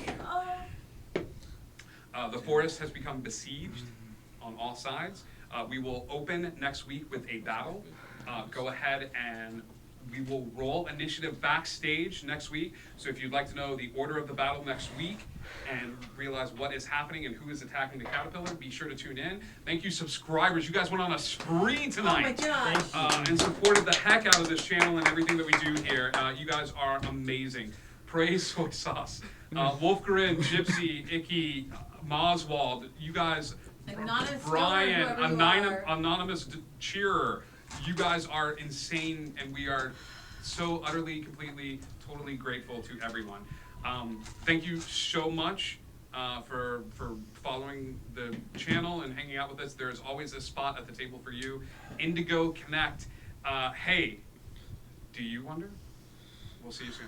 The forest has become besieged on all sides. We will open next week with a battle. Go ahead and we will roll initiative backstage next week. So if you'd like to know the order of the battle next week and realize what is happening and who is attacking the caterpillar, be sure to tune in. Thank you, subscribers. You guys went on a spree tonight. Oh my gosh. And supported the heck out of this channel and everything that we do here. You guys are amazing. Praise soy sauce. Wolfgren, Gypsy, Icky, Moswald, you guys, Anonymous Brian, Stoner, whoever you are. Anonymous Cheerer, you guys are insane, and we are so utterly, completely, totally grateful to everyone. Thank you so much for following the channel and hanging out with us. There's always a spot at the table for you. Indigo Connect. Hey, do you wonder? We'll see you soon.